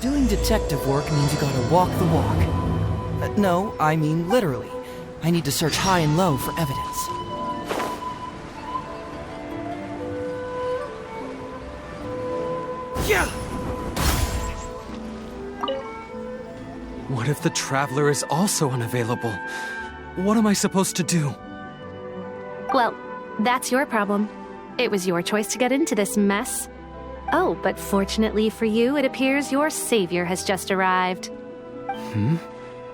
Doing detective work means you gotta walk the walk. No, I mean literally. I need to search high and low for evidence. Yeah! What if the Traveler is also unavailable? What am I supposed to do? Well, that's your problem. It was your choice to get into this mess. Oh, but fortunately for you, it appears your savior has just arrived.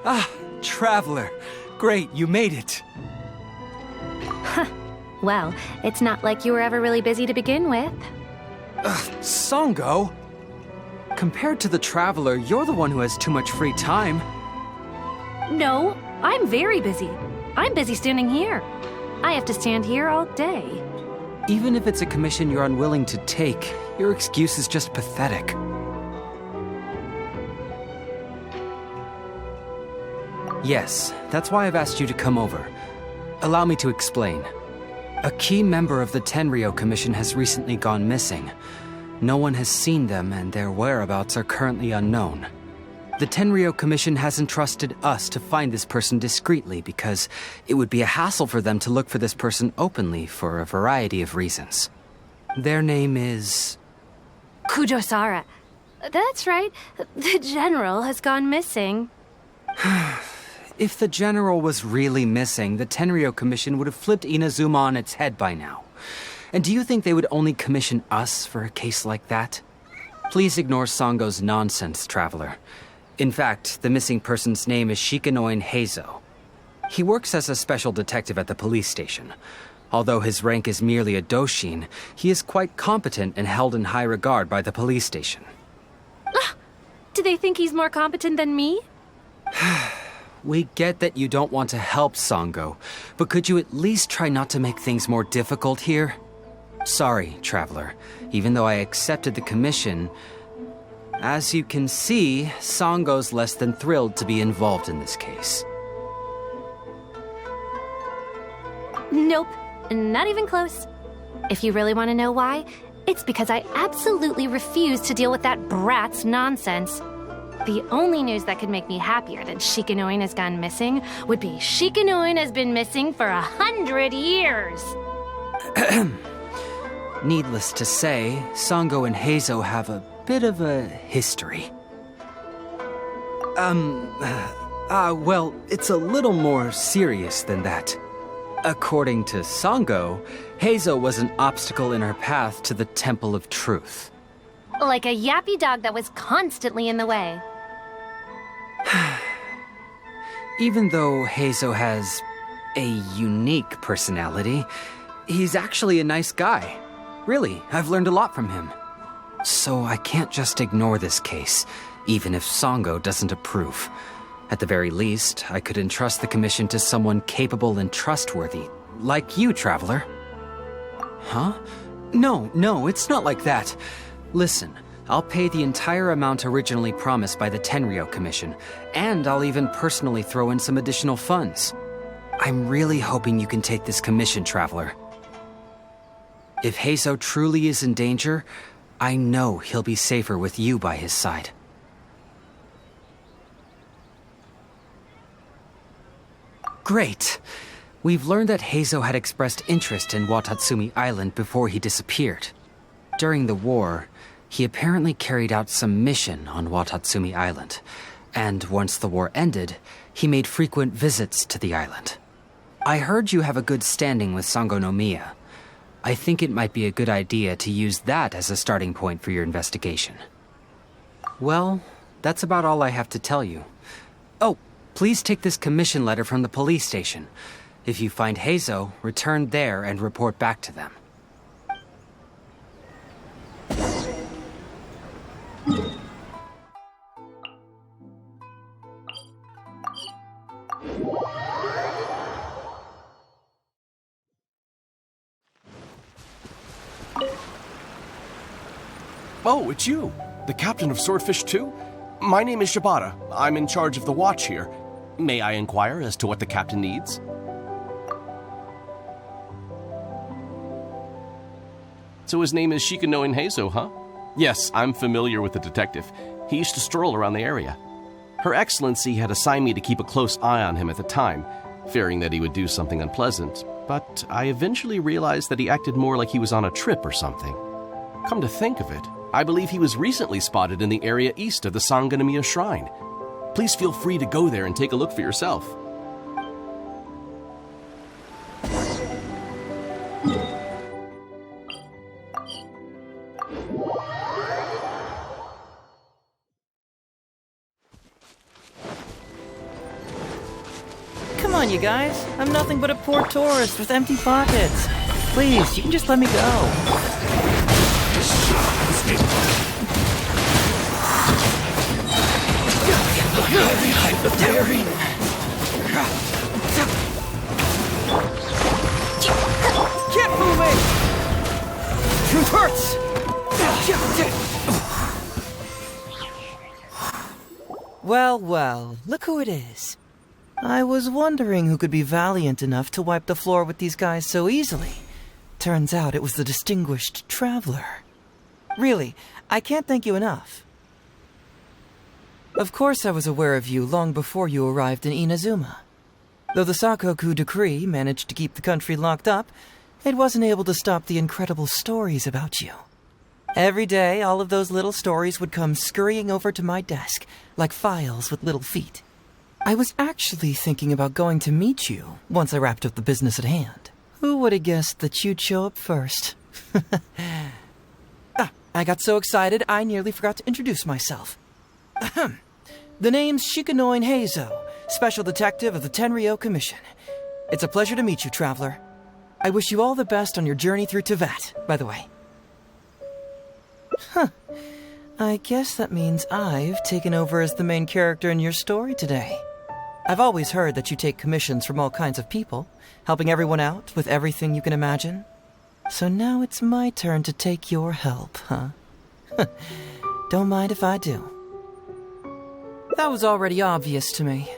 Ah, Traveler. Great, you made it. Well, it's not like you were ever really busy to begin with. Songo? Compared to the Traveler, you're the one who has too much free time. No, I'm very busy. I'm busy standing here. I have to stand here all day. Even if it's a commission you're unwilling to take, your excuse is just pathetic. Yes, that's why I've asked you to come over. Allow me to explain. A key member of the Tenryou Commission has recently gone missing. No one has seen them, and their whereabouts are currently unknown. The Tenryou Commission has entrusted us to find this person discreetly because it would be a hassle for them to look for this person openly for a variety of reasons. Their name is... Kujosara. That's right. The general has gone missing. If the general was really missing, the Tenryou Commission would have flipped Inazuma on its head by now. And do you think they would only commission us for a case like that? Please ignore Songo's nonsense, Traveler. In fact, the missing person's name is Shikanoin Heizo. He works as a special detective at the police station. Although his rank is merely a doshin, he is quite competent and held in high regard by the police station. Do they think he's more competent than me? We get that you don't want to help Songo, but could you at least try not to make things more difficult here? Sorry, Traveler. Even though I accepted the commission, as you can see, Songo's less than thrilled to be involved in this case. Nope, not even close. If you really want to know why, it's because I absolutely refuse to deal with that brat's nonsense. The only news that could make me happier than Shikanoin has gone missing would be Shikanoin has been missing for 100 years. Needless to say, Songo and Heizo have a bit of a history. Well, it's a little more serious than that. According to Songo, Heizo was an obstacle in her path to the Temple of Truth. Like a yappy dog that was constantly in the way. Even though Heizo has a unique personality, he's actually a nice guy. Really, I've learned a lot from him. So I can't just ignore this case, even if Songo doesn't approve. At the very least, I could entrust the commission to someone capable and trustworthy, like you, Traveler. Huh? No, it's not like that. Listen, I'll pay the entire amount originally promised by the Tenryou Commission, and I'll even personally throw in some additional funds. I'm really hoping you can take this commission, Traveler. If Heizo truly is in danger, I know he'll be safer with you by his side. Great! We've learned that Heizo had expressed interest in Watatsumi Island before he disappeared. During the war, he apparently carried out some mission on Watatsumi Island, and once the war ended, he made frequent visits to the island. I heard you have a good standing with Sango no Miya. I think it might be a good idea to use that as a starting point for your investigation. Well, that's about all I have to tell you. Oh, please take this commission letter from the police station. If you find Heizo, return there and report back to them. Oh, it's you, the captain of Swordfish 2? My name is Shibata. I'm in charge of the watch here. May I inquire as to what the captain needs? So his name is Shikanoin Heizo, huh? Yes, I'm familiar with the detective. He used to stroll around the area. Her Excellency had assigned me to keep a close eye on him at the time, fearing that he would do something unpleasant, but I eventually realized that he acted more like he was on a trip or something. Come to think of it, I believe he was recently spotted in the area east of the Sanganamiya Shrine. Please feel free to go there and take a look for yourself. Come on, you guys. I'm nothing but a poor tourist with empty pockets. Please, you can just let me go. Can't move me! Truth hurts! Well, well, look who it is. I was wondering who could be valiant enough to wipe the floor with these guys so easily. Turns out it was the distinguished traveler. Really, I can't thank you enough. Of course I was aware of you long before you arrived in Inazuma. Though the Sakoku decree managed to keep the country locked up, it wasn't able to stop the incredible stories about you. Every day, all of those little stories would come scurrying over to my desk, like files with little feet. I was actually thinking about going to meet you once I wrapped up the business at hand. Who would have guessed that you'd show up first? I got so excited I nearly forgot to introduce myself. The name's Shikanoin Heizo, Special Detective of the Tenryou Commission. It's a pleasure to meet you, traveler. I wish you all the best on your journey through Teyvat, by the way. I guess that means I've taken over as the main character in your story today. I've always heard that you take commissions from all kinds of people, helping everyone out with everything you can imagine. So now it's my turn to take your help, huh? Don't mind if I do. That was already obvious to me.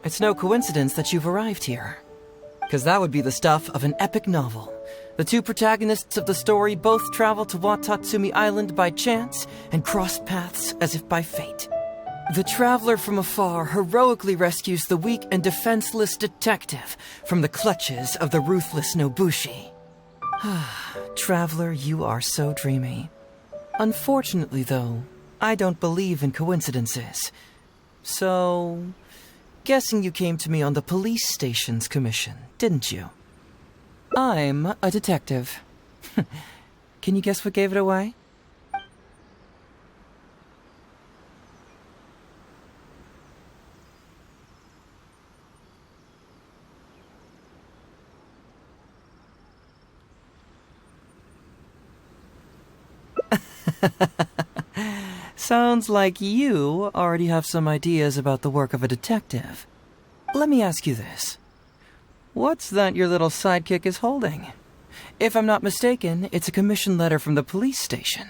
It's no coincidence that you've arrived here. Because that would be the stuff of an epic novel. The two protagonists of the story both travel to Watatsumi Island by chance and cross paths as if by fate. The traveler from afar heroically rescues the weak and defenseless detective from the clutches of the ruthless Nobushi. Traveler, you are so dreamy. Unfortunately, though, I don't believe in coincidences. So, guessing you came to me on the police station's commission, didn't you? I'm a detective. Can you guess what gave it away? Sounds like you already have some ideas about the work of a detective. Let me ask you this. What's that your little sidekick is holding? If I'm not mistaken, it's a commission letter from the police station.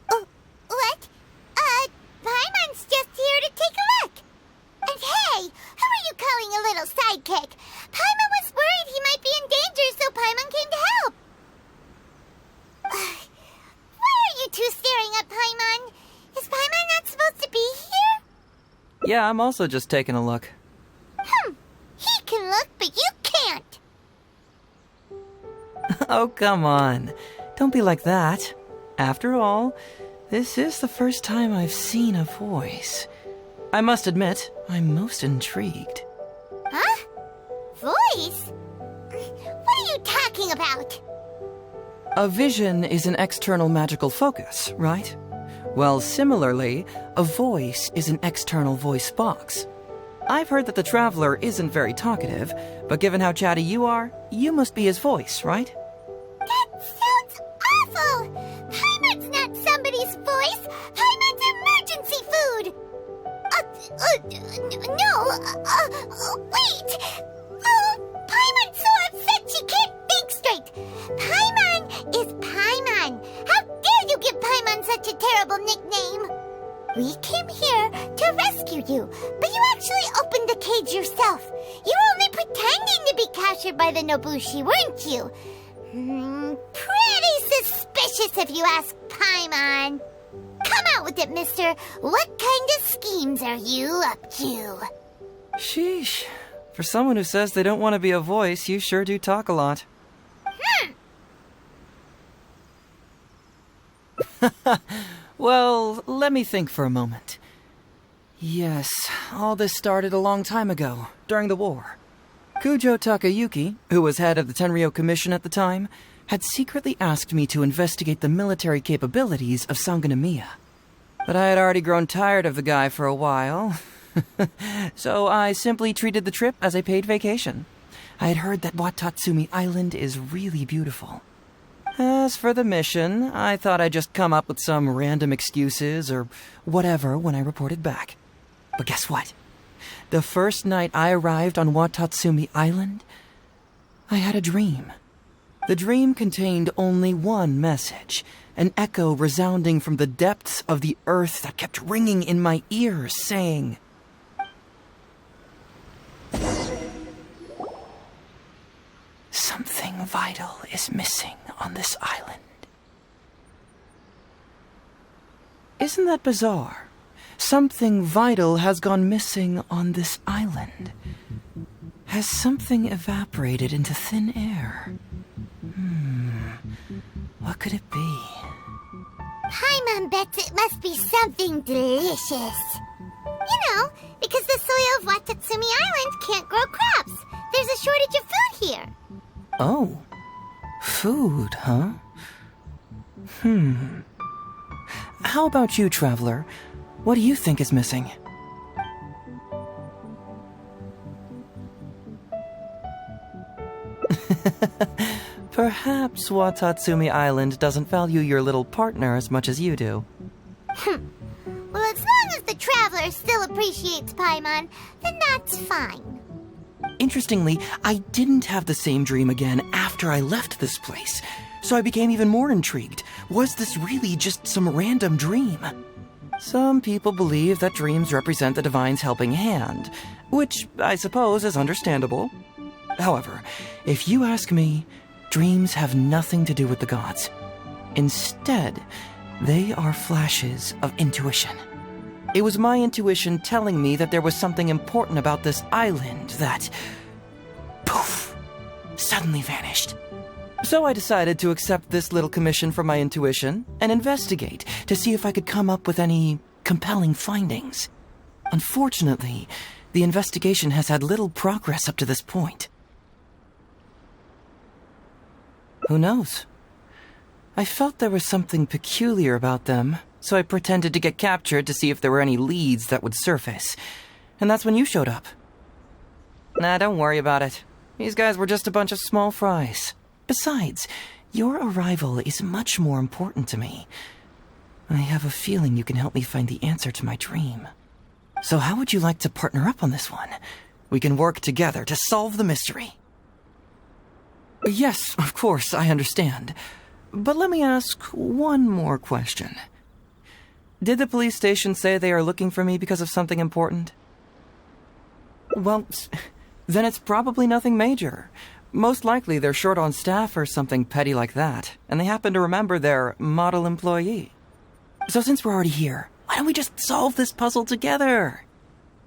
What? Paimon's just here to take a look. And hey, who are you calling a little sidekick? Paimon was worried he might be in danger, so Paimon came to help. Why are you two staring at Paimon? Is Paimon not supposed to be here? Yeah, I'm also just taking a look. He can look, but you can't. Oh, come on. Don't be like that. After all, this is the first time I've seen a voice. I must admit, I'm most intrigued. Huh? Voice? What are you talking about? A vision is an external magical focus, right? Well, similarly, a voice is an external voice box. I've heard that the traveler isn't very talkative, but given how chatty you are, you must be his voice, right? That sounds awful! Paimon's not somebody's voice! Paimon's emergency food! Wait! Oh, Paimon's so upset she can't think straight! Paimon is Paimon! How dare you give Paimon such a terrible nickname? We came here to rescue you, but you actually opened the cage yourself. You were only pretending to be captured by the Nobushi, weren't you? Pretty suspicious! delicious if you ask Paimon. Come out with it, mister. What kind of schemes are you up to? Sheesh. For someone who says they don't want to be a voice, you sure do talk a lot. Well, let me think for a moment. Yes, all this started a long time ago, during the war. Kujo Takayuki, who was head of the Tenryo Commission at the time, had secretly asked me to investigate the military capabilities of Sangonomiya. But I had already grown tired of the guy for a while, so I simply treated the trip as a paid vacation. I had heard that Watatsumi Island is really beautiful. As for the mission, I thought I'd just come up with some random excuses or whatever when I reported back. But guess what? The first night I arrived on Watatsumi Island, I had a dream. The dream contained only one message, an echo resounding from the depths of the earth that kept ringing in my ears, saying, "Something vital is missing on this island." Isn't that bizarre? Something vital has gone missing on this island. Has something evaporated into thin air? What could it be? Paimon bets it must be something delicious. You know, because the soil of Watatsumi Island can't grow crops. There's a shortage of food here. Oh, food, huh? How about you, traveler? What do you think is missing? Perhaps Watatsumi Island doesn't value your little partner as much as you do. Well, as long as the traveler still appreciates Paimon, then that's fine. Interestingly, I didn't have the same dream again after I left this place, so I became even more intrigued. Was this really just some random dream? Some people believe that dreams represent the divine's helping hand, which I suppose is understandable. However, if you ask me, dreams have nothing to do with the gods. Instead, they are flashes of intuition. It was my intuition telling me that there was something important about this island that, poof, suddenly vanished. So I decided to accept this little commission from my intuition and investigate to see if I could come up with any compelling findings. Unfortunately, the investigation has had little progress up to this point. Who knows? I felt there was something peculiar about them, so I pretended to get captured to see if there were any leads that would surface. And that's when you showed up. Nah, don't worry about it. These guys were just a bunch of small fries. Besides, your arrival is much more important to me. I have a feeling you can help me find the answer to my dream. So how would you like to partner up on this one? We can work together to solve the mystery. Yes, of course, I understand. But let me ask one more question. Did the police station say they are looking for me because of something important? Well, then it's probably nothing major. Most likely they're short on staff or something petty like that, and they happen to remember their model employee. So since we're already here, why don't we just solve this puzzle together?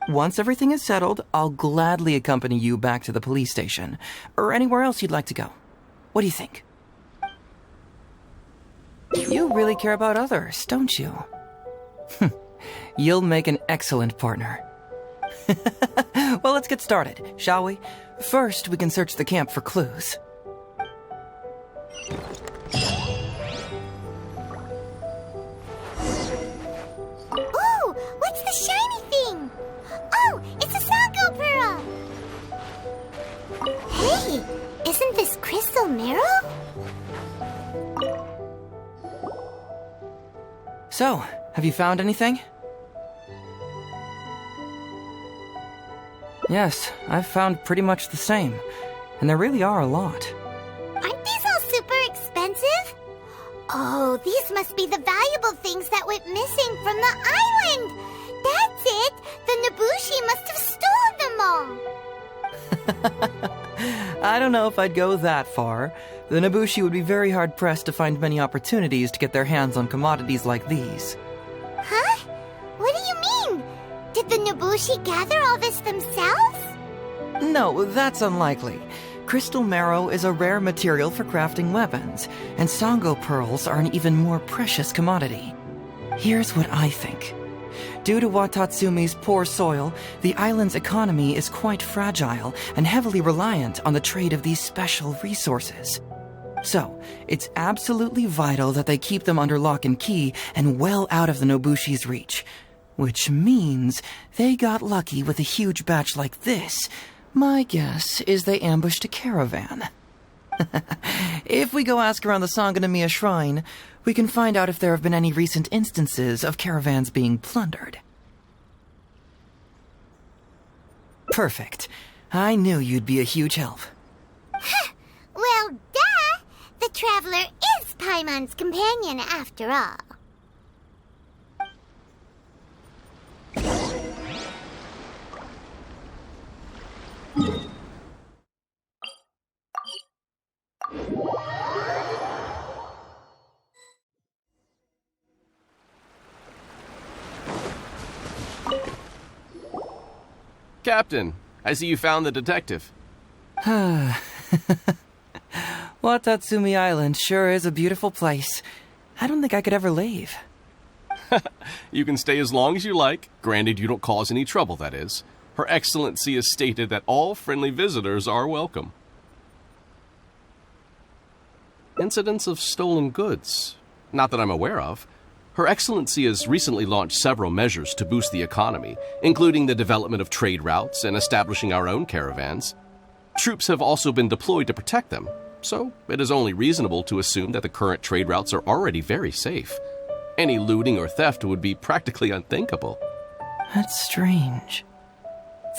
Once everything is settled, I'll gladly accompany you back to the police station, or anywhere else you'd like to go. What do you think? You really care about others, don't you? You'll make an excellent partner. Well, let's get started, shall we? First, we can search the camp for clues. Ooh, what's the shiny thing? Oh, it's a Sango Pearl! Hey, isn't this crystal mirror? So, have you found anything? Yes, I've found pretty much the same, and there really are a lot. Aren't these all super expensive? Oh, these must be the valuable things that went missing from the island! That's it! The Nobushi must have stolen them all! I don't know if I'd go that far. The Nobushi would be very hard-pressed to find many opportunities to get their hands on commodities like these. Huh? What do you mean? Did the Nobushi gather all this themselves? No, that's unlikely. Crystal marrow is a rare material for crafting weapons, and Sango pearls are an even more precious commodity. Here's what I think. Due to Watatsumi's poor soil, the island's economy is quite fragile and heavily reliant on the trade of these special resources. So, it's absolutely vital that they keep them under lock and key and well out of the Nobushi's reach. Which means they got lucky with a huge batch like this. My guess is they ambushed a caravan. If we go ask around the Sangonomiya Shrine, we can find out if there have been any recent instances of caravans being plundered. Perfect. I knew you'd be a huge help. Well, duh! The Traveler is Paimon's companion after all. Captain, I see you found the detective. Watatsumi Island sure is a beautiful place. I don't think I could ever leave. You can stay as long as you like, granted you don't cause any trouble, that is. Her Excellency has stated that all friendly visitors are welcome. Incidents of stolen goods? Not that I'm aware of. Her Excellency has recently launched several measures to boost the economy, including the development of trade routes and establishing our own caravans. Troops have also been deployed to protect them, so it is only reasonable to assume that the current trade routes are already very safe. Any looting or theft would be practically unthinkable. That's strange.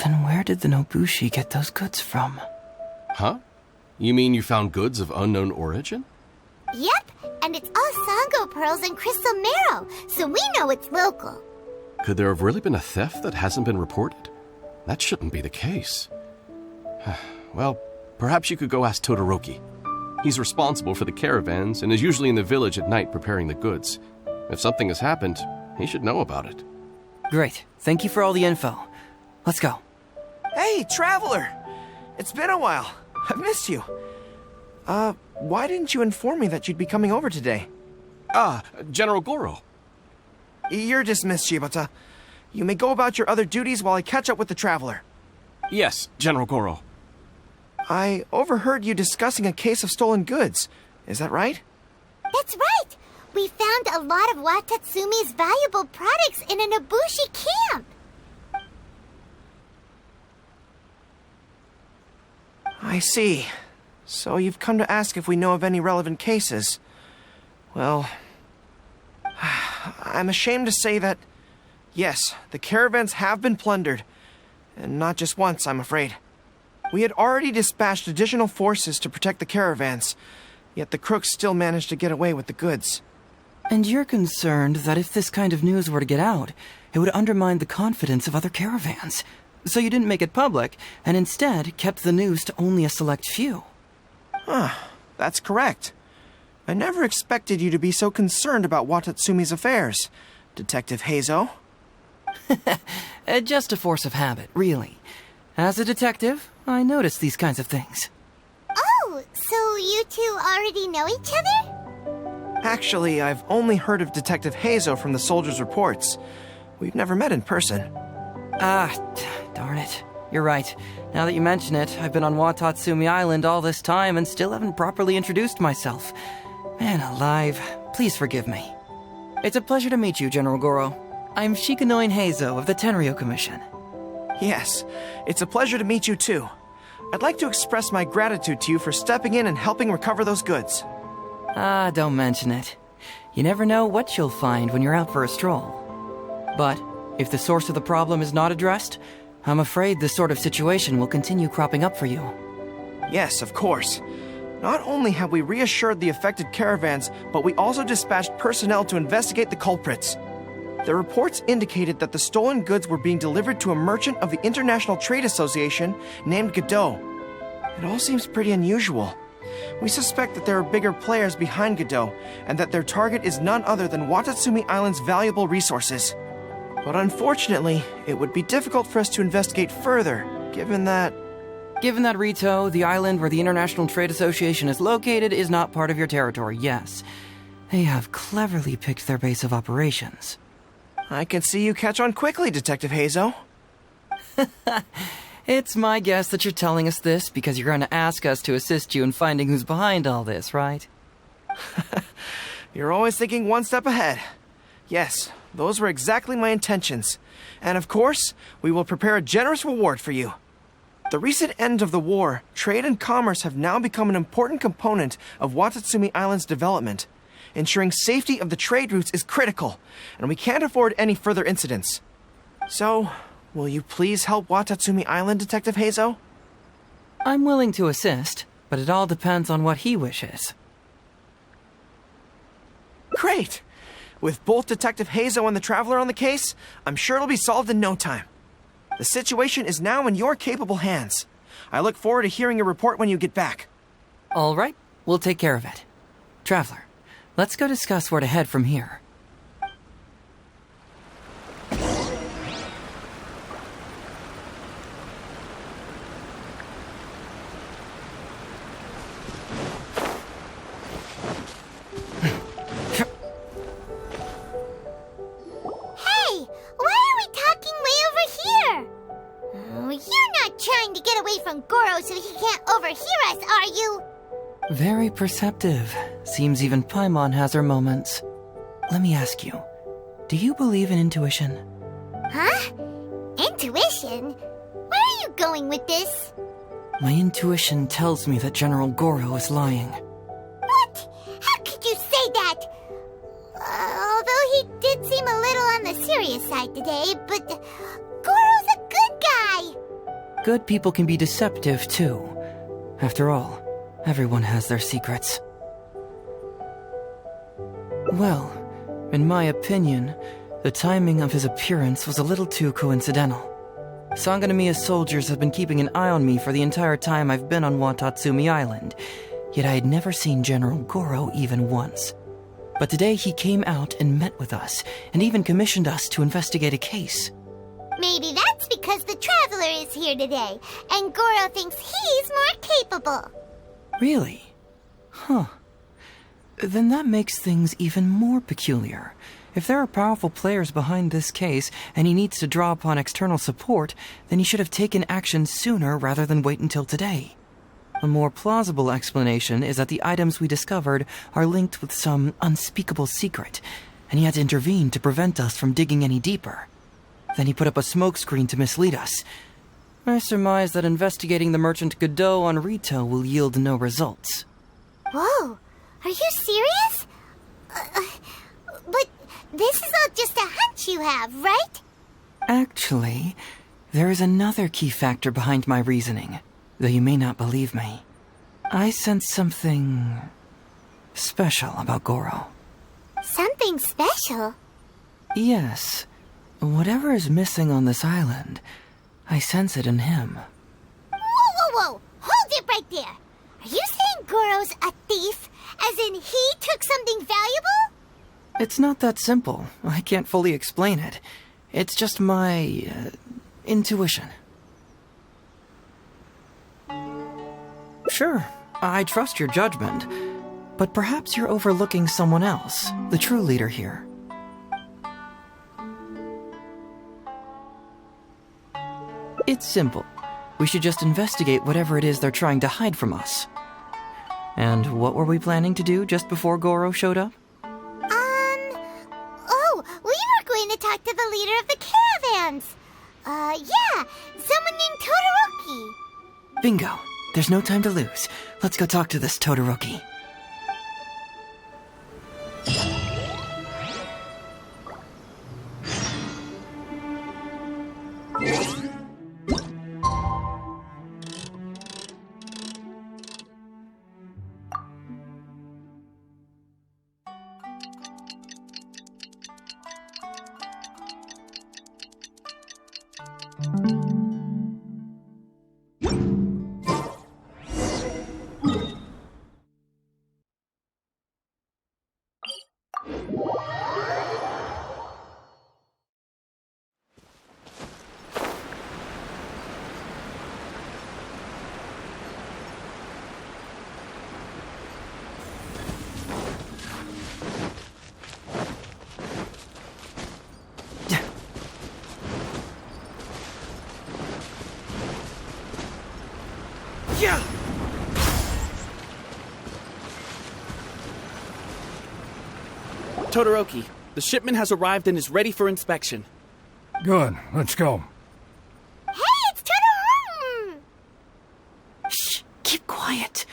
Then where did the Nobushi get those goods from? Huh? You mean you found goods of unknown origin? Yep, and it's all Sango pearls and crystal marrow, so we know it's local. Could there have really been a theft that hasn't been reported? That shouldn't be the case. Well, perhaps you could go ask Todoroki. He's responsible for the caravans and is usually in the village at night preparing the goods. If something has happened, he should know about it. Great. Thank you for all the info. Let's go. Hey, Traveler! It's been a while. I've missed you. Why didn't you inform me that you'd be coming over today? General Goro. You're dismissed, Shibata. You may go about your other duties while I catch up with the Traveler. Yes, General Goro. I overheard you discussing a case of stolen goods. Is that right? That's right! We found a lot of Watatsumi's valuable products in a Nobushi camp! I see. So you've come to ask if we know of any relevant cases. Well, I'm ashamed to say that, yes, the caravans have been plundered. And not just once, I'm afraid. We had already dispatched additional forces to protect the caravans, yet the crooks still managed to get away with the goods. And you're concerned that if this kind of news were to get out, it would undermine the confidence of other caravans. So you didn't make it public, and instead kept the news to only a select few. That's correct. I never expected you to be so concerned about Watatsumi's affairs, Detective Heizo. Just a force of habit, really. As a detective, I notice these kinds of things. Oh, so you two already know each other? Actually, I've only heard of Detective Heizo from the soldiers' reports. We've never met in person. Darn it. You're right. Now that you mention it, I've been on Watatsumi Island all this time and still haven't properly introduced myself. Man alive, please forgive me. It's a pleasure to meet you, General Goro. I'm Shikanoin Heizo of the Tenryo Commission. Yes, it's a pleasure to meet you too. I'd like to express my gratitude to you for stepping in and helping recover those goods. Don't mention it. You never know what you'll find when you're out for a stroll. But if the source of the problem is not addressed, I'm afraid this sort of situation will continue cropping up for you. Yes, of course. Not only have we reassured the affected caravans, but we also dispatched personnel to investigate the culprits. The reports indicated that the stolen goods were being delivered to a merchant of the International Trade Association named Godot. It all seems pretty unusual. We suspect that there are bigger players behind Godot, and that their target is none other than Watatsumi Island's valuable resources. But unfortunately, it would be difficult for us to investigate further, given that... Given that Rito, the island where the International Trade Association is located, is not part of your territory, yes. They have cleverly picked their base of operations. I can see you catch on quickly, Detective Heizo. It's my guess that you're telling us this because you're going to ask us to assist you in finding who's behind all this, right? You're always thinking one step ahead. Yes, those were exactly my intentions. And of course, we will prepare a generous reward for you. The recent end of the war, trade and commerce have now become an important component of Watatsumi Island's development. Ensuring safety of the trade routes is critical, and we can't afford any further incidents. So, will you please help Watatsumi Island, Detective Heizo? I'm willing to assist, but it all depends on what he wishes. Great! With both Detective Heizo and the Traveler on the case, I'm sure it'll be solved in no time. The situation is now in your capable hands. I look forward to hearing your report when you get back. All right, we'll take care of it. Traveler, let's go discuss where to head from here. So he can't overhear us, are you? Very perceptive. Seems even Paimon has her moments. Let me ask you, do you believe in intuition? Huh? Intuition? Where are you going with this? My intuition tells me that General Goro is lying. What? How could you say that? Although he did seem a little on the serious side today, but Goro's a good guy. Good people can be deceptive, too. After all, everyone has their secrets. Well, in my opinion, the timing of his appearance was a little too coincidental. Sanganamiya soldiers have been keeping an eye on me for the entire time I've been on Watatsumi Island, yet I had never seen General Goro even once. But today he came out and met with us, and even commissioned us to investigate a case. Maybe that's because the Traveler is here today, and Goro thinks he's more capable. Really? Huh. Then that makes things even more peculiar. If there are powerful players behind this case, and he needs to draw upon external support, then he should have taken action sooner rather than wait until today. A more plausible explanation is that the items we discovered are linked with some unspeakable secret, and he had to intervene to prevent us from digging any deeper. Then he put up a smokescreen to mislead us. I surmise that investigating the merchant Godot on Rito will yield no results. Whoa, are you serious? But this is all just a hunch you have, right? Actually, there is another key factor behind my reasoning, though you may not believe me. I sense something special about Goro. Something special? Yes. Whatever is missing on this island, I sense it in him. Whoa! Hold it right there! Are you saying Goro's a thief? As in he took something valuable? It's not that simple. I can't fully explain it. It's just my intuition. Sure, I trust your judgment, but perhaps you're overlooking someone else, the true leader here. It's simple. We should just investigate whatever it is they're trying to hide from us. And what were we planning to do just before Goro showed up? Oh, we were going to talk to the leader of the caravans. Yeah, someone named Todoroki. Bingo. There's no time to lose. Let's go talk to this Todoroki. Todoroki, the shipment has arrived and is ready for inspection. Good. Let's go. Hey, it's Todoroki! Shh, keep quiet.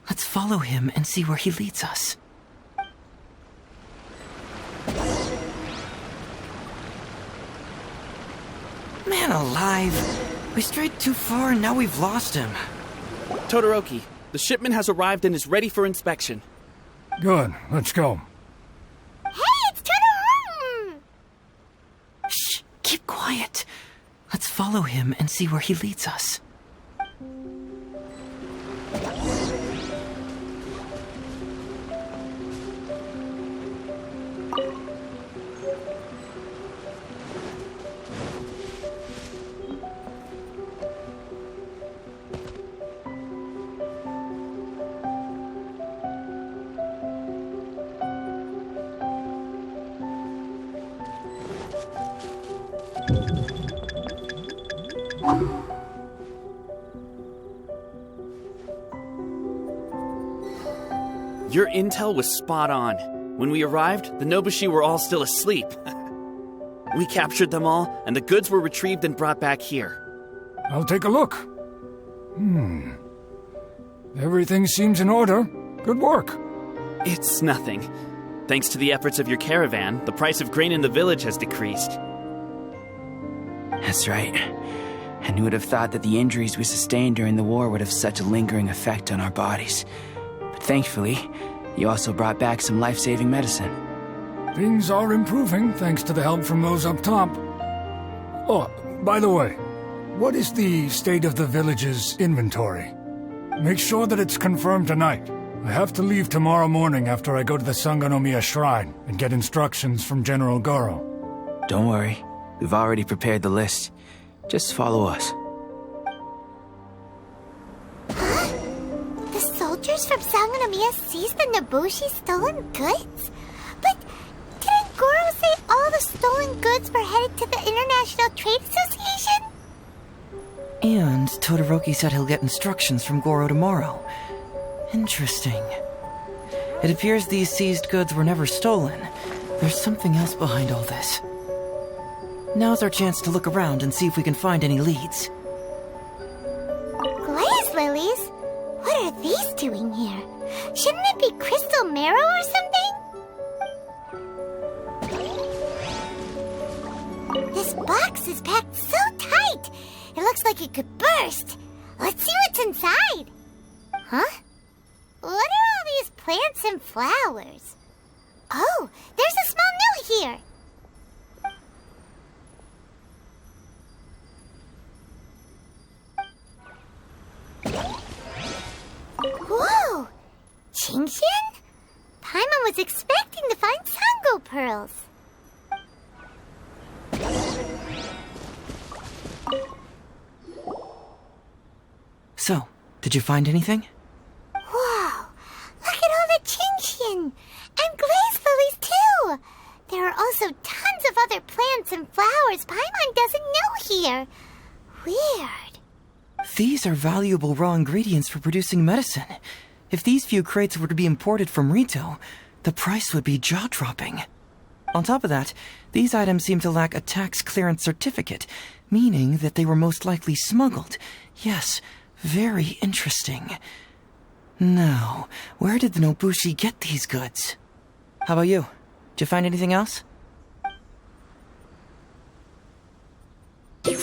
Let's follow him and see where he leads us. Man alive. We strayed too far and now we've lost him. Todoroki, the shipment has arrived and is ready for inspection. Good. Let's go. Hey, it's Todoroki! Shh, keep quiet. Let's follow him and see where he leads us. Your intel was spot on. When we arrived, the Nobushi were all still asleep. We captured them all, and the goods were retrieved and brought back here. I'll take a look. Everything seems in order. Good work. It's nothing. Thanks to the efforts of your caravan, the price of grain in the village has decreased. That's right. And who would have thought that the injuries we sustained during the war would have such a lingering effect on our bodies? But thankfully, you also brought back some life-saving medicine. Things are improving thanks to the help from those up top. Oh, by the way, what is the state of the village's inventory? Make sure that it's confirmed tonight. I have to leave tomorrow morning after I go to the Sangonomiya Shrine and get instructions from General Goro. Don't worry. We've already prepared the list. Just follow us. The soldiers from Sangonomiya seized the Nobushi's stolen goods? But didn't Goro say all the stolen goods were headed to the International Trade Association? And Todoroki said he'll get instructions from Goro tomorrow. Interesting. It appears these seized goods were never stolen. There's something else behind all this. Now's our chance to look around and see if we can find any leads. Glaze lilies? What are these doing here? Shouldn't it be crystal marrow or something? This box is packed so tight. It looks like it could burst. Let's see what's inside. Huh? What are all these plants and flowers? Oh, there's a small note here. Whoa! Qingxian? Paimon was expecting to find Sango pearls. So, did you find anything? Wow! Look at all the Qingxian! And glaze lilies, too! There are also tons of other plants and flowers Paimon doesn't know here. Weird. These are valuable raw ingredients for producing medicine. If these few crates were to be imported from Rito, the price would be jaw-dropping. On top of that, these items seem to lack a tax clearance certificate, meaning that they were most likely smuggled. Yes, very interesting. Now, where did the Nobushi get these goods? How about you? Did you find anything else?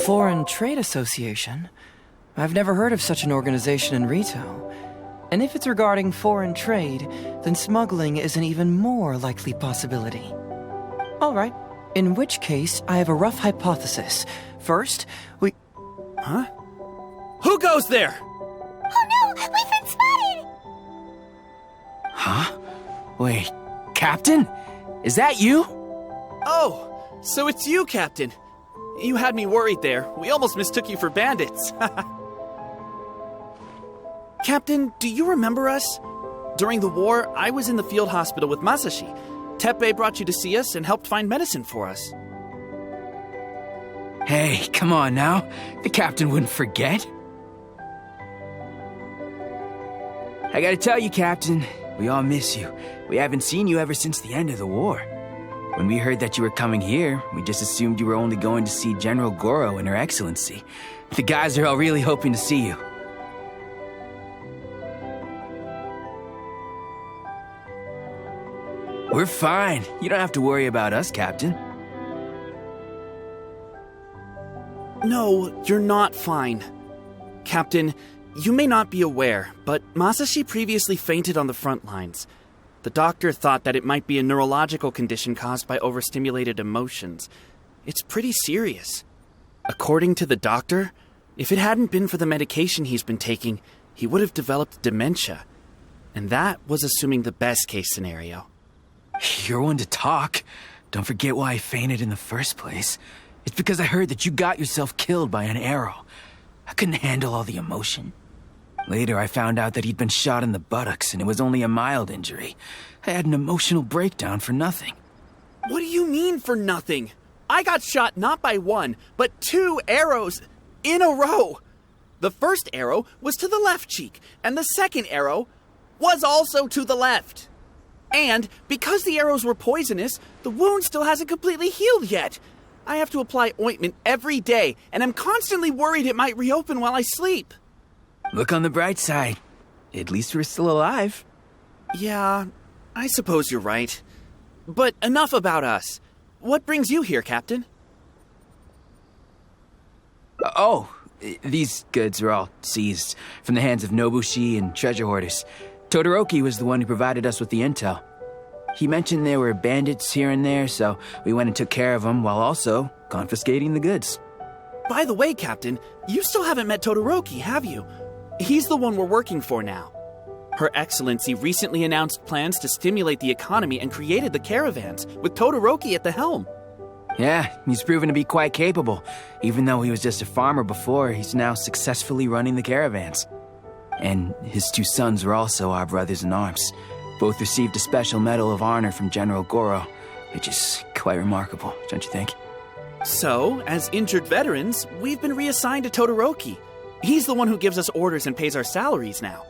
Foreign Trade Association? I've never heard of such an organization in Rito. And if it's regarding foreign trade, then smuggling is an even more likely possibility. All right. In which case, I have a rough hypothesis. First, we... Huh? Who goes there? Oh no! We've been spotted! Huh? Wait, Captain? Is that you? Oh, so it's you, Captain. You had me worried there. We almost mistook you for bandits. Captain, do you remember us? During the war, I was in the field hospital with Masashi. Teppei brought you to see us and helped find medicine for us. Hey, come on now. The captain wouldn't forget. I gotta tell you, Captain, we all miss you. We haven't seen you ever since the end of the war. When we heard that you were coming here, we just assumed you were only going to see General Goro and Her Excellency. The guys are all really hoping to see you. We're fine. You don't have to worry about us, Captain. No, you're not fine. Captain, you may not be aware, but Masashi previously fainted on the front lines. The doctor thought that it might be a neurological condition caused by overstimulated emotions. It's pretty serious. According to the doctor, if it hadn't been for the medication he's been taking, he would have developed dementia. And that was assuming the best-case scenario. You're one to talk. Don't forget why I fainted in the first place. It's because I heard that you got yourself killed by an arrow. I couldn't handle all the emotion. Later, I found out that he'd been shot in the buttocks and it was only a mild injury. I had an emotional breakdown for nothing. What do you mean for nothing? I got shot not by one, but 2 arrows in a row. The first arrow was to the left cheek, and the second arrow was also to the left. And because the arrows were poisonous, the wound still hasn't completely healed yet. I have to apply ointment every day, and I'm constantly worried it might reopen while I sleep. Look on the bright side. At least we're still alive. Yeah, I suppose you're right. But enough about us. What brings you here, Captain? These goods are all seized from the hands of Nobushi and treasure hoarders. Todoroki was the one who provided us with the intel. He mentioned there were bandits here and there, so we went and took care of them while also confiscating the goods. By the way, Captain, you still haven't met Todoroki, have you? He's the one we're working for now. Her Excellency recently announced plans to stimulate the economy and created the caravans, with Todoroki at the helm. Yeah, he's proven to be quite capable. Even though he was just a farmer before, he's now successfully running the caravans. And his 2 sons were also our brothers in arms. Both received a special medal of honor from General Goro, which is quite remarkable, don't you think? So, as injured veterans, we've been reassigned to Todoroki. He's the one who gives us orders and pays our salaries now.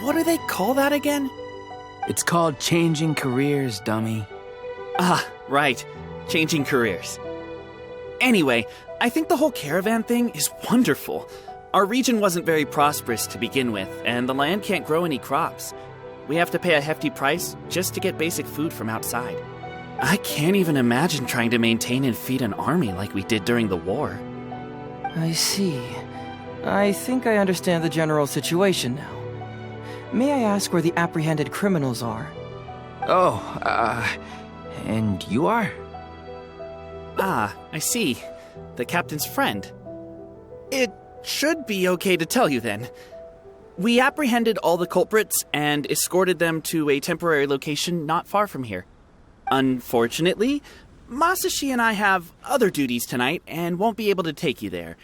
What do they call that again? It's called changing careers, dummy. Ah, right. Changing careers. Anyway, I think the whole caravan thing is wonderful. Our region wasn't very prosperous to begin with, and the land can't grow any crops. We have to pay a hefty price just to get basic food from outside. I can't even imagine trying to maintain and feed an army like we did during the war. I see. I think I understand the general situation now. May I ask where the apprehended criminals are? And you are? Ah, I see. The captain's friend. It should be okay to tell you then. We apprehended all the culprits and escorted them to a temporary location not far from here. Unfortunately, Masashi and I have other duties tonight and won't be able to take you there.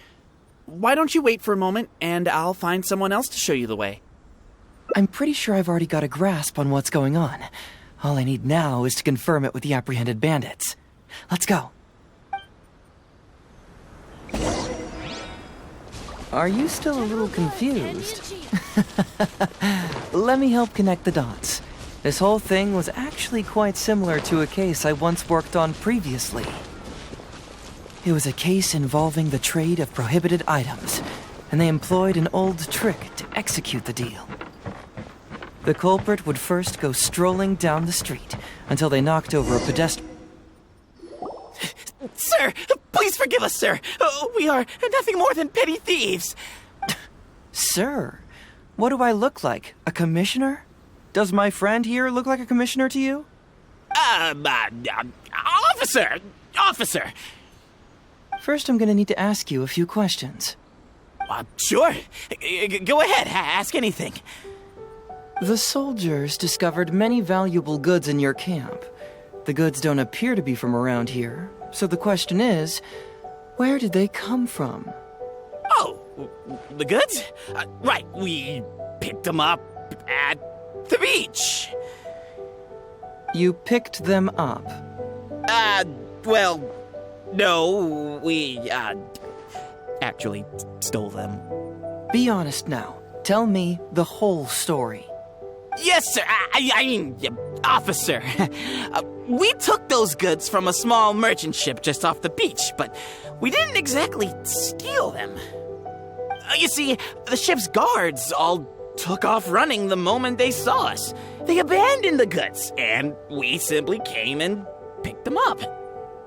Why don't you wait for a moment and I'll find someone else to show you the way. I'm pretty sure I've already got a grasp on what's going on. All I need now is to confirm it with the apprehended bandits. Let's go. Are you still a little confused? Let me help connect the dots. This whole thing was actually quite similar to a case I once worked on previously. It was a case involving the trade of prohibited items, and they employed an old trick to execute the deal. The culprit would first go strolling down the street until they knocked over a pedestrian. Sir, please forgive us, sir. We are nothing more than petty thieves. Sir, what do I look like? A commissioner? Does my friend here look like a commissioner to you? Officer. First, I'm gonna need to ask you a few questions. Sure. Go ahead, ask anything. The soldiers discovered many valuable goods in your camp. The goods don't appear to be from around here, so the question is, where did they come from? Oh, the goods? Right, we picked them up at the beach. You picked them up? Well, no, we, actually stole them. Be honest now. Tell me the whole story. Yes, sir. I mean, officer. We took those goods from a small merchant ship just off the beach, but we didn't exactly steal them. You see, the ship's guards all took off running the moment they saw us. They abandoned the goods, and we simply came and picked them up.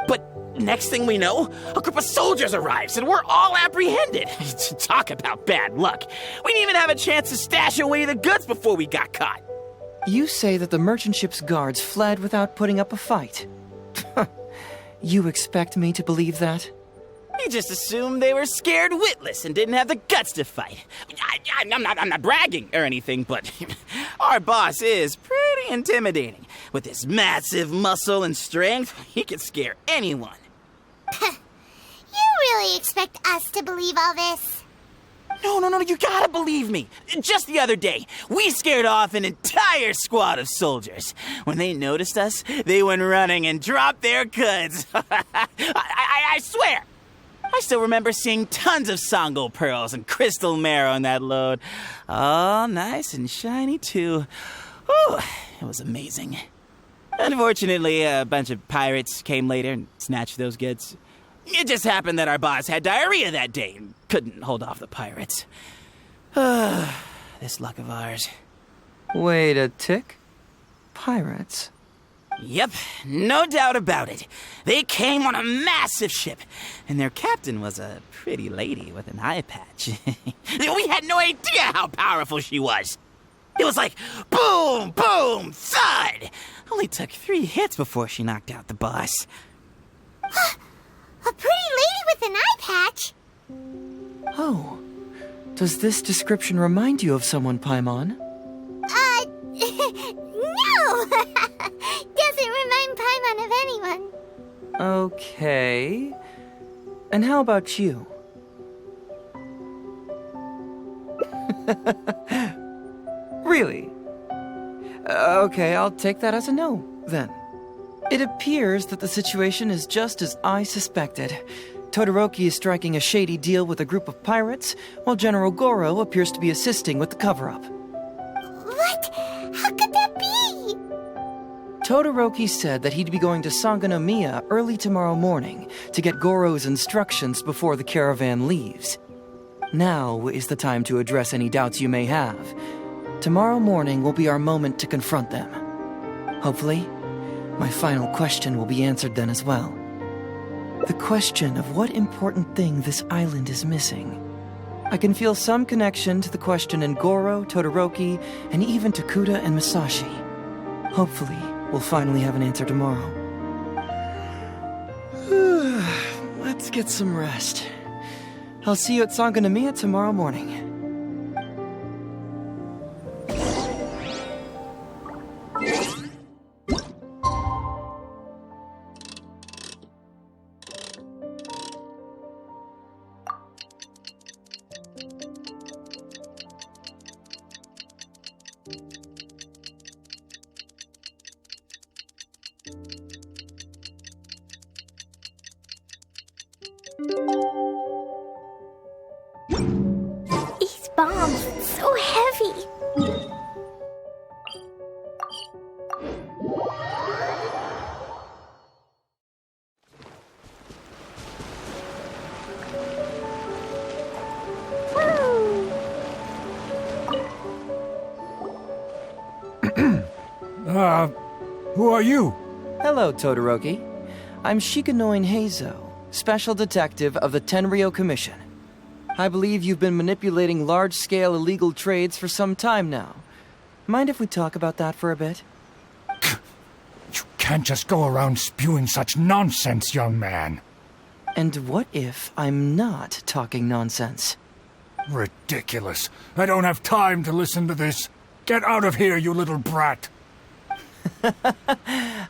But next thing we know, a group of soldiers arrives, and we're all apprehended. Talk about bad luck. We didn't even have a chance to stash away the goods before we got caught. You say that the merchant ship's guards fled without putting up a fight. You expect me to believe that? We just assumed they were scared witless and didn't have the guts to fight. I'm not bragging or anything, but our boss is pretty intimidating. With his massive muscle and strength, he could scare anyone. You really expect us to believe all this? No, you gotta believe me. Just the other day, we scared off an entire squad of soldiers. When they noticed us, they went running and dropped their goods. I swear. I still remember seeing tons of Sango pearls and crystal marrow in that load. All nice and shiny, too. Whew, it was amazing. Unfortunately, a bunch of pirates came later and snatched those goods. It just happened that our boss had diarrhea that day and couldn't hold off the pirates. This luck of ours. Wait a tick. Pirates? Yep, no doubt about it. They came on a massive ship, and their captain was a pretty lady with an eye patch. We had no idea how powerful she was. It was like boom, boom, thud. Only took 3 hits before she knocked out the boss. A pretty lady with an eye patch? Oh. Does this description remind you of someone, Paimon? No! Doesn't remind Paimon of anyone. Okay. And how about you? Really? Okay, I'll take that as a no, then. It appears that the situation is just as I suspected. Todoroki is striking a shady deal with a group of pirates, while General Goro appears to be assisting with the cover-up. What? How could that be? Todoroki said that he'd be going to Sangonomiya early tomorrow morning to get Goro's instructions before the caravan leaves. Now is the time to address any doubts you may have. Tomorrow morning will be our moment to confront them. Hopefully, my final question will be answered then as well. The question of what important thing this island is missing. I can feel some connection to the question in Goro, Todoroki, and even to Kuda and Masashi. Hopefully, we'll finally have an answer tomorrow. Let's get some rest. I'll see you at Sangonomiya tomorrow morning. These bombs, so heavy. Who are you? Hello, Todoroki. I'm Shikanoin Heizo, Special Detective of the Tenryou Commission. I believe you've been manipulating large-scale illegal trades for some time now. Mind if we talk about that for a bit? You can't just go around spewing such nonsense, young man. And what if I'm not talking nonsense? Ridiculous. I don't have time to listen to this. Get out of here, you little brat.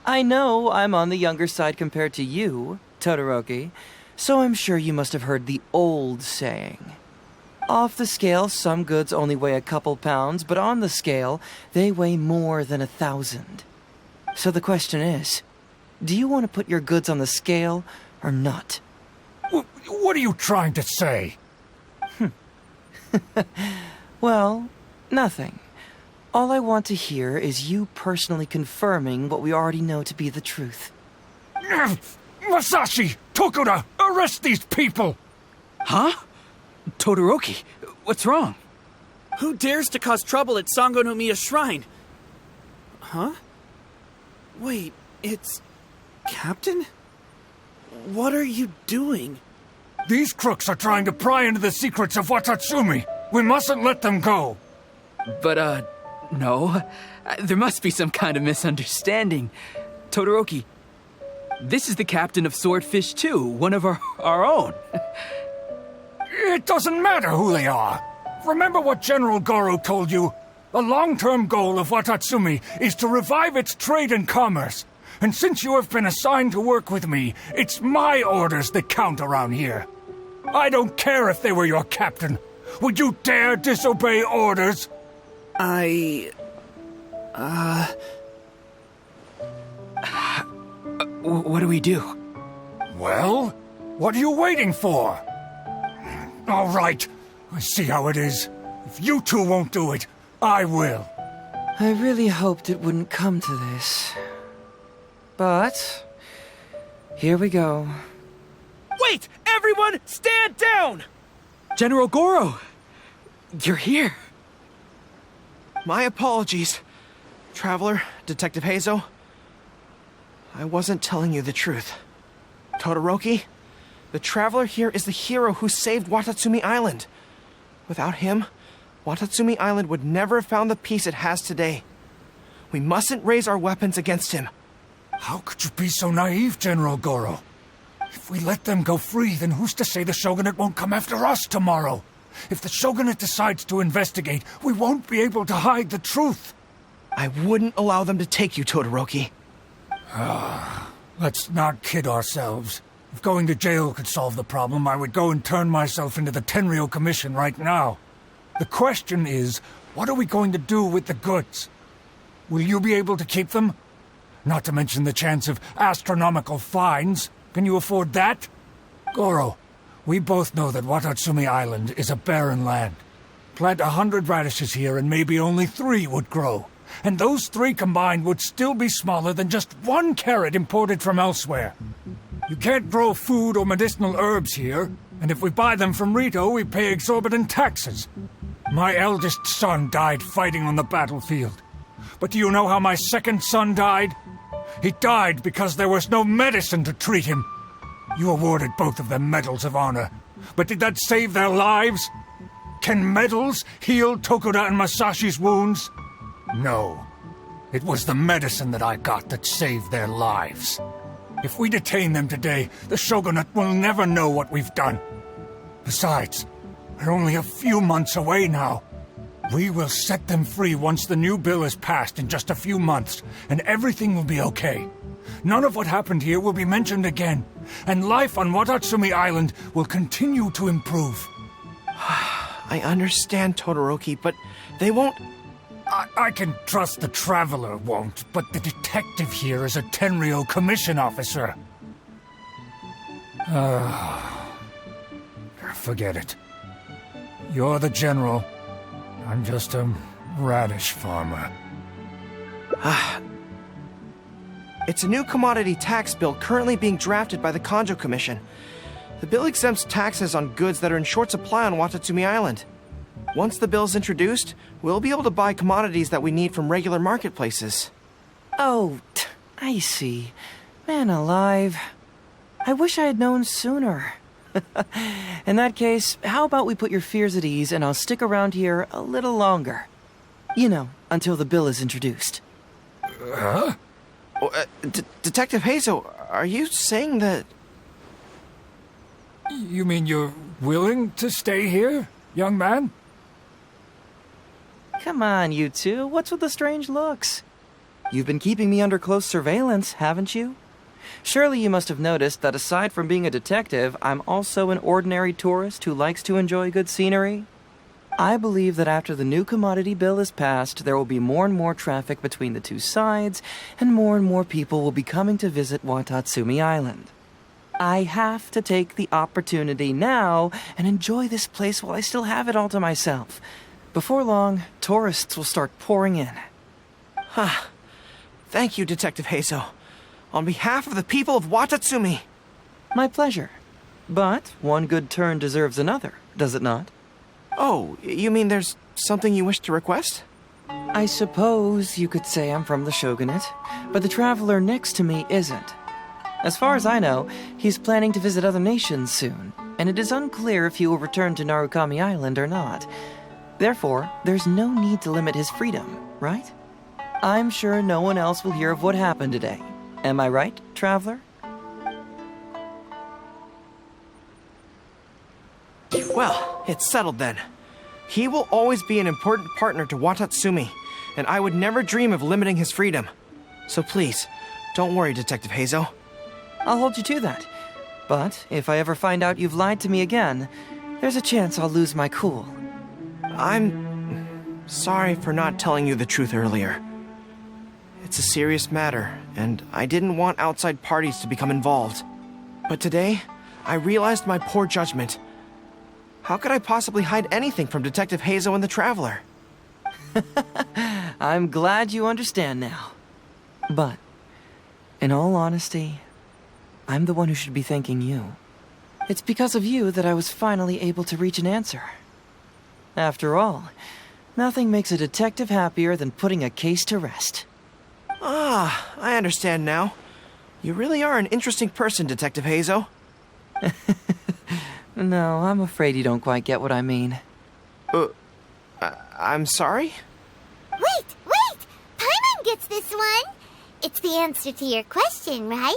I know I'm on the younger side compared to you, Todoroki, so I'm sure you must have heard the old saying. Off the scale, some goods only weigh a couple pounds, but on the scale, they weigh more than 1,000. So the question is, do you want to put your goods on the scale or not? What are you trying to say? Well, nothing. All I want to hear is you personally confirming what we already know to be the truth. Masashi! Tokuda! Arrest these people! Huh? Todoroki, what's wrong? Who dares to cause trouble at Sangonomiya Shrine? Huh? Wait, it's... Captain? What are you doing? These crooks are trying to pry into the secrets of Watatsumi. We mustn't let them go. But, no. There must be some kind of misunderstanding. Todoroki, this is the captain of Swordfish 2, one of our own. It doesn't matter who they are. Remember what General Goro told you? The long-term goal of Watatsumi is to revive its trade and commerce. And since you have been assigned to work with me, it's my orders that count around here. I don't care if they were your captain. Would you dare disobey orders? What do we do? Well, what are you waiting for? All right, I see how it is. If you two won't do it, I will. I really hoped it wouldn't come to this. But here we go. Wait! Everyone, stand down! General Goro! You're here. My apologies, Traveler, Detective Heizo. I wasn't telling you the truth. Todoroki, the Traveler here is the hero who saved Watatsumi Island. Without him, Watatsumi Island would never have found the peace it has today. We mustn't raise our weapons against him. How could you be so naive, General Goro? If we let them go free, then who's to say the Shogunate won't come after us tomorrow? If the Shogunate decides to investigate, we won't be able to hide the truth. I wouldn't allow them to take you, Todoroki. Let's not kid ourselves. If going to jail could solve the problem, I would go and turn myself into the Tenryou Commission right now. The question is, what are we going to do with the goods? Will you be able to keep them? Not to mention the chance of astronomical fines. Can you afford that? Goro, we both know that Watatsumi Island is a barren land. Plant 100 radishes here and maybe only 3 would grow. And those 3 combined would still be smaller than just 1 carrot imported from elsewhere. You can't grow food or medicinal herbs here, and if we buy them from Rito, we pay exorbitant taxes. My eldest son died fighting on the battlefield. But do you know how my second son died? He died because there was no medicine to treat him. You awarded both of them medals of honor, but did that save their lives? Can medals heal Tokuda and Masashi's wounds? No. It was the medicine that I got that saved their lives. If we detain them today, the Shogunate will never know what we've done. Besides, we're only a few months away now. We will set them free once the new bill is passed in just a few months, and everything will be okay. None of what happened here will be mentioned again, and life on Watatsumi Island will continue to improve. I understand, Todoroki, but they won't... I can trust the Traveler won't, but the detective here is a Tenryou Commission officer. Forget it. You're the general. I'm just a radish farmer. It's a new commodity tax bill currently being drafted by the Kanjo Commission. The bill exempts taxes on goods that are in short supply on Watatsumi Island. Once the bill's introduced, we'll be able to buy commodities that we need from regular marketplaces. Oh, I see. Man alive. I wish I had known sooner. In that case, how about we put your fears at ease and I'll stick around here a little longer. You know, until the bill is introduced. Huh? Detective Heizo, are you saying that... You mean you're willing to stay here, young man? Come on, you two. What's with the strange looks? You've been keeping me under close surveillance, haven't you? Surely you must have noticed that aside from being a detective, I'm also an ordinary tourist who likes to enjoy good scenery. I believe that after the new commodity bill is passed, there will be more and more traffic between the two sides, and more people will be coming to visit Watatsumi Island. I have to take the opportunity now and enjoy this place while I still have it all to myself. Before long, tourists will start pouring in. Thank you, Detective Heizo. On behalf of the people of Watatsumi. My pleasure. But one good turn deserves another, does it not? Oh, you mean there's something you wish to request? I suppose you could say I'm from the shogunate, but the traveler next to me isn't. As far as I know, he's planning to visit other nations soon, and it is unclear if he will return to Narukami Island or not. Therefore, there's no need to limit his freedom, right? I'm sure no one else will hear of what happened today. Am I right, traveler? Well, it's settled then. He will always be an important partner to Watatsumi, and I would never dream of limiting his freedom. So please, don't worry, Detective Heizo. I'll hold you to that. But if I ever find out you've lied to me again, there's a chance I'll lose my cool. I'm sorry for not telling you the truth earlier. It's a serious matter, and I didn't want outside parties to become involved. But today, I realized my poor judgment. How could I possibly hide anything from Detective Heizo and the Traveler? I'm glad you understand now. But, in all honesty, I'm the one who should be thanking you. It's because of you that I was finally able to reach an answer. After all, nothing makes a detective happier than putting a case to rest. I understand now. You really are an interesting person, Detective Heizo. No, I'm afraid you don't quite get what I mean. I'm sorry? Wait! Paimon gets this one! It's the answer to your question, right?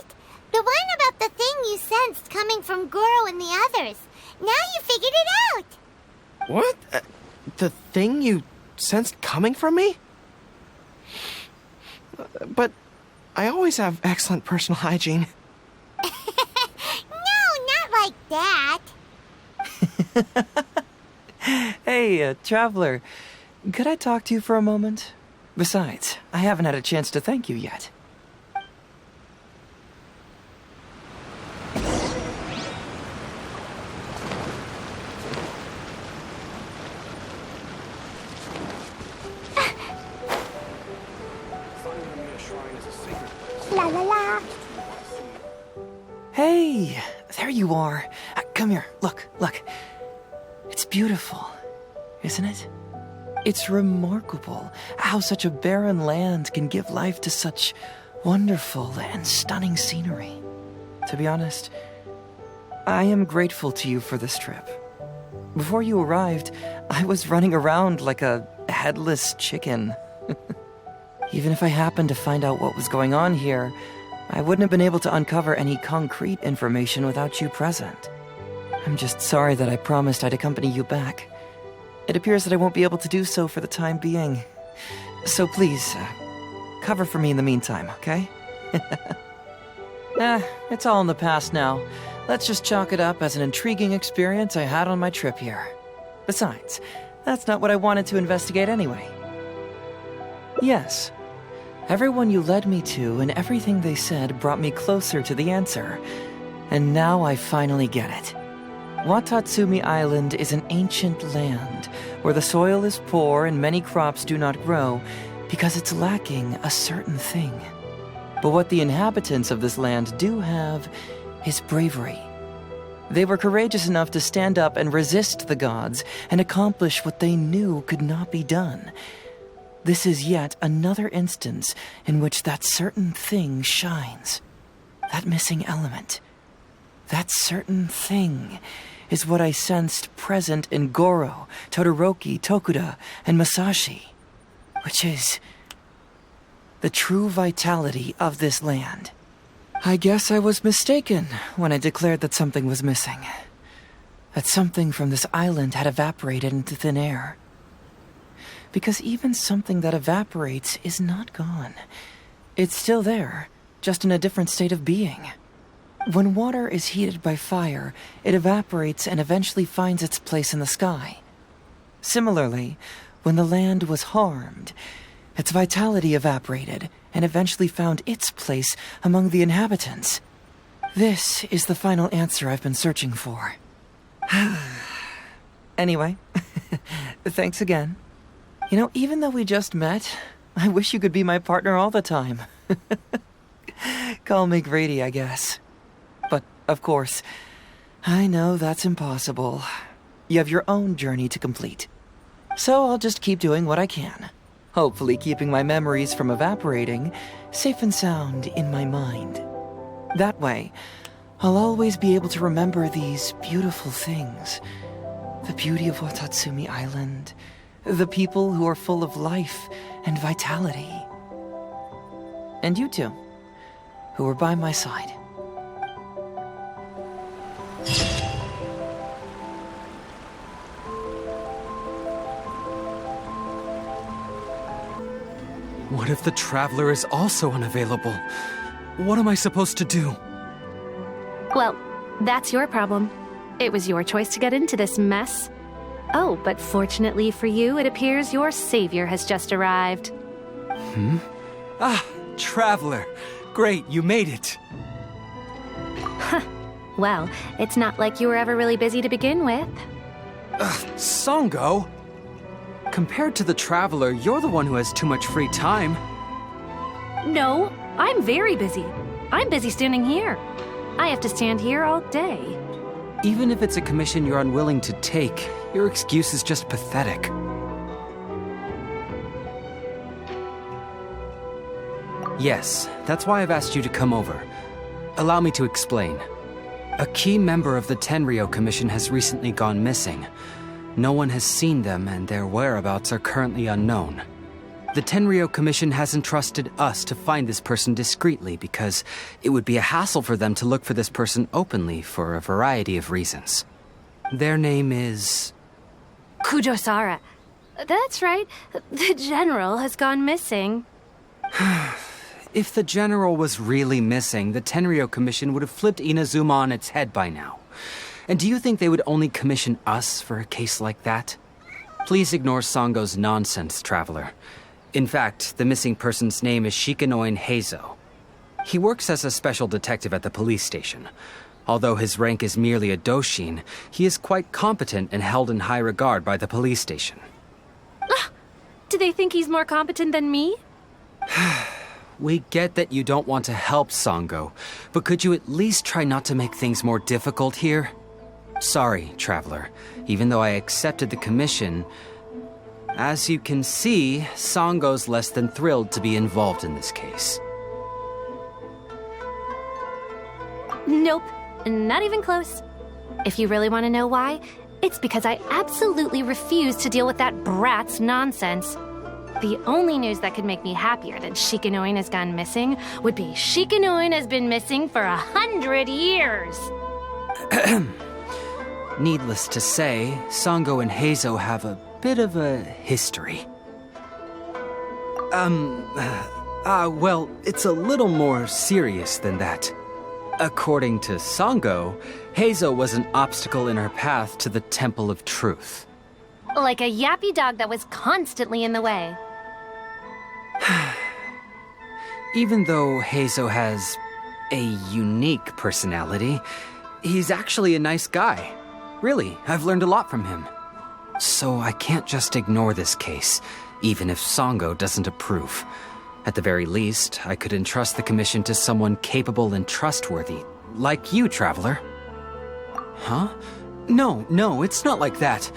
The one about the thing you sensed coming from Goro and the others. Now you figured it out! What? The thing you sensed coming from me? But I always have excellent personal hygiene. No, not like that. Hey, traveler, could I talk to you for a moment? Besides, I haven't had a chance to thank you yet. La la la. Hey, there you are. Come here, look. It's beautiful, isn't it? It's remarkable how such a barren land can give life to such wonderful and stunning scenery. To be honest, I am grateful to you for this trip. Before you arrived, I was running around like a headless chicken. Even if I happened to find out what was going on here, I wouldn't have been able to uncover any concrete information without you present. I'm just sorry that I promised I'd accompany you back. It appears that I won't be able to do so for the time being. So please, cover for me in the meantime, okay? It's all in the past now. Let's just chalk it up as an intriguing experience I had on my trip here. Besides, that's not what I wanted to investigate anyway. Yes. Everyone you led me to and everything they said brought me closer to the answer. And now I finally get it. Watatsumi Island is an ancient land where the soil is poor and many crops do not grow because it's lacking a certain thing. But what the inhabitants of this land do have is bravery. They were courageous enough to stand up and resist the gods and accomplish what they knew could not be done. This is yet another instance in which that certain thing shines. That missing element. That certain thing is what I sensed present in Goro, Todoroki, Tokuda, and Masashi, which is the true vitality of this land. I guess I was mistaken when I declared that something was missing. That something from this island had evaporated into thin air. Because even something that evaporates is not gone. It's still there, just in a different state of being. When water is heated by fire, it evaporates and eventually finds its place in the sky. Similarly, when the land was harmed, its vitality evaporated and eventually found its place among the inhabitants. This is the final answer I've been searching for. Anyway, thanks again. You know, even though we just met, I wish you could be my partner all the time. Call me Grady, I guess. But, of course, I know that's impossible. You have your own journey to complete. So I'll just keep doing what I can. Hopefully keeping my memories from evaporating safe and sound in my mind. That way, I'll always be able to remember these beautiful things. The beauty of Watatsumi Island, the people who are full of life and vitality. And you two, who were by my side. What if the Traveler is also unavailable? What am I supposed to do? Well, that's your problem. It was your choice to get into this mess. Oh, but fortunately for you, it appears your savior has just arrived. Ah, Traveler. Great, you made it. Well, it's not like you were ever really busy to begin with. Songo? Compared to the Traveler, you're the one who has too much free time. No, I'm very busy. I'm busy standing here. I have to stand here all day. Even if it's a commission you're unwilling to take, your excuse is just pathetic. Yes, that's why I've asked you to come over. Allow me to explain. A key member of the Tenryou Commission has recently gone missing. No one has seen them, and their whereabouts are currently unknown. The Tenryou Commission has entrusted us to find this person discreetly because it would be a hassle for them to look for this person openly for a variety of reasons. Their name is... Kujosara. That's right. The general has gone missing. If the general was really missing, the Tenryou Commission would have flipped Inazuma on its head by now. And do you think they would only commission us for a case like that? Please ignore Songo's nonsense, Traveler. In fact, the missing person's name is Shikanoin Heizo. He works as a special detective at the police station. Although his rank is merely a doshin, he is quite competent and held in high regard by the police station. Do they think he's more competent than me? We get that you don't want to help Songo, but could you at least try not to make things more difficult here? Sorry, Traveler. Even though I accepted the commission, as you can see, Songo's less than thrilled to be involved in this case. Nope, not even close. If you really want to know why, it's because I absolutely refuse to deal with that brat's nonsense. The only news that could make me happier than Shikanoin has gone missing would be Shikanoin has been missing for 100 years. Needless to say, Songo and Heizo have a bit of a history. Well, it's a little more serious than that. According to Songo, Heizo was an obstacle in her path to the Temple of Truth. Like a yappy dog that was constantly in the way. Even though Heizo has a unique personality, he's actually a nice guy. Really, I've learned a lot from him. So I can't just ignore this case, even if Songo doesn't approve. At the very least, I could entrust the commission to someone capable and trustworthy, like you, Traveler. Huh? No, it's not like that.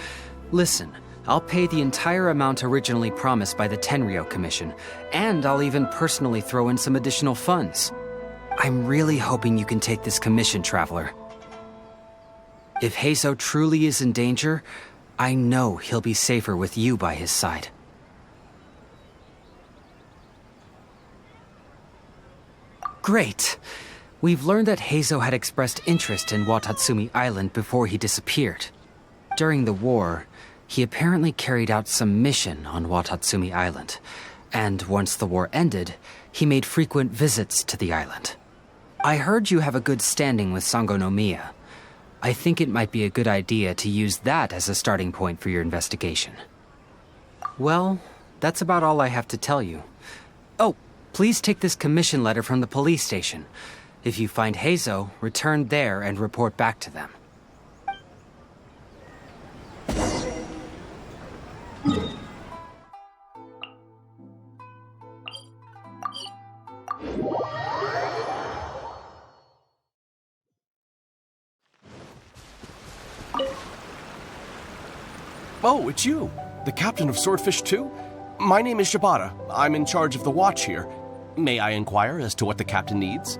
Listen, I'll pay the entire amount originally promised by the Tenryou Commission, and I'll even personally throw in some additional funds. I'm really hoping you can take this commission, Traveler. If Heizo truly is in danger, I know he'll be safer with you by his side. Great! We've learned that Heizo had expressed interest in Watatsumi Island before he disappeared. During the war, he apparently carried out some mission on Watatsumi Island, and once the war ended, He made frequent visits to the island. I heard you have a good standing with Sangonomiya. I think it might be a good idea to use that as a starting point for your investigation. Well, that's about all I have to tell you. Oh, please take this commission letter from the police station. If you find Heizo, return there and report back to them. Oh, it's you, the captain of Swordfish 2? My name is Shibata. I'm in charge of the watch here. May I inquire as to what the captain needs?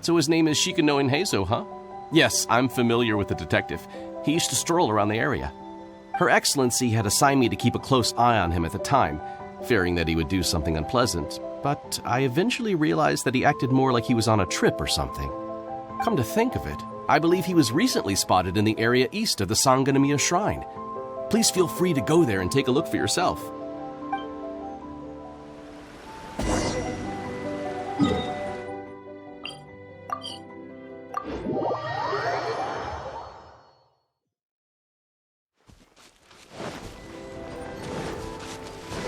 So his name is Shikanoin Heizo, huh? Yes, I'm familiar with the detective. He used to stroll around the area. Her Excellency had assigned me to keep a close eye on him at the time, fearing that he would do something unpleasant, but I eventually realized that he acted more like he was on a trip or something. Come to think of it, I believe he was recently spotted in the area east of the Sangonomiya Shrine. Please feel free to go there and take a look for yourself.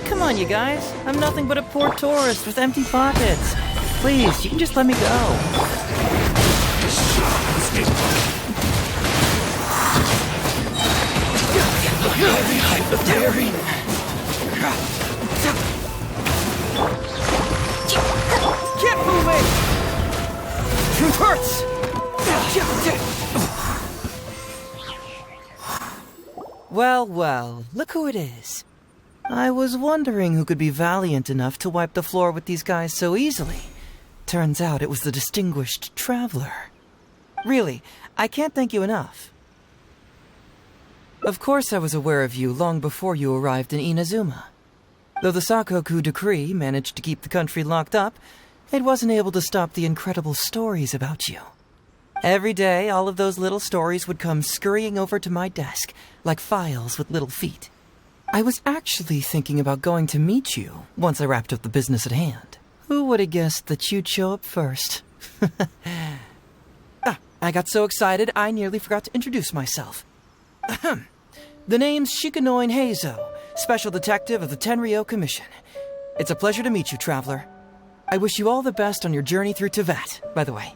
Come on, you guys. I'm nothing but a poor tourist with empty pockets. Please, you can just let me go. Get moving! It hurts! Well, well, look who it is. I was wondering who could be valiant enough to wipe the floor with these guys so easily. Turns out it was the distinguished traveler. Really, I can't thank you enough. Of course I was aware of you long before you arrived in Inazuma. Though the Sakoku decree managed to keep the country locked up, it wasn't able to stop the incredible stories about you. Every day, all of those little stories would come scurrying over to my desk, like files with little feet. I was actually thinking about going to meet you once I wrapped up the business at hand. Who would have guessed that you'd show up first? I got so excited I nearly forgot to introduce myself. The name's Shikanoin Heizo, Special Detective of the Tenryou Commission. It's a pleasure to meet you, traveler. I wish you all the best on your journey through Teyvat, by the way.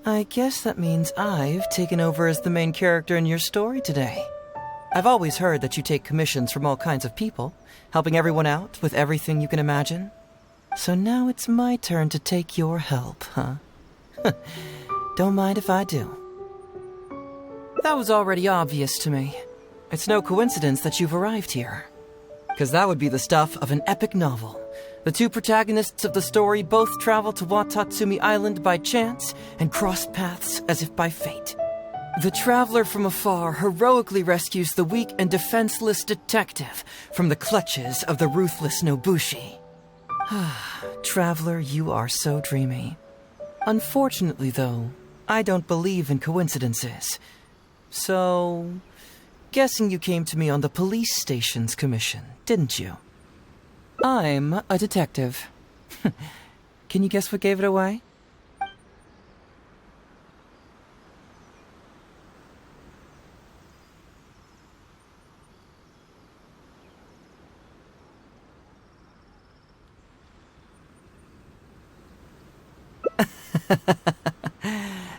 I guess that means I've taken over as the main character in your story today. I've always heard that you take commissions from all kinds of people, helping everyone out with everything you can imagine. So now it's my turn to take your help, huh? Don't mind if I do. That was already obvious to me. It's no coincidence that you've arrived here. Because that would be the stuff of an epic novel. The two protagonists of the story both travel to Watatsumi Island by chance and cross paths as if by fate. The traveler from afar heroically rescues the weak and defenseless detective from the clutches of the ruthless Nobushi. Traveler, you are so dreamy. Unfortunately, though, I don't believe in coincidences. So, guessing you came to me on the police station's commission, didn't you? I'm a detective. Can you guess what gave it away?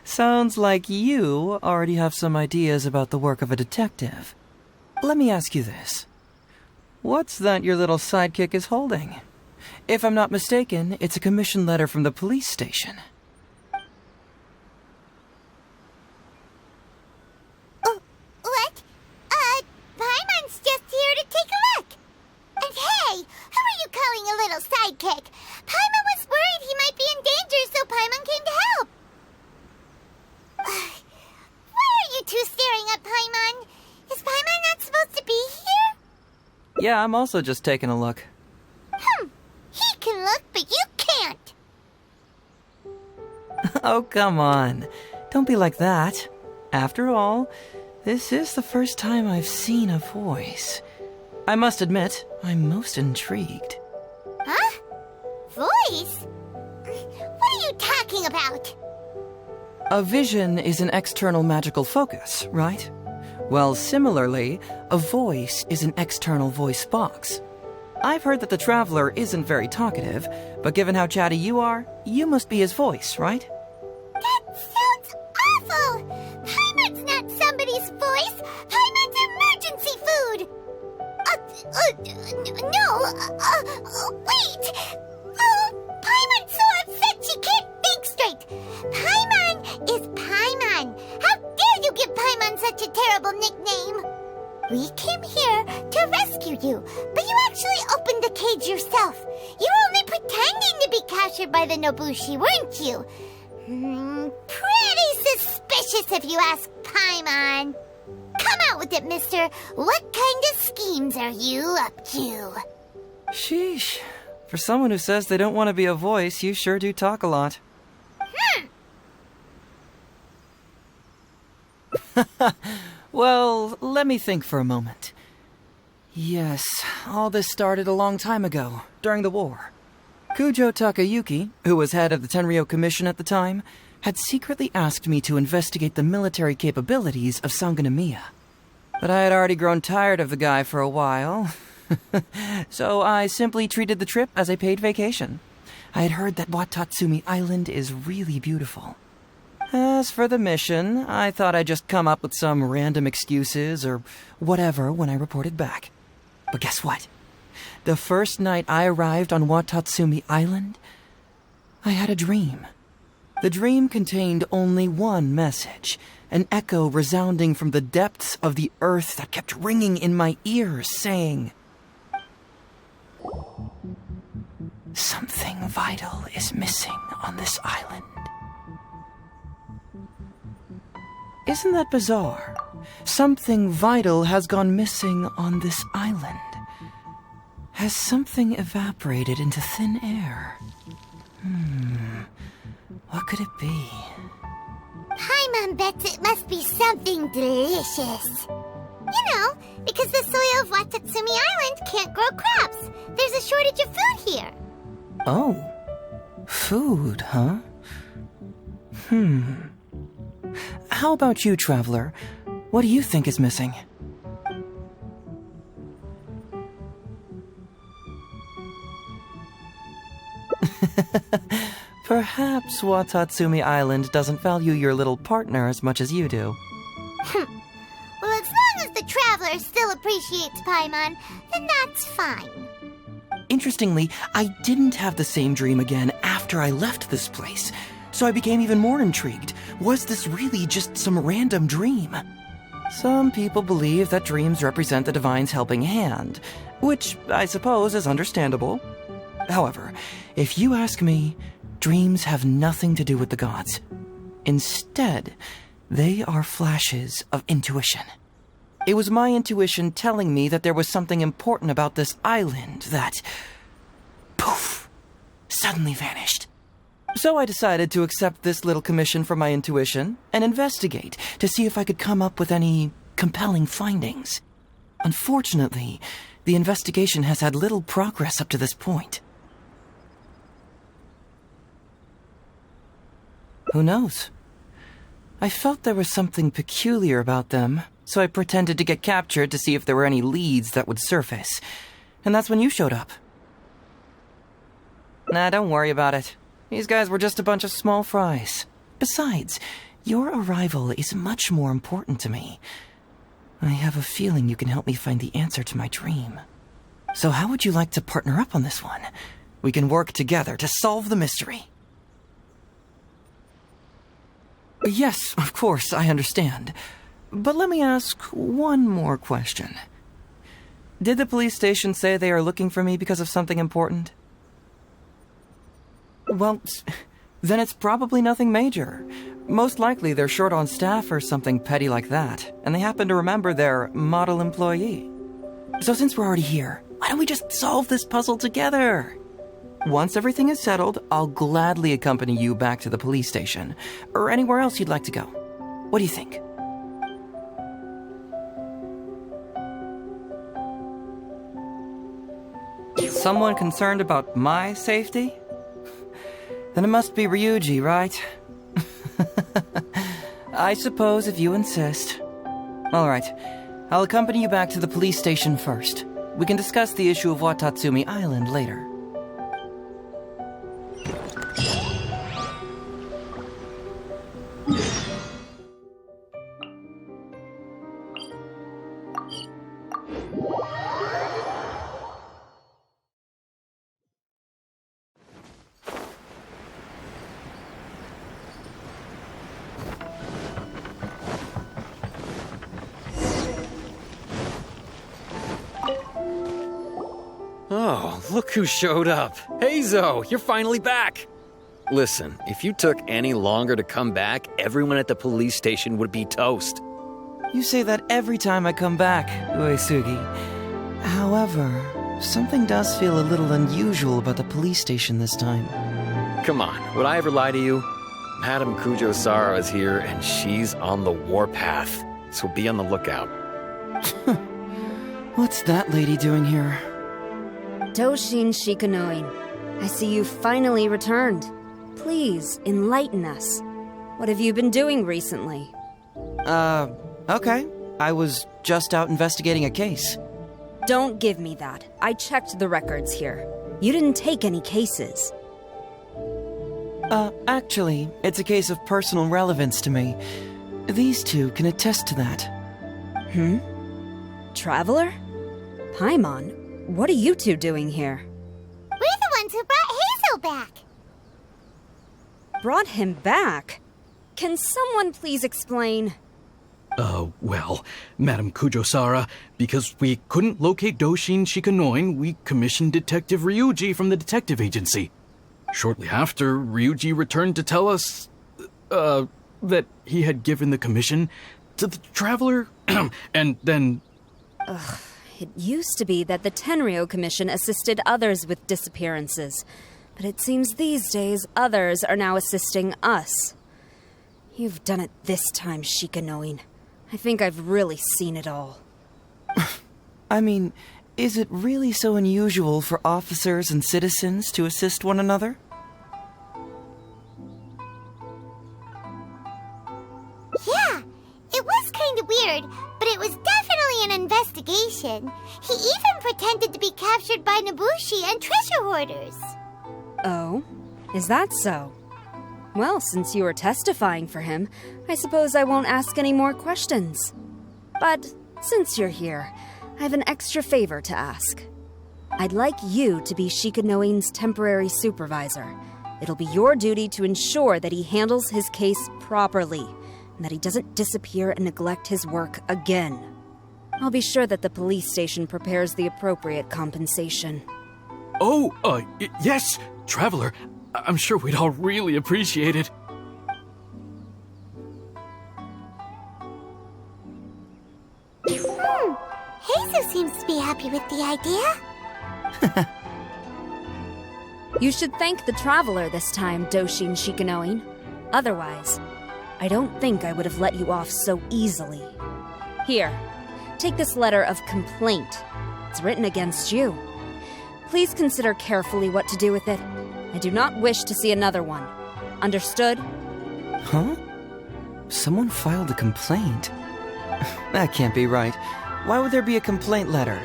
Sounds like you already have some ideas about the work of a detective. Let me ask you this. What's that your little sidekick is holding? If I'm not mistaken, it's a commission letter from the police station. What? Paimon's just here to take a look. And hey, who are you calling a little sidekick? Paimon was worried he might be in danger, so Paimon came to help. Why are you two staring at Paimon? Is Paimon not supposed to be here? Yeah, I'm also just taking a look. He can look, but you can't. Oh, come on. Don't be like that. After all, This is the first time I've seen a voice. I must admit, I'm most intrigued. Huh? Voice? What are you talking about? A vision is an external magical focus, right? Well, similarly, a voice is an external voice box. I've heard that the Traveler isn't very talkative, but given how chatty you are, you must be his voice, right? That sounds awful! Paimon's not somebody's voice! Paimon's emergency food! Wait! Oh, Paimon's so upset she can't think straight! Paimon is Paimon! How dare you give Paimon such a terrible nickname? We came here to rescue you, but you actually opened the cage yourself. You were only pretending to be captured by the Nobushi, weren't you? Pretty suspicious if you ask Paimon. Come out with it, mister. What kind of schemes are you up to? Sheesh. For someone who says they don't want to be a voice, you sure do talk a lot. Well, let me think for a moment. Yes, all this started a long time ago, during the war. Kujo Takayuki, who was head of the Tenryo Commission at the time, had secretly asked me to investigate the military capabilities of Sangonomiya. But I had already grown tired of the guy for a while, so I simply treated the trip as a paid vacation. I had heard that Watatsumi Island is really beautiful. As for the mission, I thought I'd just come up with some random excuses or whatever when I reported back. But guess what? The first night I arrived on Watatsumi Island, I had a dream. The dream contained only one message, an echo resounding from the depths of the earth that kept ringing in my ears, saying, "Something vital is missing on this island." Isn't that bizarre? Something vital has gone missing on this island. Has something evaporated into thin air? What could it be? Paimon bets it must be something delicious. You know, because the soil of Watatsumi Island can't grow crops. There's a shortage of food here. Oh. Food, huh? How about you, Traveler? What do you think is missing? Perhaps Watatsumi Island doesn't value your little partner as much as you do. Well, as long as the Traveler still appreciates Paimon, then that's fine. Interestingly, I didn't have the same dream again after I left this place, so I became even more intrigued. Was this really just some random dream? Some people believe that dreams represent the divine's helping hand, which I suppose is understandable. However, if you ask me, dreams have nothing to do with the gods. Instead, they are flashes of intuition. It was my intuition telling me that there was something important about this island that, poof, suddenly vanished. So I decided to accept this little commission from my intuition and investigate to see if I could come up with any compelling findings. Unfortunately, the investigation has had little progress up to this point. Who knows? I felt there was something peculiar about them, so I pretended to get captured to see if there were any leads that would surface. And that's when you showed up. Nah, don't worry about it. These guys were just a bunch of small fries. Besides, your arrival is much more important to me. I have a feeling you can help me find the answer to my dream. So how would you like to partner up on this one? We can work together to solve the mystery. Yes, of course, I understand. But let me ask one more question. Did the police station say they are looking for me because of something important? Well, then it's probably nothing major. Most likely they're short on staff or something petty like that, and they happen to remember their model employee. So since we're already here, why don't we just solve this puzzle together? Once everything is settled, I'll gladly accompany you back to the police station, or anywhere else you'd like to go. What do you think? Someone concerned about my safety? Then it must be Ryuji, right? I suppose if you insist. All right, I'll accompany you back to the police station first. We can discuss the issue of Watatsumi Island later. Oh, look who showed up. Heizo, you're finally back. Listen, if you took any longer to come back, everyone at the police station would be toast. You say that every time I come back, Uesugi. However, something does feel a little unusual about the police station this time. Come on, would I ever lie to you? Madame Kujo-Sara is here and she's on the warpath, so be on the lookout. What's that lady doing here? Doshin Shikanoin, I see you finally returned. Please, enlighten us. What have you been doing recently? Okay. I was just out investigating a case. Don't give me that. I checked the records here. You didn't take any cases. Actually, it's a case of personal relevance to me. These two can attest to that. Traveler? Paimon, what are you two doing here? We're the ones who brought Heizo back. Brought him back? Can someone please explain? Well, Madame Kujo-Sara, because we couldn't locate Doshin Shikanoin, we commissioned Detective Ryuji from the detective agency. Shortly after, Ryuji returned to tell us, that he had given the commission to the traveler, and then... It used to be that the Tenryo Commission assisted others with disappearances, but it seems these days others are now assisting us. You've done it this time, Shikanoin. I think I've really seen it all. I mean, is it really so unusual for officers and citizens to assist one another? Yeah, it was kind of weird, but it was definitely an investigation. He even pretended to be captured by Nobushi and treasure hoarders. Oh? Is that so? Well, since you are testifying for him, I suppose I won't ask any more questions. But since you're here, I have an extra favor to ask. I'd like you to be Shikanoin's temporary supervisor. It'll be your duty to ensure that he handles his case properly, and that he doesn't disappear and neglect his work again. I'll be sure that the police station prepares the appropriate compensation. Yes, Traveler. I'm sure we'd all really appreciate it. Heizo seems to be happy with the idea. You should thank the traveler this time, Doshin Shikanoin. Otherwise, I don't think I would have let you off so easily. Here, take this letter of complaint. It's written against you. Please consider carefully what to do with it. I do not wish to see another one. Understood? Huh? Someone filed a complaint? That can't be right. Why would there be a complaint letter?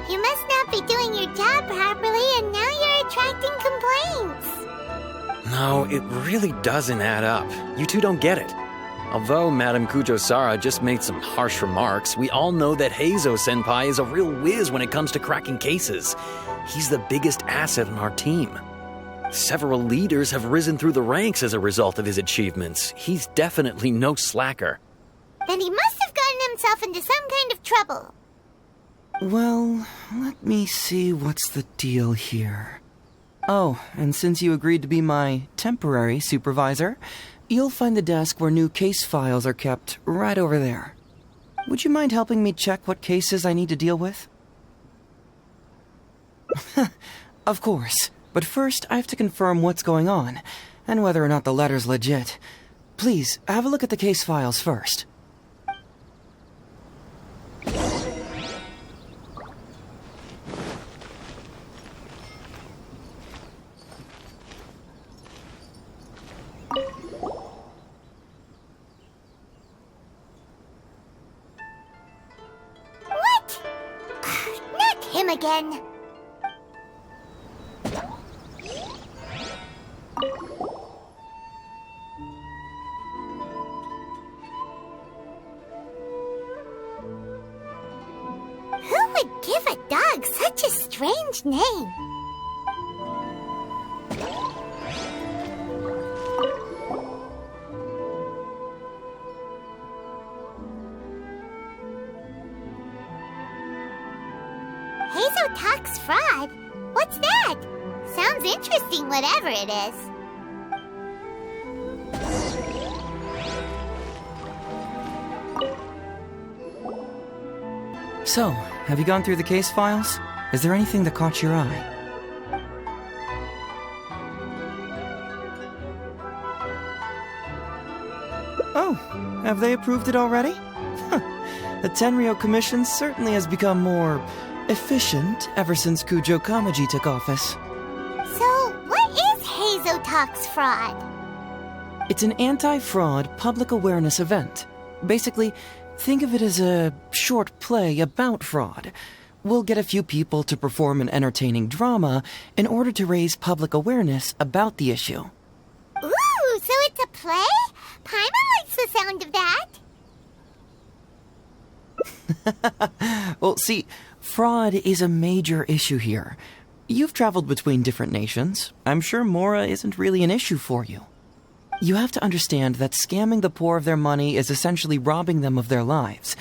You must not be doing your job properly, and now you're attracting complaints. No, it really doesn't add up. You two don't get it. Although Madame Kujo-Sara just made some harsh remarks, we all know that Heizo-senpai is a real whiz when it comes to cracking cases. He's the biggest asset on our team. Several leaders have risen through the ranks as a result of his achievements. He's definitely no slacker. Then he must have gotten himself into some kind of trouble. Well, let me see what's the deal here. Oh, and since you agreed to be my temporary supervisor, you'll find the desk where new case files are kept right over there. Would you mind helping me check what cases I need to deal with? Of course, but first I have to confirm what's going on, and whether or not the letter's legit. Please, have a look at the case files first. again. Who would give a dog such a strange name? Heizo talks fraud? What's that? Sounds interesting, whatever it is. So, have you gone through the case files? Is there anything that caught your eye? Oh, have they approved it already? The Tenryou Commission certainly has become more efficient ever since Kujo Kamaji took office. So, what is Heizo Talks Fraud? It's an anti-fraud public awareness event. Basically, think of it as a short play about fraud. We'll get a few people to perform an entertaining drama in order to raise public awareness about the issue. Ooh, so it's a play? Paimon likes the sound of that. Well, see, fraud is a major issue here. You've traveled between different nations. I'm sure Mora isn't really an issue for you. You have to understand that scamming the poor of their money is essentially robbing them of their lives.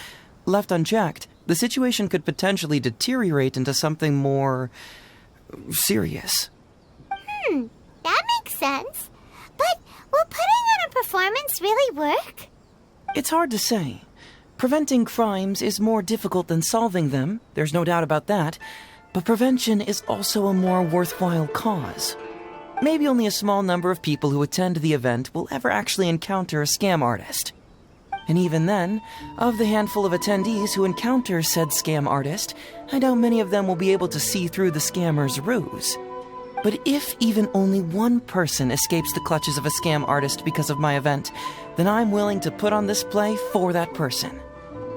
Left unchecked, the situation could potentially deteriorate into something more serious. That makes sense. But will putting on a performance really work? It's hard to say. Preventing crimes is more difficult than solving them, there's no doubt about that, but prevention is also a more worthwhile cause. Maybe only a small number of people who attend the event will ever actually encounter a scam artist. And even then, of the handful of attendees who encounter said scam artist, I doubt many of them will be able to see through the scammer's ruse. But if even only one person escapes the clutches of a scam artist because of my event, then I'm willing to put on this play for that person.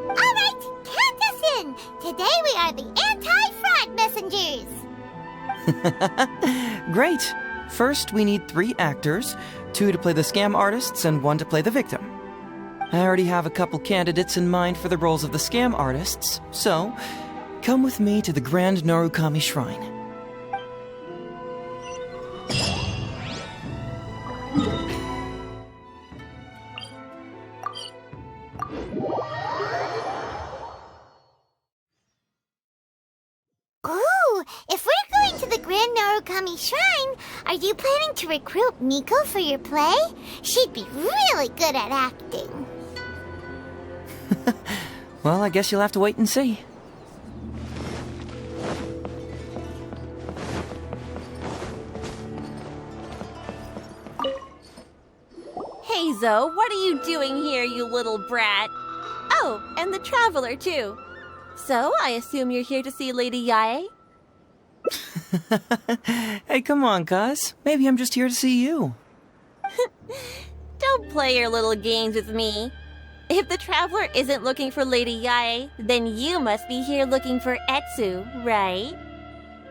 All right, count us in. Today we are the anti-fraud messengers. Great. First, we need 3 actors, 2 to play the scam artists and 1 to play the victim. I already have a couple candidates in mind for the roles of the scam artists, so come with me to the Grand Narukami Shrine. If we're going to the Grand Narukami Shrine, are you planning to recruit Miko for your play? She'd be really good at acting. Well, I guess you'll have to wait and see. Heizo, what are you doing here, you little brat? Oh, and the Traveler, too. So, I assume you're here to see Lady Yae? Hey, come on, cuz. Maybe I'm just here to see you. Don't play your little games with me. If the Traveler isn't looking for Lady Yae, then you must be here looking for Etsu, right?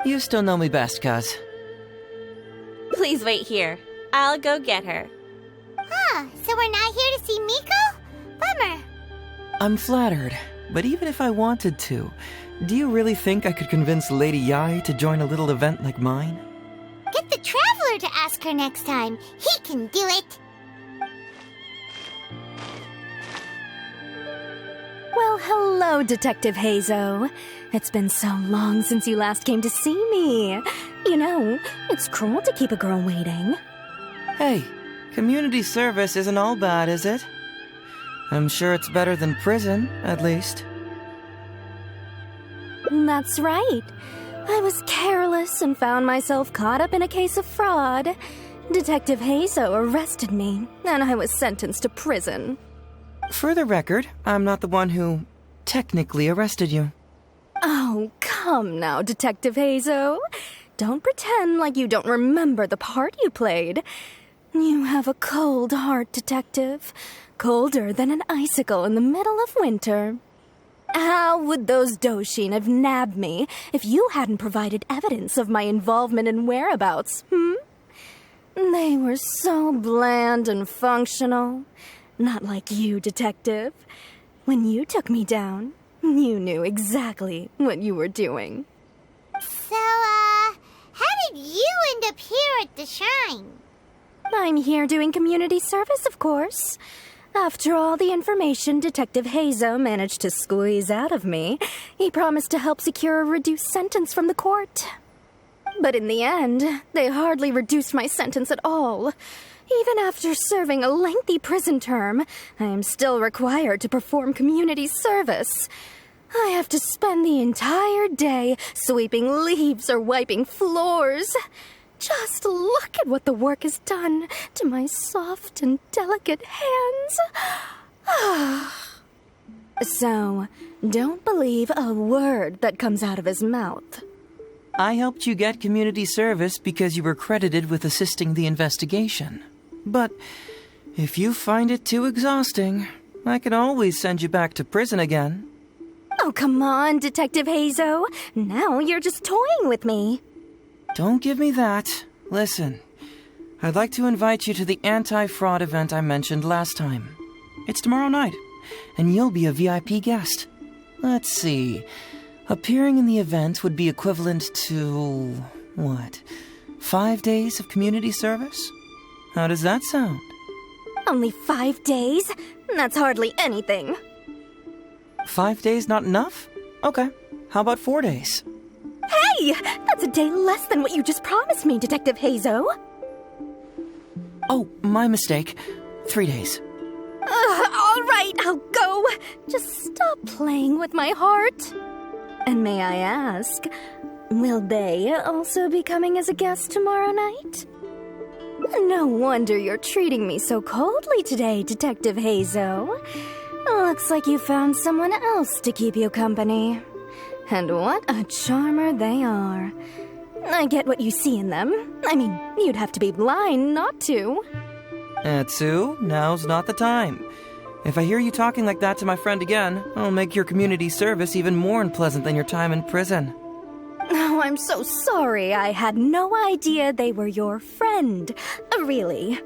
You still know me best, cuz. Please wait here. I'll go get her. So we're not here to see Miko? Bummer. I'm flattered, but even if I wanted to, do you really think I could convince Lady Yae to join a little event like mine? Get the Traveler to ask her next time. He can do it. Well, hello, Detective Heizo. It's been so long since you last came to see me. You know, it's cruel to keep a girl waiting. Hey, community service isn't all bad, is it? I'm sure it's better than prison, at least. That's right. I was careless and found myself caught up in a case of fraud. Detective Heizo arrested me, and I was sentenced to prison. For the record, I'm not the one who technically arrested you. Oh, come now, Detective Heizo. Don't pretend like you don't remember the part you played. You have a cold heart, Detective. Colder than an icicle in the middle of winter. How would those Doshin have nabbed me if you hadn't provided evidence of my involvement and whereabouts, They were so bland and functional. Not like you, Detective. When you took me down, you knew exactly what you were doing. So, how did you end up here at the Shrine? I'm here doing community service, of course. After all the information Detective Heizo managed to squeeze out of me, he promised to help secure a reduced sentence from the court. But in the end, they hardly reduced my sentence at all. Even after serving a lengthy prison term, I am still required to perform community service. I have to spend the entire day sweeping leaves or wiping floors. Just look at what the work has done to my soft and delicate hands. So, don't believe a word that comes out of his mouth. I helped you get community service because you were credited with assisting the investigation. But if you find it too exhausting, I can always send you back to prison again. Oh, come on, Detective Heizo. Now you're just toying with me. Don't give me that. Listen, I'd like to invite you to the anti-fraud event I mentioned last time. It's tomorrow night, and you'll be a VIP guest. Let's see. Appearing in the event would be equivalent to, 5 days of community service? How does that sound? Only 5 days? That's hardly anything. 5 days not enough? Okay. How about 4 days? Hey! That's a day less than what you just promised me, Detective Heizo. Oh, my mistake. 3 days. All right, I'll go. Just stop playing with my heart. And may I ask, will they also be coming as a guest tomorrow night? No wonder you're treating me so coldly today, Detective Heizo. Looks like you found someone else to keep you company. And what a charmer they are. I get what you see in them. I mean, you'd have to be blind not to. Atsu, now's not the time. If I hear you talking like that to my friend again, I'll make your community service even more unpleasant than your time in prison. Oh, I'm so sorry. I had no idea they were your friend. Really.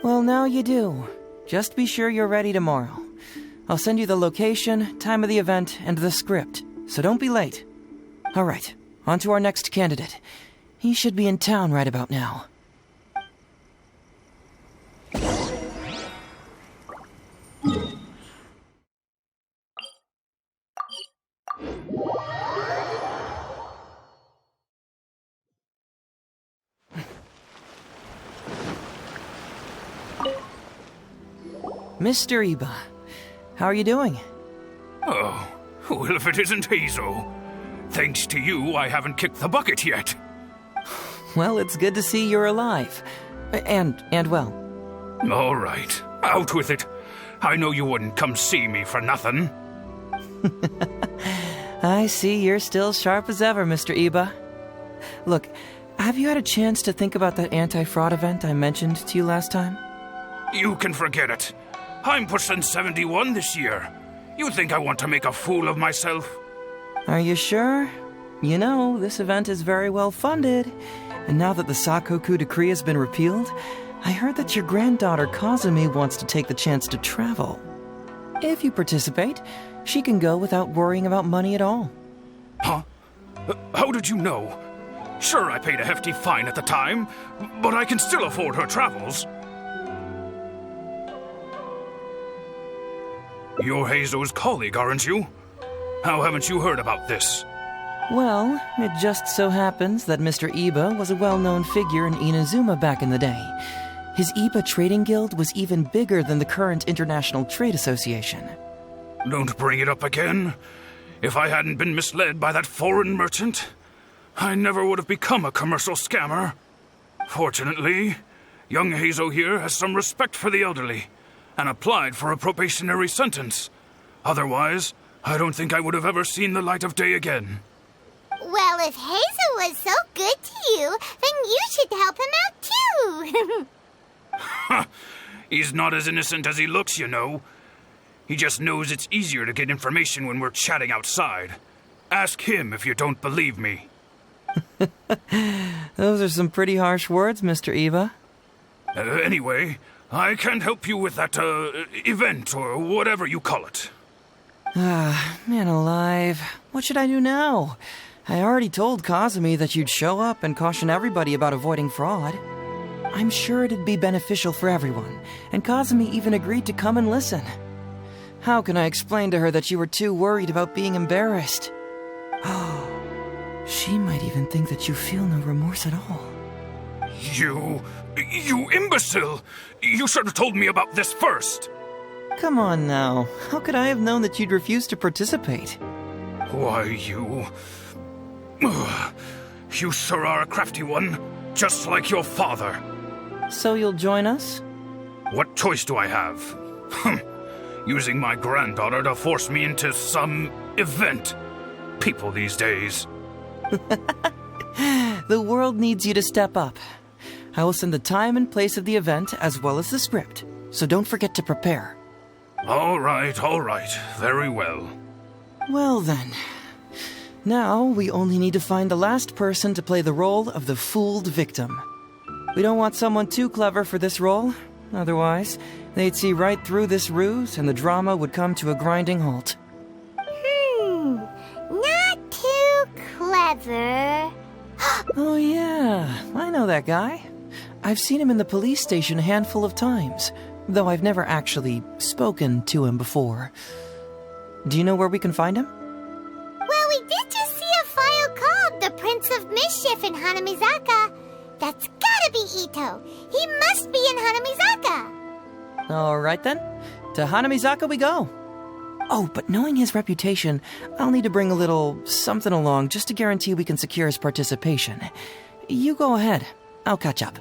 Well, now you do. Just be sure you're ready tomorrow. I'll send you the location, time of the event, and the script, so don't be late. All right, on to our next candidate. He should be in town right about now. Mr. Iba, how are you doing? Oh, well, if it isn't Heizo. Thanks to you, I haven't kicked the bucket yet. Well, it's good to see you're alive. And well. All right, out with it. I know you wouldn't come see me for nothing. I see you're still sharp as ever, Mr. Iba. Look, have you had a chance to think about that anti-fraud event I mentioned to you last time? You can forget it. I'm pushing 71 this year. You think I want to make a fool of myself? Are you sure? You know, this event is very well funded. And now that the Sakoku decree has been repealed, I heard that your granddaughter Kazumi wants to take the chance to travel. If you participate, she can go without worrying about money at all. Huh? How did you know? Sure, I paid a hefty fine at the time, but I can still afford her travels. You're Heizo's colleague, aren't you? How haven't you heard about this? Well, it just so happens that Mr. Iba was a well-known figure in Inazuma back in the day. His Iba Trading Guild was even bigger than the current International Trade Association. Don't bring it up again. If I hadn't been misled by that foreign merchant, I never would have become a commercial scammer. Fortunately, young Heizo here has some respect for the elderly and applied for a probationary sentence. Otherwise, I don't think I would have ever seen the light of day again. Well, if Heizo was so good to you, then you should help him out too. He's not as innocent as he looks, you know. He just knows it's easier to get information when we're chatting outside. Ask him if you don't believe me. Those are some pretty harsh words, Mr. Eva. Anyway, I can't help you with that, event or whatever you call it. Man alive. What should I do now? I already told Kazumi that you'd show up and caution everybody about avoiding fraud. I'm sure it'd be beneficial for everyone, and Kazumi even agreed to come and listen. How can I explain to her that you were too worried about being embarrassed? She might even think that you feel no remorse at all. You imbecile! You should have told me about this first! Come on now. How could I have known that you'd refuse to participate? Why, you sure are a crafty one, just like your father. So you'll join us? What choice do I have? Using my granddaughter to force me into some event. People these days. The world needs you to step up. I will send the time and place of the event as well as the script, so don't forget to prepare. All right, very well. Well then. Now we only need to find the last person to play the role of the fooled victim. We don't want someone too clever for this role. Otherwise, they'd see right through this ruse and the drama would come to a grinding halt. Not too clever. Oh yeah, I know that guy. I've seen him in the police station a handful of times, though I've never actually spoken to him before. Do you know where we can find him? Well, we did just see a file called The Prince of Mischief in Hanamizaka. That's gotta be Ito. He must be in Hanamizaka. All right then. To Hanamizaka we go. Oh, but knowing his reputation, I'll need to bring a little something along just to guarantee we can secure his participation. You go ahead. I'll catch up.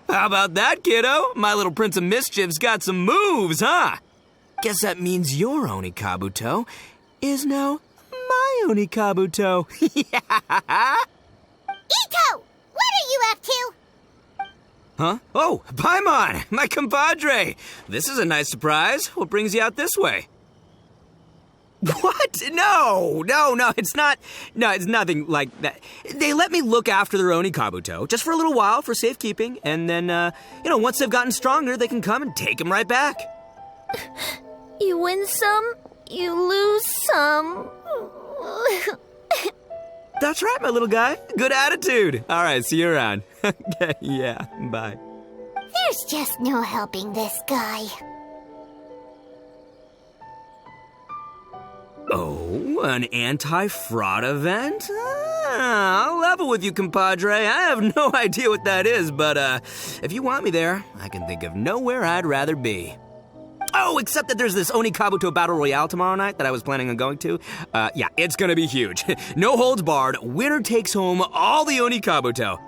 How about that, kiddo? My little Prince of Mischief's got some moves, huh? Guess that means your Onikabuto is now my Onikabuto. Yeah. Ito! What are you up to? Huh? Oh, Paimon, my compadre. This is a nice surprise. What brings you out this way? What? No, it's not. No, it's nothing like that. They let me look after their Onikabuto just for a little while for safekeeping, and then, once they've gotten stronger, they can come and take him right back. You win some, you lose some. That's right, my little guy. Good attitude. All right, see you around. Okay, yeah, bye. There's just no helping this guy. Oh, an anti-fraud event? I'll level with you, compadre. I have no idea what that is, but if you want me there, I can think of nowhere I'd rather be. Oh, except that there's this Onikabuto Battle Royale tomorrow night that I was planning on going to. Yeah, it's gonna be huge. No holds barred, winner takes home all the Onikabuto.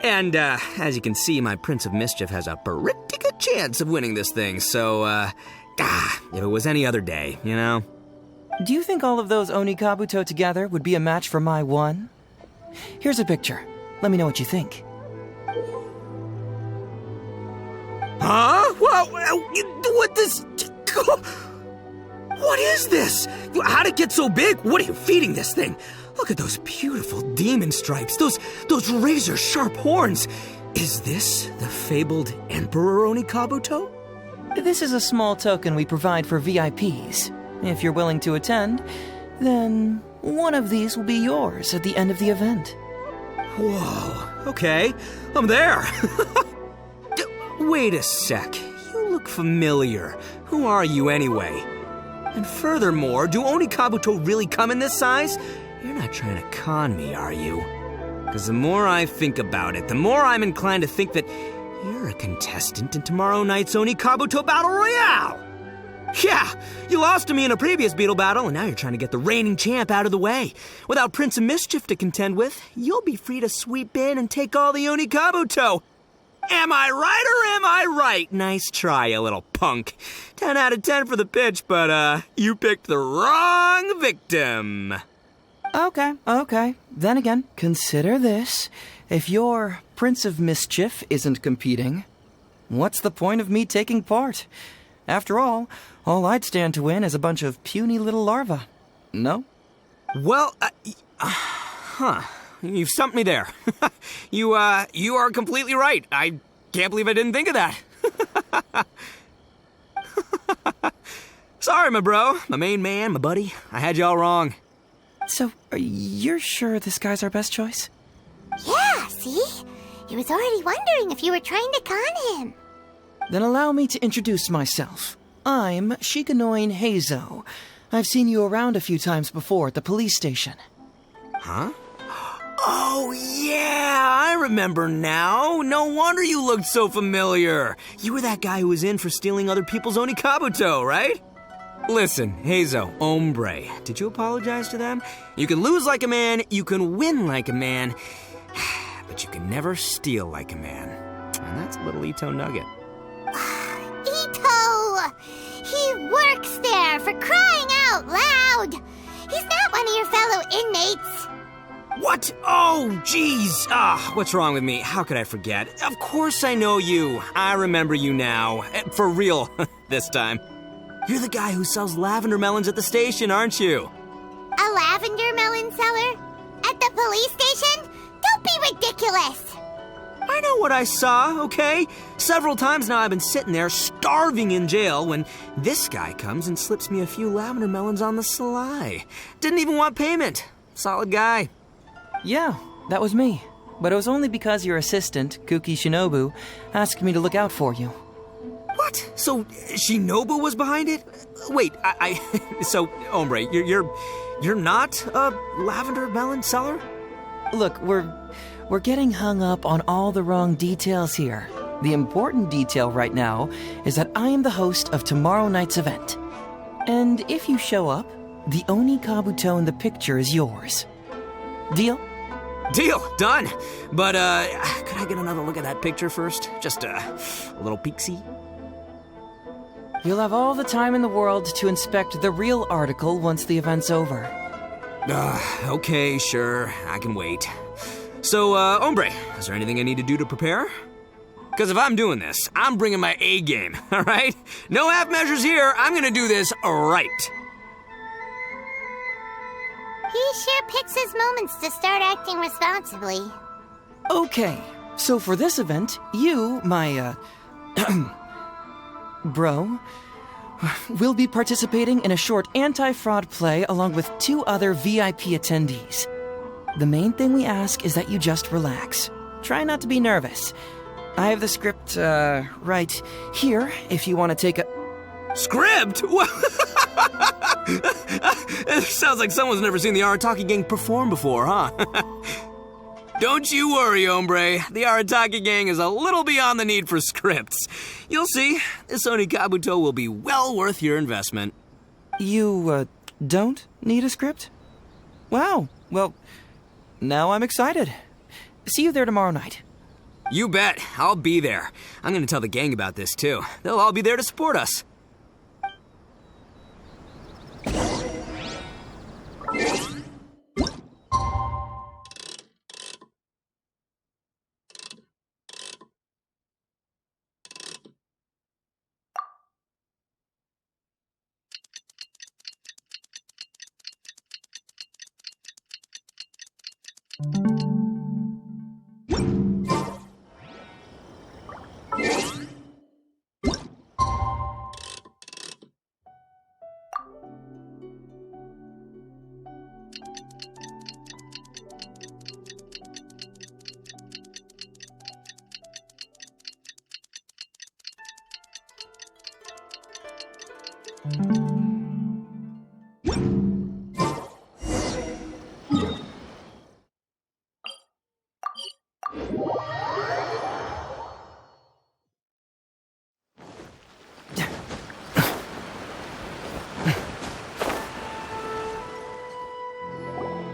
And, as you can see, my Prince of Mischief has a pretty good chance of winning this thing, so, if it was any other day, you know? Do you think all of those Onikabuto together would be a match for my one? Here's a picture. Let me know what you think. Huh? What this? What is this? How'd it get so big? What are you feeding this thing? Look at those beautiful demon stripes, those razor-sharp horns. Is this the fabled Emperor Onikabuto? This is a small token we provide for VIPs. If you're willing to attend, then one of these will be yours at the end of the event. Whoa, okay, I'm there. Wait a sec, you look familiar. Who are you anyway? And furthermore, do Onikabuto really come in this size? You're not trying to con me, are you? Because the more I think about it, the more I'm inclined to think that you're a contestant in tomorrow night's Onikabuto Battle Royale. Yeah, you lost to me in a previous beetle battle, and now you're trying to get the reigning champ out of the way. Without Prince of Mischief to contend with, you'll be free to sweep in and take all the Onikabuto. Am I right or am I right? Nice try, you little punk. 10 out of 10 for the pitch, but, you picked the wrong victim. Okay. Then again, consider this. If your Prince of Mischief isn't competing, what's the point of me taking part? After all I'd stand to win is a bunch of puny little larvae. No? Well, you've stumped me there. You are completely right. I can't believe I didn't think of that. Sorry, my bro, my main man, my buddy. I had you all wrong. So, you're sure this guy's our best choice? Yeah, see? He was already wondering if you were trying to con him. Then allow me to introduce myself. I'm Shikanoin Heizo. I've seen you around a few times before at the police station. Huh? Oh, yeah, I remember now. No wonder you looked so familiar. You were that guy who was in for stealing other people's Onikabuto, right? Listen, Heizo, hombre, did you apologize to them? You can lose like a man, you can win like a man, but you can never steal like a man. And that's a little Ito nugget. Ito! He works there, for crying out loud! He's not one of your fellow inmates. What? Oh, jeez. What's wrong with me? How could I forget? Of course I know you. I remember you now. For real, this time. You're the guy who sells lavender melons at the station, aren't you? A lavender melon seller? At the police station? Don't be ridiculous! I know what I saw, okay? Several times now I've been sitting there starving in jail when this guy comes and slips me a few lavender melons on the sly. Didn't even want payment. Solid guy. Yeah, that was me. But it was only because your assistant, Kuki Shinobu, asked me to look out for you. What? So Shinobu was behind it? Wait, so, hombre, you're not a lavender melon seller? Look, we're getting hung up on all the wrong details here. The important detail right now is that I am the host of tomorrow night's event. And if you show up, the Onikabuto in the picture is yours. Deal? Deal, done. But, could I get another look at that picture first? Just a little peek-see? You'll have all the time in the world to inspect the real article once the event's over. Okay, sure, I can wait. So, hombre, is there anything I need to do to prepare? Because if I'm doing this, I'm bringing my A game, all right? No half measures here, I'm gonna do this right. He sure picks his moments to start acting responsibly. Okay, so for this event, you, my, bro, will be participating in a short anti-fraud play along with 2 other VIP attendees. The main thing we ask is that you just relax. Try not to be nervous. I have the script, right here, if you want to take a... Script? It sounds like someone's never seen the Arataki gang perform before, huh? Don't you worry, hombre. The Arataki gang is a little beyond the need for scripts. You'll see, this Onikabuto will be well worth your investment. You, don't need a script? Wow, well, now I'm excited. See you there tomorrow night. You bet. I'll be there. I'm gonna tell the gang about this, too. They'll all be there to support us.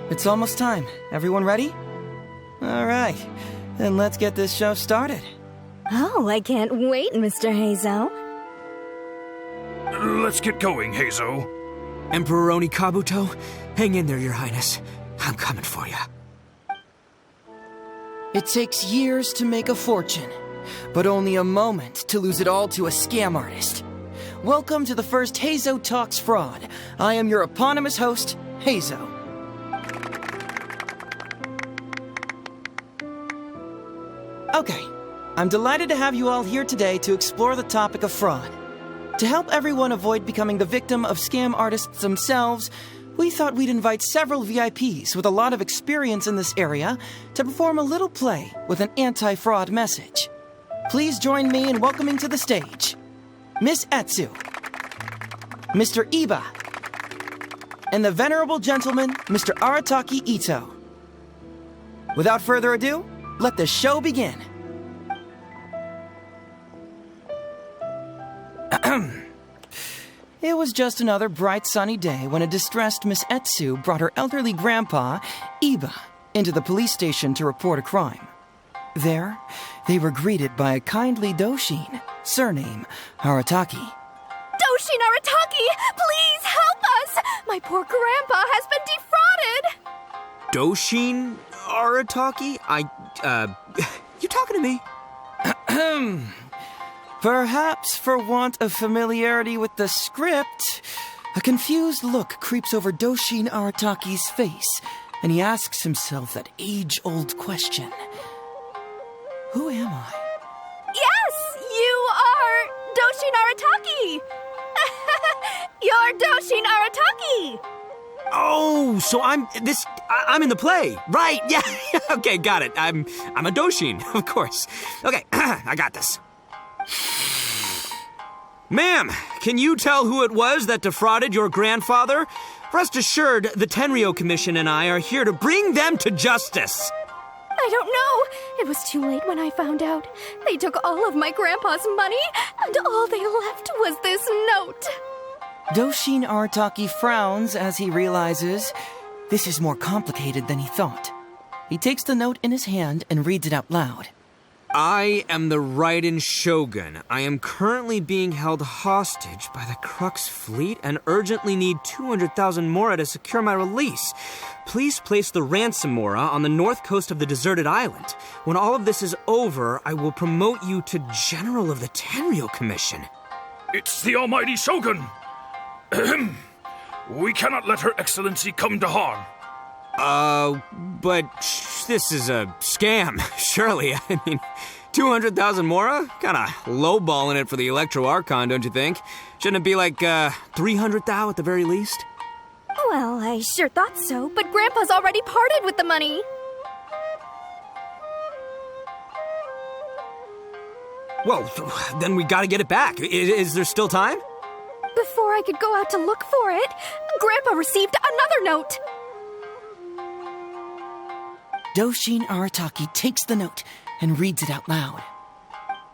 It's almost time. Everyone ready? All right, then let's get this show started. Oh, I can't wait, Mr. Heizo. Let's get going, Heizo. Emperor Onikabuto, hang in there, Your Highness. I'm coming for you. It takes years to make a fortune, but only a moment to lose it all to a scam artist. Welcome to the first Heizo Talks Fraud. I am your eponymous host, Heizo. Okay, I'm delighted to have you all here today to explore the topic of fraud. To help everyone avoid becoming the victim of scam artists themselves, we thought we'd invite several VIPs with a lot of experience in this area to perform a little play with an anti-fraud message. Please join me in welcoming to the stage Miss Etsu, Mr. Iba, and the venerable gentleman, Mr. Arataki Ito. Without further ado, let the show begin. It was just another bright sunny day when a distressed Miss Etsu brought her elderly grandpa, Iba, into the police station to report a crime. There, they were greeted by a kindly Doshin, surname Arataki. Doshin Arataki, please help us! My poor grandpa has been defrauded! Doshin Arataki? You talking to me? Perhaps for want of familiarity with the script, a confused look creeps over Doshin Arataki's face, and he asks himself that age-old question. Who am I? Yes, you are Doshin Arataki! You're Doshin Arataki! Oh, so I'm in the play. Right, yeah. Okay, got it. I'm a Doshin, of course. Okay, I got this. Ma'am, can you tell who it was that defrauded your grandfather? Rest assured, the Tenryo Commission and I are here to bring them to justice. I don't know. It was too late when I found out. They took all of my grandpa's money, and all they left was this note. Doshin Arataki frowns as he realizes this is more complicated than he thought. He takes the note in his hand and reads it out loud. I am the Raiden Shogun. I am currently being held hostage by the Crux fleet and urgently need 200,000 mora to secure my release. Please place the ransom mora on the north coast of the deserted island. When all of this is over, I will promote you to General of the Tenryo Commission. It's the almighty Shogun. We cannot let Her Excellency come to harm. But this is a scam, surely. I mean, 200,000 mora? Kinda lowballing it for the Electro Archon, don't you think? Shouldn't it be like, 300,000 at the very least? Well, I sure thought so, but Grandpa's already parted with the money. Well, then we gotta get it back. Is there still time? Before I could go out to look for it, Grandpa received another note. Doshin Arataki takes the note and reads it out loud.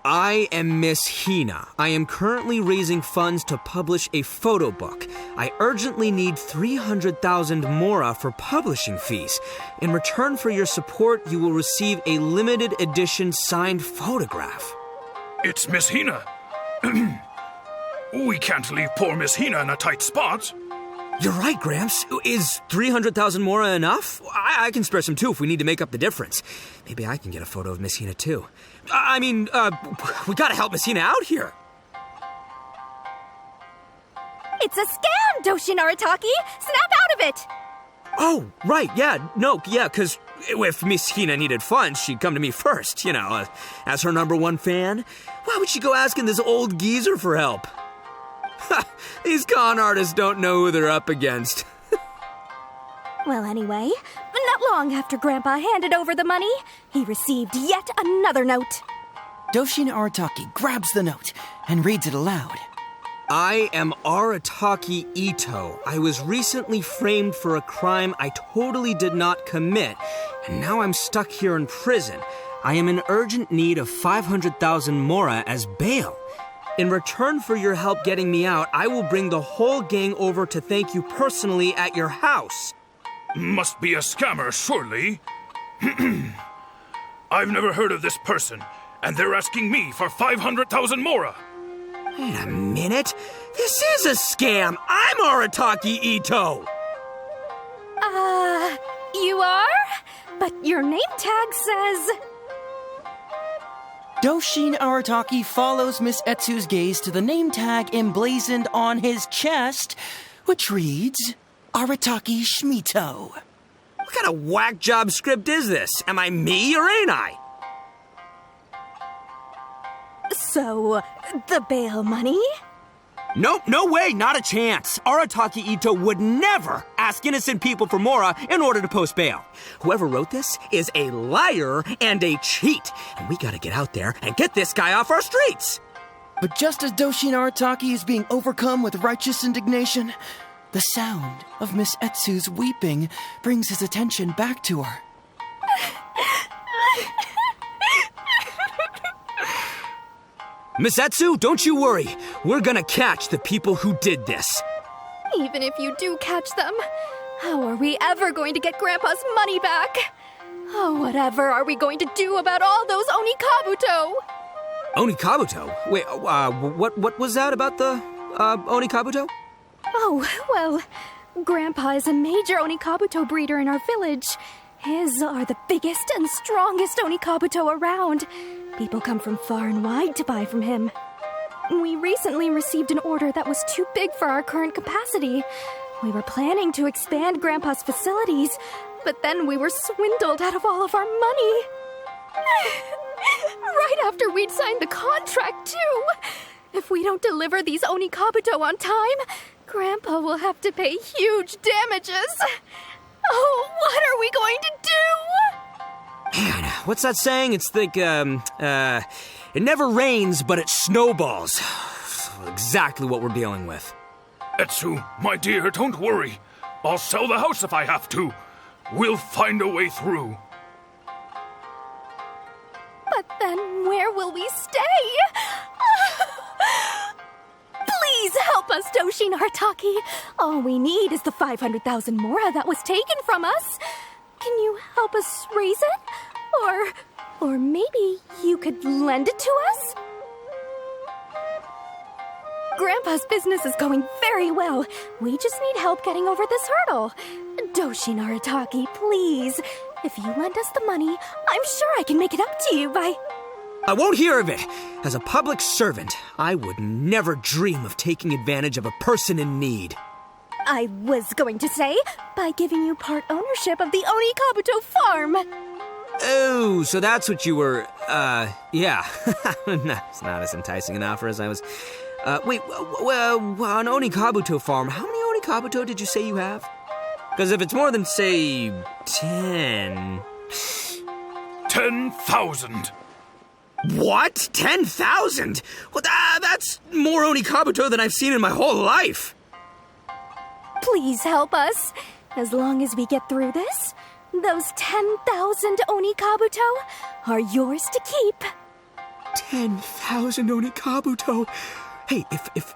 I am Miss Hina. I am currently raising funds to publish a photo book. I urgently need 300,000 mora for publishing fees. In return for your support, you will receive a limited edition signed photograph. It's Miss Hina. We can't leave poor Miss Hina in a tight spot. You're right, Gramps. Is 300,000 mora enough? I can spare some too if we need to make up the difference. Maybe I can get a photo of Miss Hina too. We gotta help Miss Hina out here. It's a scam, Doshin Arataki! Snap out of it! Oh, right, because if Miss Hina needed funds, she'd come to me first, as her #1 fan. Why would she go asking this old geezer for help? These con artists don't know who they're up against. Well, anyway, not long after Grandpa handed over the money, he received yet another note. Doshin Arataki grabs the note and reads it aloud. I am Arataki Ito. I was recently framed for a crime I totally did not commit, and now I'm stuck here in prison. I am in urgent need of 500,000 mora as bail. In return for your help getting me out, I will bring the whole gang over to thank you personally at your house. Must be a scammer, surely. I've never heard of this person, and they're asking me for 500,000 mora. Wait a minute. This is a scam. I'm Arataki Ito. You are? But your name tag says... Doshin Arataki follows Miss Etsu's gaze to the name tag emblazoned on his chest, which reads, Arataki Shmito. What kind of whack job script is this? Am I me or ain't I? So, the bail money? Nope, no way, not a chance. Arataki Ito would never ask innocent people for mora in order to post bail. Whoever wrote this is a liar and a cheat, and we gotta get out there and get this guy off our streets. But just as Doshin Arataki is being overcome with righteous indignation, the sound of Miss Etsu's weeping brings his attention back to her. Miss Etsu, don't you worry. We're gonna catch the people who did this. Even if you do catch them, how are we ever going to get Grandpa's money back? Oh, whatever are we going to do about all those Onikabuto? Onikabuto? Wait, what was that about the, Onikabuto? Oh, well, Grandpa is a major Onikabuto breeder in our village. His are the biggest and strongest Onikabuto around. People come from far and wide to buy from him. We recently received an order that was too big for our current capacity. We were planning to expand Grandpa's facilities, but then we were swindled out of all of our money. Right after we'd signed the contract, too. If we don't deliver these Onikabuto on time, Grandpa will have to pay huge damages. Oh, what are we going to do? Man, what's that saying? It's like, it never rains, but it snowballs. Exactly what we're dealing with. Etsu, my dear, don't worry. I'll sell the house if I have to. We'll find a way through. But then where will we stay? Please help us, Doshin Arataki. All we need is the 500,000 mora that was taken from us. Can you help us raise it? Or maybe you could lend it to us? Grandpa's business is going very well. We just need help getting over this hurdle. Doshin Arataki, please. If you lend us the money, I'm sure I can make it up to you by... I won't hear of it. As a public servant, I would never dream of taking advantage of a person in need. I was going to say, by giving you part ownership of the Onikabuto farm. Oh, so that's what you were, yeah. No, it's not as enticing an offer as I was... wait, an Onikabuto farm, how many Onikabuto did you say you have? Because if it's more than, say, 10... 10,000. What? 10,000? Well, that's more Onikabuto than I've seen in my whole life. Please help us. As long as we get through this, those 10,000 Onikabuto are yours to keep. 10,000 Onikabuto? Hey,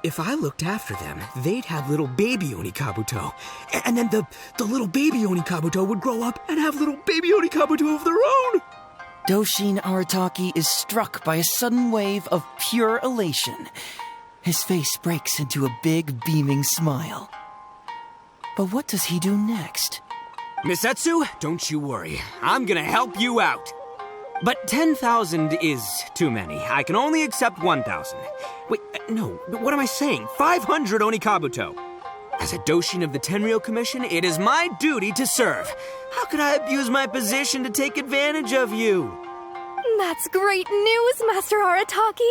if I looked after them, they'd have little baby Onikabuto. And then the little baby Onikabuto would grow up and have little baby Onikabuto of their own. Doshin Arataki is struck by a sudden wave of pure elation. His face breaks into a big, beaming smile. But what does he do next? Miss Etsu, don't you worry. I'm gonna help you out. But 10,000 is too many. I can only accept 1,000. Wait, no, what am I saying? 500 Onikabuto. As a Doshin of the Tenryou Commission, it is my duty to serve. How could I abuse my position to take advantage of you? That's great news, Master Arataki.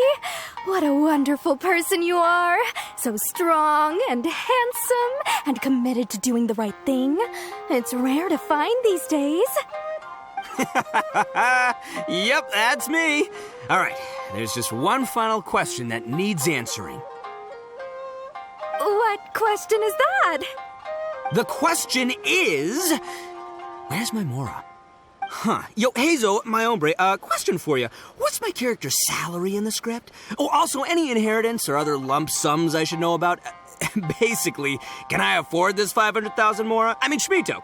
What a wonderful person you are. So strong and handsome and committed to doing the right thing. It's rare to find these days. Yep, that's me. All right, there's just one final question that needs answering. What question is that? The question is... Where's my mora? Huh. Yo, Heizo, my hombre, question for you. What's my character's salary in the script? Oh, also, any inheritance or other lump sums I should know about? Basically, can I afford this 500,000 mora? I mean, Shmito,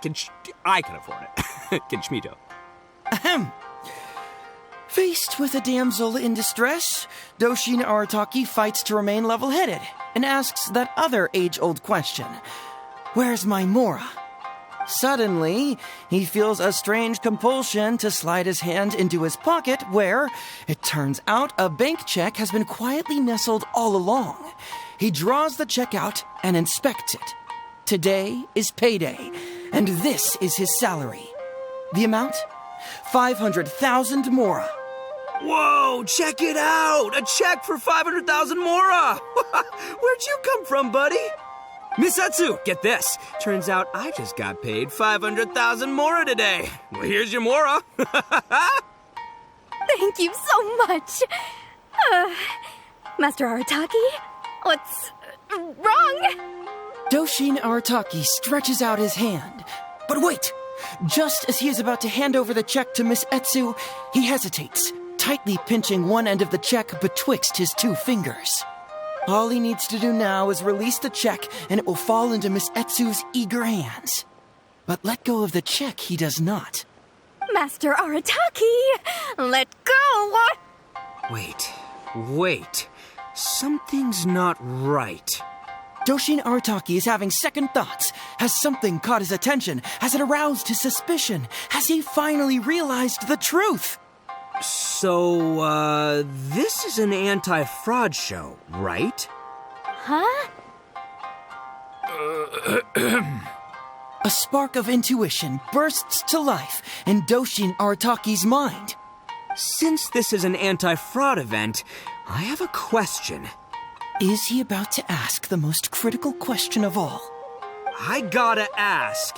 I can afford it. Can Shmito? Ahem. Faced with a damsel in distress, Doshin Arataki fights to remain level-headed and asks that other age-old question. Where's my mora? Suddenly, he feels a strange compulsion to slide his hand into his pocket where, it turns out, a bank check has been quietly nestled all along. He draws the check out and inspects it. Today is payday, and this is his salary. The amount? 500,000 mora. Whoa, check it out! A check for 500,000 mora! Where'd you come from, buddy? Misatsu, get this. Turns out I just got paid 500,000 mora today. Well, here's your mora. Thank you so much. Master Arataki, what's wrong? Doshin Arataki stretches out his hand. But wait! Just as he is about to hand over the check to Miss Etsu, he hesitates, tightly pinching one end of the check betwixt his two fingers. All he needs to do now is release the check and it will fall into Miss Etsu's eager hands. But let go of the check he does not. Master Arataki, let go! Wait. Something's not right. Doshin Arataki is having second thoughts. Has something caught his attention? Has it aroused his suspicion? Has he finally realized the truth? So, this is an anti-fraud show, right? Huh? A spark of intuition bursts to life in Doshin Arataki's mind. Since this is an anti-fraud event, I have a question. Is he about to ask the most critical question of all? I gotta ask.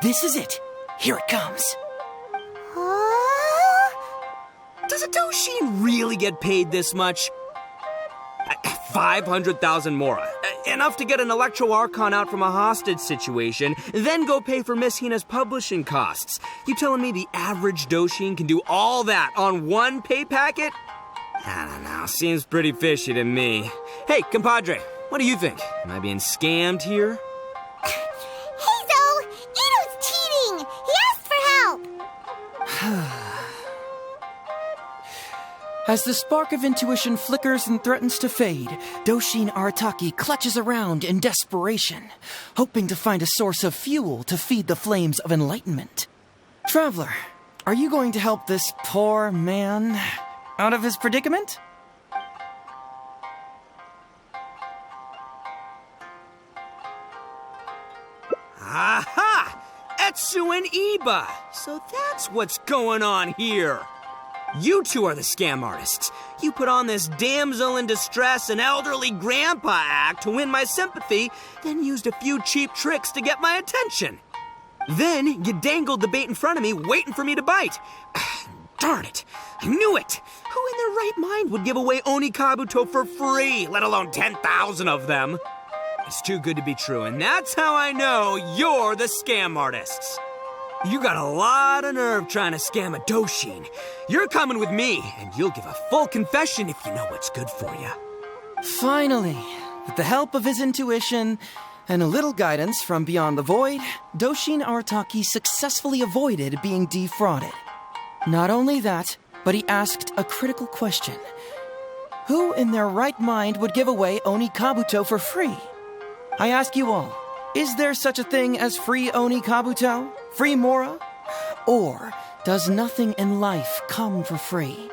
This is it. Here it comes. Does a Doshin really get paid this much? 500,000 mora. Enough to get an Electro Archon out from a hostage situation, then go pay for Miss Hina's publishing costs. You telling me the average Doshin can do all that on one pay packet? I don't know. Seems pretty fishy to me. Hey, compadre, what do you think? Am I being scammed here? Heizo! Ito's cheating! He asked for help! As the spark of intuition flickers and threatens to fade, Doshin Arataki clutches around in desperation, hoping to find a source of fuel to feed the flames of enlightenment. Traveler, are you going to help this poor man out of his predicament? Aha! Etsu and Iba! So that's what's going on here. You two are the scam artists. You put on this damsel in distress and elderly grandpa act to win my sympathy, then used a few cheap tricks to get my attention. Then you dangled the bait in front of me, waiting for me to bite. Darn it! I knew it! Who in their right mind would give away Onikabuto for free, let alone 10,000 of them? It's too good to be true, and that's how I know you're the scam artists. You got a lot of nerve trying to scam a Doshin. You're coming with me, and you'll give a full confession if you know what's good for you. Finally, with the help of his intuition and a little guidance from beyond the void, Doshin Arataki successfully avoided being defrauded. Not only that, but he asked a critical question. Who in their right mind would give away Onikabuto for free? I ask you all, is there such a thing as free Onikabuto? Free mora? Or does nothing in life come for free?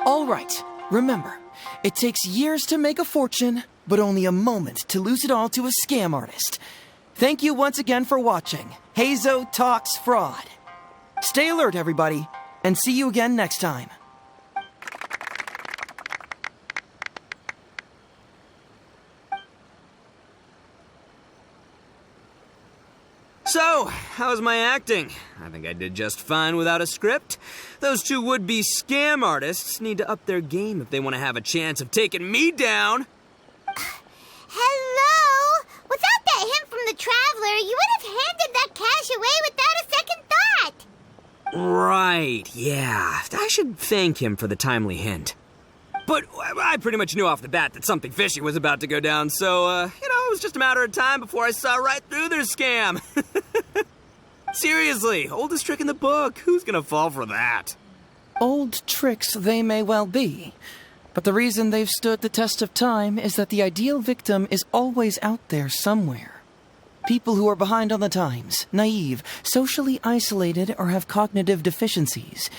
All right, remember, it takes years to make a fortune, but only a moment to lose it all to a scam artist. Thank you once again for watching Heizo Talks Fraud. Stay alert, everybody, and see you again next time. So, how's my acting? I think I did just fine without a script. Those two would-be scam artists need to up their game if they want to have a chance of taking me down. Hello? Without that hint from the Traveler, you would have handed that cash away without a second thought. Right, yeah. I should thank him for the timely hint. But I pretty much knew off the bat that something fishy was about to go down, so, it was just a matter of time before I saw right through their scam. Seriously, oldest trick in the book. Who's gonna fall for that? Old tricks they may well be, but the reason they've stood the test of time is that the ideal victim is always out there somewhere. People who are behind on the times, naive, socially isolated, or have cognitive deficiencies.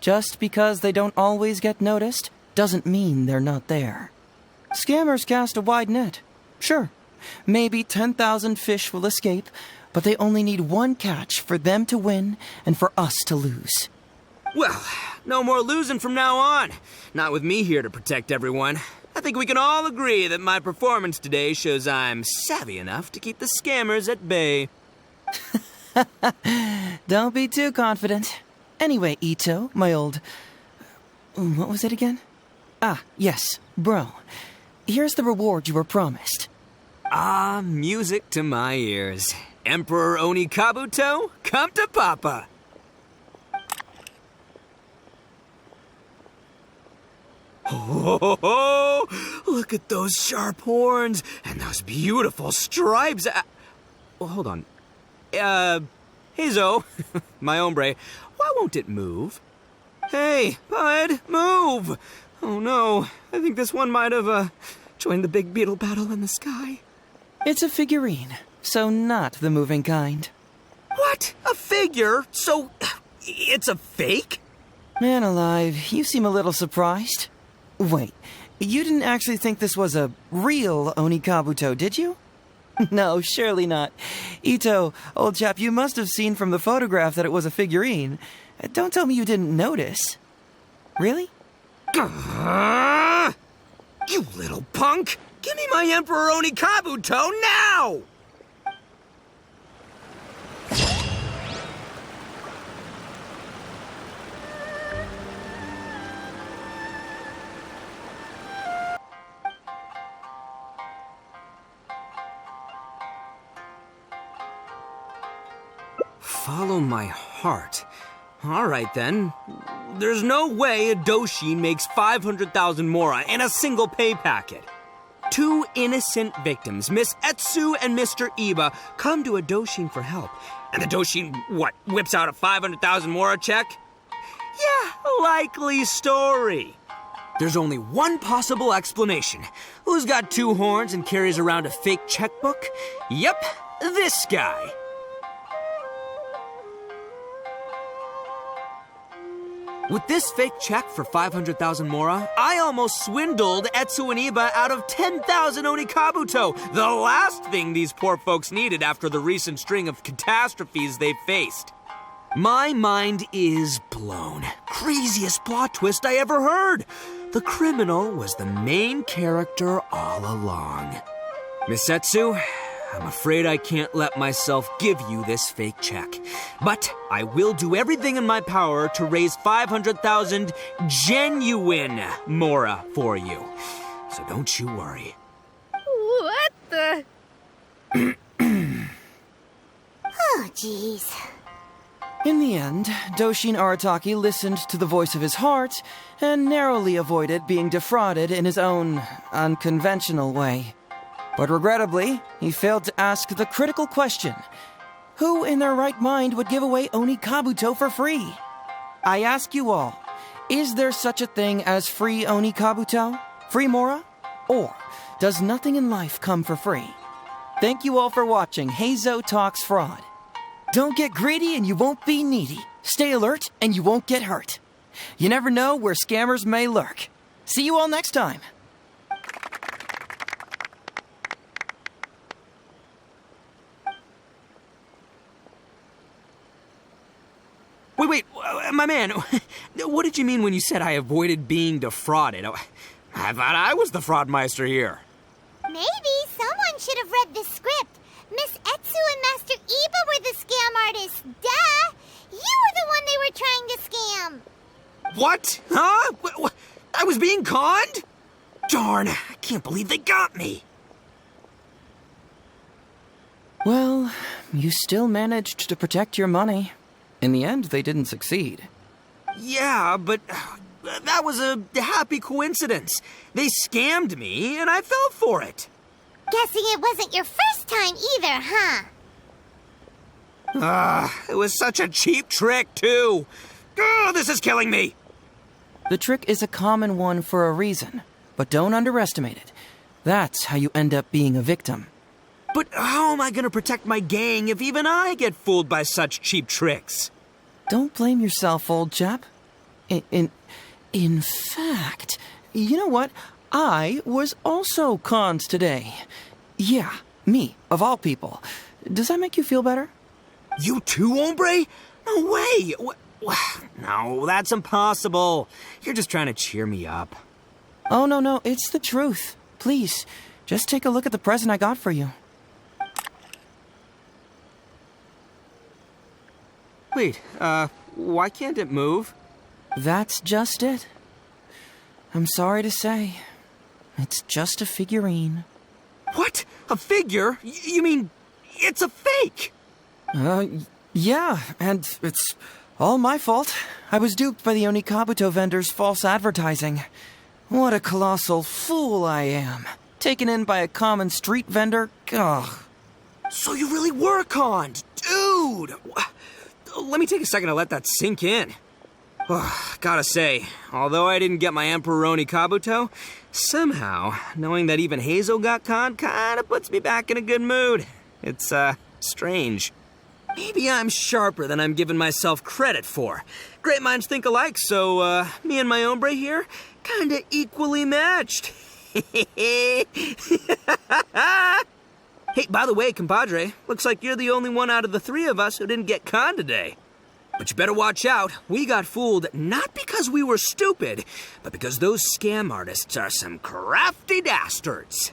Just because they don't always get noticed doesn't mean they're not there. Scammers cast a wide net. Sure, maybe 10,000 fish will escape, but they only need one catch for them to win and for us to lose. Well, no more losing from now on. Not with me here to protect everyone. I think we can all agree that my performance today shows I'm savvy enough to keep the scammers at bay. Don't be too confident. Anyway, Ito, my old... What was it again? Ah, yes, bro. Here's the reward you were promised. Ah, music to my ears. Emperor Onikabuto, come to Papa. Oh, look at those sharp horns and those beautiful stripes. Well, hold on. Heizo, my hombre, why won't it move? Hey, bud, move! Oh no, I think this one might have, joined the big beetle battle in the sky. It's a figurine, so not the moving kind. What? A figure? So, it's a fake? Man alive, you seem a little surprised. Wait, you didn't actually think this was a real Onikabuto, did you? No, surely not. Ito, old chap, you must have seen from the photograph that it was a figurine. Don't tell me you didn't notice. Really? You little punk! Give me my Emperor Onikabuto now! Follow my heart. All right, then. There's no way a Doshin makes 500,000 mora in a single pay packet. Two innocent victims, Miss Etsu and Mr. Iba, come to a Doshin for help. And the Doshin, whips out a 500,000 mora check? Yeah, likely story. There's only one possible explanation. Who's got two horns and carries around a fake checkbook? Yep, this guy. With this fake check for 500,000 mora, I almost swindled Etsu and Iba out of 10,000 Onikabuto, the last thing these poor folks needed after the recent string of catastrophes they've faced. My mind is blown. Craziest plot twist I ever heard. The criminal was the main character all along. Miss Etsu, I'm afraid I can't let myself give you this fake check. But I will do everything in my power to raise 500,000 genuine mora for you. So don't you worry. What the... Oh, jeez. In the end, Doshin Arataki listened to the voice of his heart and narrowly avoided being defrauded in his own unconventional way. But regrettably, he failed to ask the critical question. Who in their right mind would give away Onikabuto for free? I ask you all, is there such a thing as free Onikabuto? Free mora? Or does nothing in life come for free? Thank you all for watching Heizo Talks Fraud. Don't get greedy and you won't be needy. Stay alert and you won't get hurt. You never know where scammers may lurk. See you all next time. Wait, my man, what did you mean when you said I avoided being defrauded? I thought I was the fraudmeister here. Maybe someone should have read the script. Miss Etsu and Master Iba were the scam artists. Duh! You were the one they were trying to scam. What? Huh? I was being conned? Darn, I can't believe they got me. Well, you still managed to protect your money. In the end, they didn't succeed. Yeah, but that was a happy coincidence. They scammed me, and I fell for it. Guessing it wasn't your first time either, huh? It was such a cheap trick, too. Oh, this is killing me. The trick is a common one for a reason, but don't underestimate it. That's how you end up being a victim. But how am I gonna protect my gang if even I get fooled by such cheap tricks? Don't blame yourself, old chap. In fact, you know what? I was also conned today. Yeah, me, of all people. Does that make you feel better? You too, hombre? No way! No, that's impossible. You're just trying to cheer me up. Oh, no, it's the truth. Please, just take a look at the present I got for you. Wait, why can't it move? That's just it. I'm sorry to say, it's just a figurine. What? A figure? You mean it's a fake? Yeah, and it's all my fault. I was duped by the Onikabuto vendor's false advertising. What a colossal fool I am. Taken in by a common street vendor? Ugh. So you really were conned, dude! Let me take a second to let that sink in. Gotta say, although I didn't get my Emperor Onikabuto, somehow, knowing that even Heizo got conned kinda puts me back in a good mood. It's, strange. Maybe I'm sharper than I'm giving myself credit for. Great minds think alike, so, me and my hombre here, kinda equally matched. Hey, by the way, compadre, looks like you're the only one out of the three of us who didn't get conned today. But you better watch out. We got fooled not because we were stupid, but because those scam artists are some crafty dastards.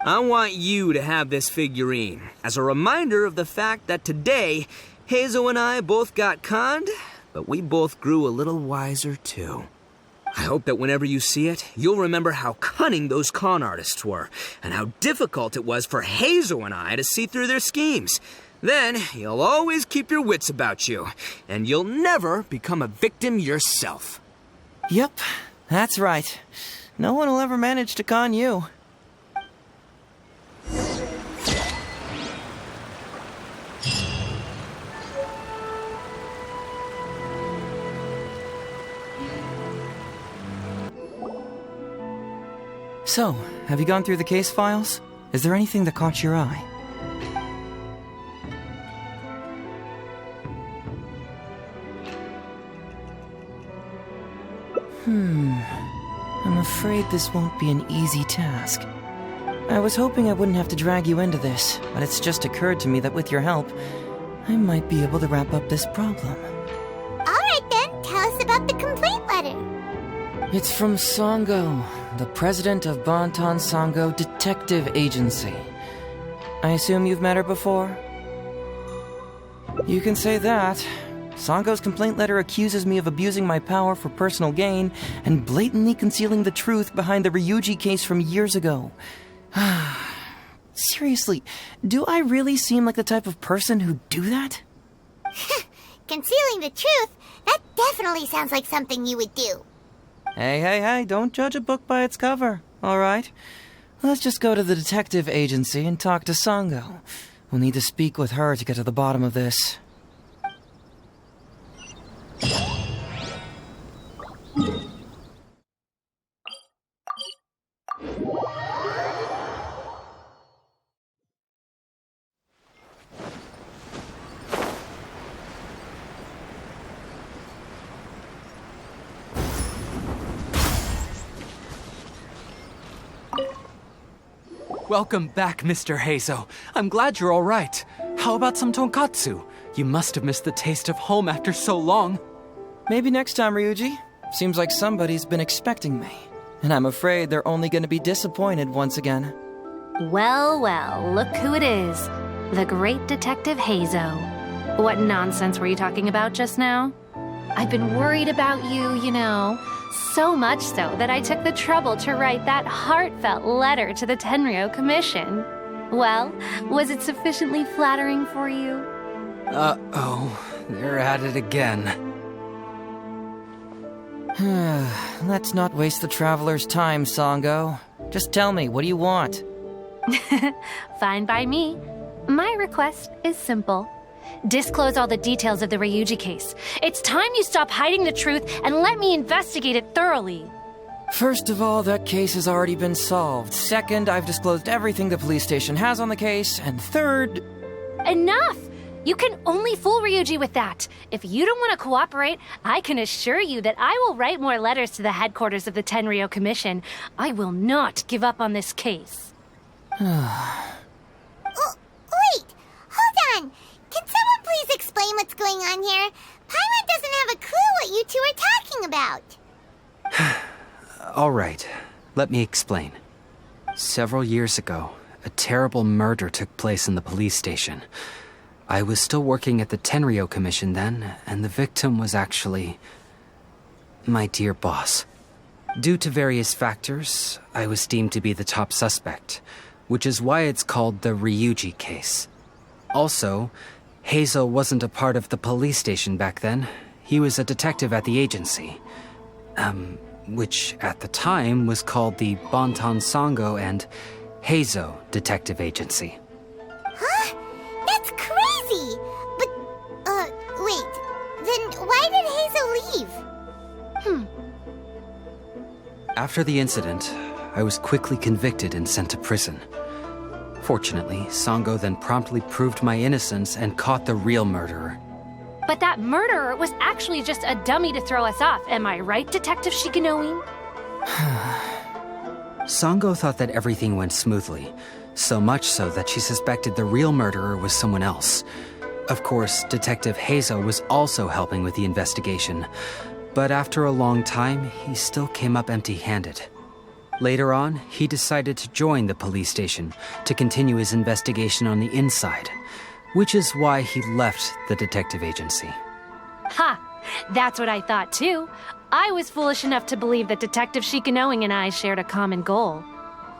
I want you to have this figurine as a reminder of the fact that today, Heizo and I both got conned, but we both grew a little wiser too. I hope that whenever you see it, you'll remember how cunning those con artists were, and how difficult it was for Heizo and I to see through their schemes. Then, you'll always keep your wits about you, and you'll never become a victim yourself. Yep, that's right. No one will ever manage to con you. So, have you gone through the case files? Is there anything that caught your eye? I'm afraid this won't be an easy task. I was hoping I wouldn't have to drag you into this, but it's just occurred to me that with your help, I might be able to wrap up this problem. Alright then, tell us about the complaint letter. It's from Sango, the president of Bantan Sango Detective Agency. I assume you've met her before? You can say that. Sango's complaint letter accuses me of abusing my power for personal gain and blatantly concealing the truth behind the Ryuji case from years ago. Seriously, do I really seem like the type of person who'd do that? Concealing the truth? That definitely sounds like something you would do. Hey, don't judge a book by its cover, alright? Let's just go to the detective agency and talk to Sango. We'll need to speak with her to get to the bottom of this. Welcome back, Mr. Heizo. I'm glad you're all right. How about some tonkatsu? You must have missed the taste of home after so long. Maybe next time, Ryuji. Seems like somebody's been expecting me. And I'm afraid they're only going to be disappointed once again. Well, look who it is. The great Detective Heizo. What nonsense were you talking about just now? I've been worried about you, you know. So much so that I took the trouble to write that heartfelt letter to the Tenryo Commission. Well, was it sufficiently flattering for you? Uh-oh, they're at it again. Let's not waste the traveler's time, Sango. Just tell me, what do you want? Fine by me. My request is simple. Disclose all the details of the Ryuji case. It's time you stop hiding the truth and let me investigate it thoroughly. First of all, that case has already been solved. Second, I've disclosed everything the police station has on the case. And third... Enough! You can only fool Ryuji with that. If you don't want to cooperate, I can assure you that I will write more letters to the headquarters of the Tenryo Commission. I will not give up on this case. Wait! Hold on! Can someone please explain what's going on here? Paimon doesn't have a clue what you two are talking about. All right, let me explain. Several years ago, a terrible murder took place in the police station. I was still working at the Tenryo Commission then, and the victim was actually my dear boss. Due to various factors, I was deemed to be the top suspect, which is why it's called the Ryuji case. Also, Heizo wasn't a part of the police station back then. He was a detective at the agency. Which at the time was called the Bonton Sango and Heizo Detective Agency. Huh? That's crazy! But, wait. Then why did Heizo leave? After the incident, I was quickly convicted and sent to prison. Fortunately, Sango then promptly proved my innocence and caught the real murderer. But that murderer was actually just a dummy to throw us off. Am I right, Detective Shikanoin? Sango thought that everything went smoothly, so much so that she suspected the real murderer was someone else. Of course, Detective Heizo was also helping with the investigation, but after a long time, he still came up empty-handed. Later on, he decided to join the police station to continue his investigation on the inside, which is why he left the detective agency. Ha! That's what I thought too. I was foolish enough to believe that Detective Shikanoin and I shared a common goal.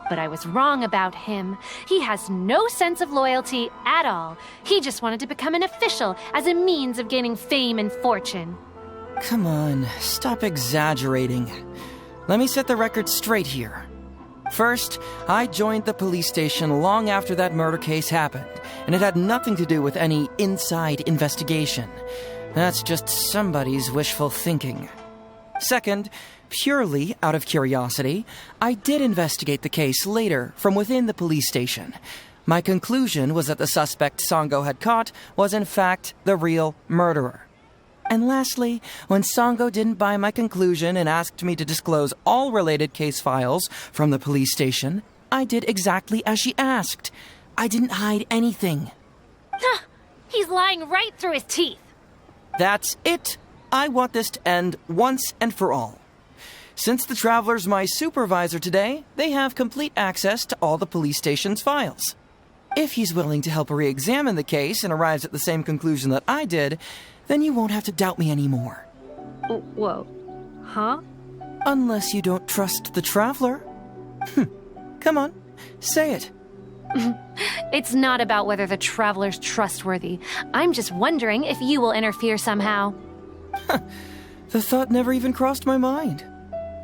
But I was wrong about him. He has no sense of loyalty at all. He just wanted to become an official as a means of gaining fame and fortune. Come on, stop exaggerating. Let me set the record straight here. First, I joined the police station long after that murder case happened, and it had nothing to do with any inside investigation. That's just somebody's wishful thinking. Second, purely out of curiosity, I did investigate the case later from within the police station. My conclusion was that the suspect Sango had caught was in fact the real murderer. And lastly, when Sango didn't buy my conclusion and asked me to disclose all related case files from the police station, I did exactly as she asked. I didn't hide anything. He's lying right through his teeth. That's it. I want this to end once and for all. Since the Traveler's my supervisor today, they have complete access to all the police station's files. If he's willing to help re-examine the case and arrives at the same conclusion that I did, then you won't have to doubt me anymore. Whoa. Huh? Unless you don't trust the Traveler. Come on, say it. It's not about whether the Traveler's trustworthy. I'm just wondering if you will interfere somehow. The thought never even crossed my mind.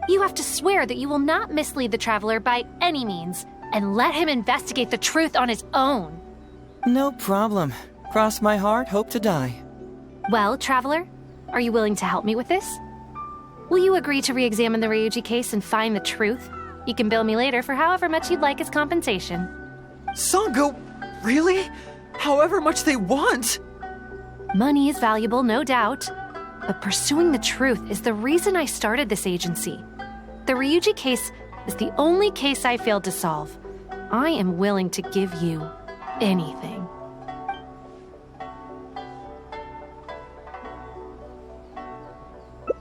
You have to swear that you will not mislead the Traveler by any means, and let him investigate the truth on his own. No problem. Cross my heart, hope to die. Well, Traveler, are you willing to help me with this? Will you agree to re-examine the Ryuji case and find the truth? You can bill me later for however much you'd like as compensation. Sango, really? However much they want? Money is valuable, no doubt. But pursuing the truth is the reason I started this agency. The Ryuji case is the only case I failed to solve. I am willing to give you anything.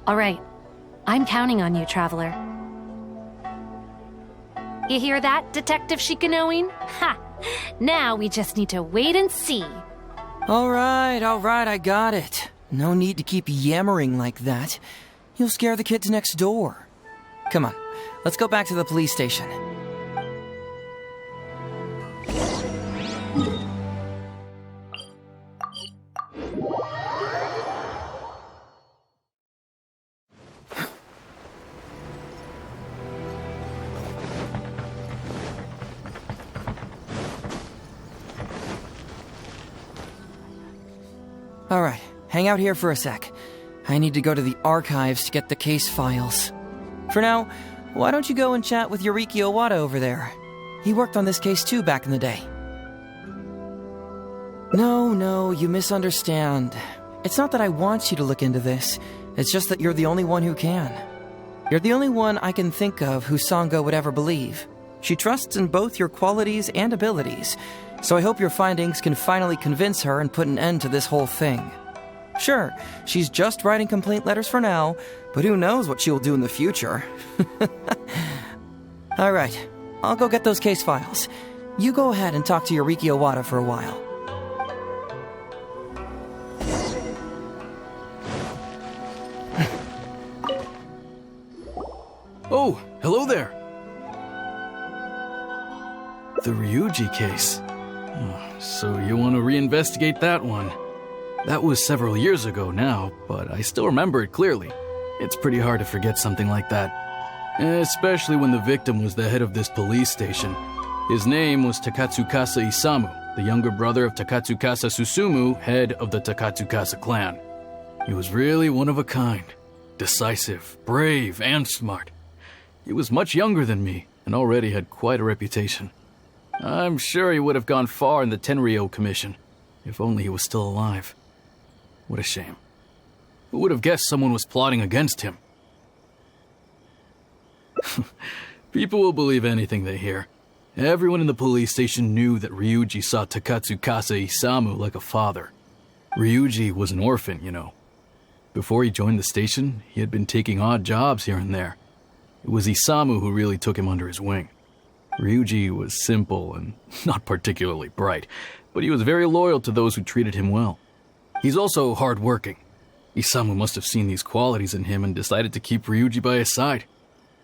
All right, I'm counting on you, Traveler. You hear that, Detective Shikanoin? Ha! Now we just need to wait and see. All right, I got it. No need to keep yammering like that. You'll scare the kids next door. Come on, let's go back to the police station. Alright, hang out here for a sec. I need to go to the archives to get the case files. For now, why don't you go and chat with Yoriki Owada over there? He worked on this case too back in the day. No, you misunderstand. It's not that I want you to look into this. It's just that you're the only one who can. You're the only one I can think of who Sango would ever believe. She trusts in both your qualities and abilities, so I hope your findings can finally convince her and put an end to this whole thing. Sure, she's just writing complaint letters for now, but who knows what she'll do in the future. Alright, I'll go get those case files. You go ahead and talk to Yoriki Owada for a while. Oh, hello there. The Ryuji case. So you want to reinvestigate that one? That was several years ago now, but I still remember it clearly. It's pretty hard to forget something like that. Especially when the victim was the head of this police station. His name was Takatsukasa Isamu, the younger brother of Takatsukasa Susumu, head of the Takatsukasa clan. He was really one of a kind. Decisive, brave, and smart. He was much younger than me, and already had quite a reputation. I'm sure he would have gone far in the Tenryou Commission, if only he was still alive. What a shame. Who would have guessed someone was plotting against him? People will believe anything they hear. Everyone in the police station knew that Ryuji saw Takatsukasa Isamu like a father. Ryuji was an orphan, you know. Before he joined the station, he had been taking odd jobs here and there. It was Isamu who really took him under his wing. Ryuji was simple and not particularly bright, but he was very loyal to those who treated him well. He's also hard-working. Isamu must have seen these qualities in him and decided to keep Ryuji by his side.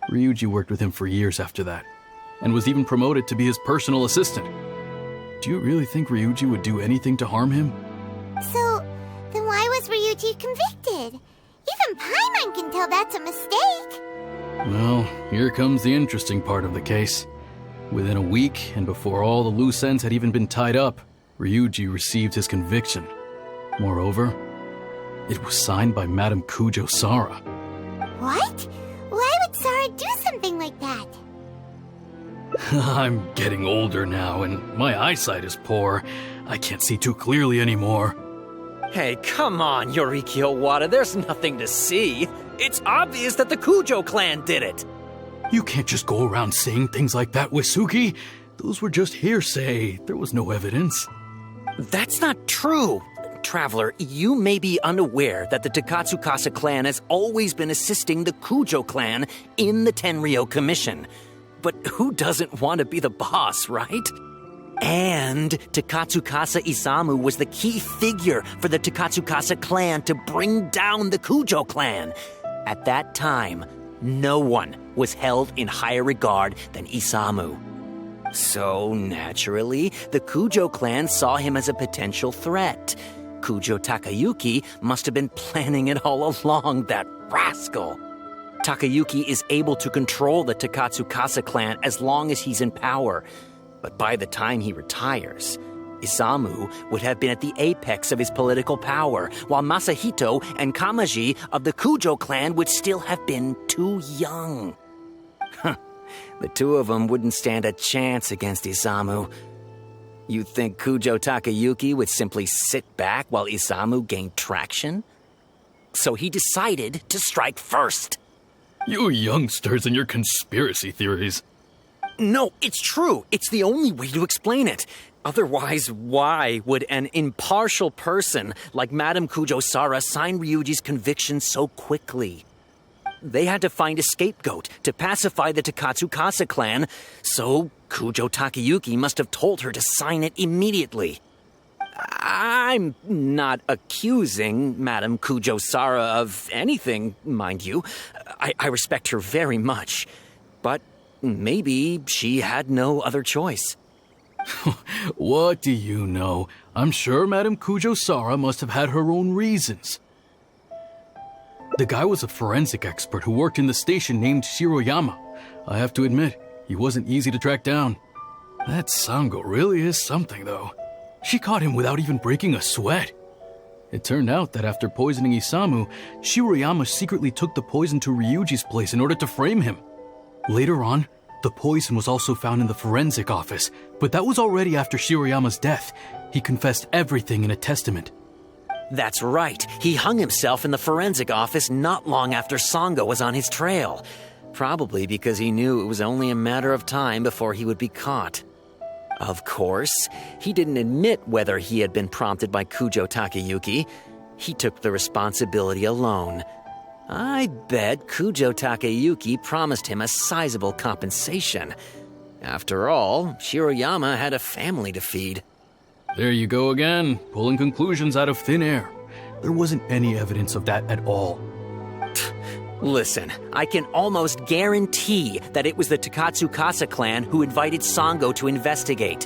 Ryuji worked with him for years after that, and was even promoted to be his personal assistant. Do you really think Ryuji would do anything to harm him? So, then why was Ryuji convicted? Even Paimon can tell that's a mistake. Well, here comes the interesting part of the case. Within a week, and before all the loose ends had even been tied up, Ryuji received his conviction. Moreover, it was signed by Madame Kujo Sara. What? Why would Sara do something like that? I'm getting older now, and my eyesight is poor. I can't see too clearly anymore. Hey, come on, Yoriki Owada, there's nothing to see. It's obvious that the Kujo clan did it. You can't just go around saying things like that, Wisuki. Those were just hearsay. There was no evidence. That's not true. Traveler, you may be unaware that the Takatsukasa clan has always been assisting the Kujo clan in the Tenryou Commission. But who doesn't want to be the boss, right? And Takatsukasa Isamu was the key figure for the Takatsukasa clan to bring down the Kujo clan. At that time, no one was held in higher regard than Isamu. So, naturally, the Kujo clan saw him as a potential threat. Kujo Takayuki must have been planning it all along, that rascal. Takayuki is able to control the Takatsukasa clan as long as he's in power. But by the time he retires, Isamu would have been at the apex of his political power, while Masahito and Kamaji of the Kujo clan would still have been too young. The two of them wouldn't stand a chance against Isamu. You think Kujo Takayuki would simply sit back while Isamu gained traction? So he decided to strike first. You youngsters and your conspiracy theories. No, it's true. It's the only way to explain it. Otherwise, why would an impartial person like Madame Kujo Sara sign Ryuji's conviction so quickly? They had to find a scapegoat to pacify the Takatsukasa clan, so Kujo Takayuki must have told her to sign it immediately. I'm not accusing Madame Kujo Sara of anything, mind you. I respect her very much. But maybe she had no other choice. What do you know? I'm sure Madame Kujo Sara must have had her own reasons. The guy was a forensic expert who worked in the station named Shiroyama. I have to admit, he wasn't easy to track down. That Sango really is something, though. She caught him without even breaking a sweat. It turned out that after poisoning Isamu, Shiroyama secretly took the poison to Ryuji's place in order to frame him. Later on, the poison was also found in the forensic office, but that was already after Shiroyama's death. He confessed everything in a testament. That's right. He hung himself in the forensic office not long after Sango was on his trail. Probably because he knew it was only a matter of time before he would be caught. Of course, he didn't admit whether he had been prompted by Kujo Takeyuki. He took the responsibility alone. I bet Kujo Takeyuki promised him a sizable compensation. After all, Shiroyama had a family to feed. There you go again, pulling conclusions out of thin air. There wasn't any evidence of that at all. Listen, I can almost guarantee that it was the Takatsukasa clan who invited Sango to investigate.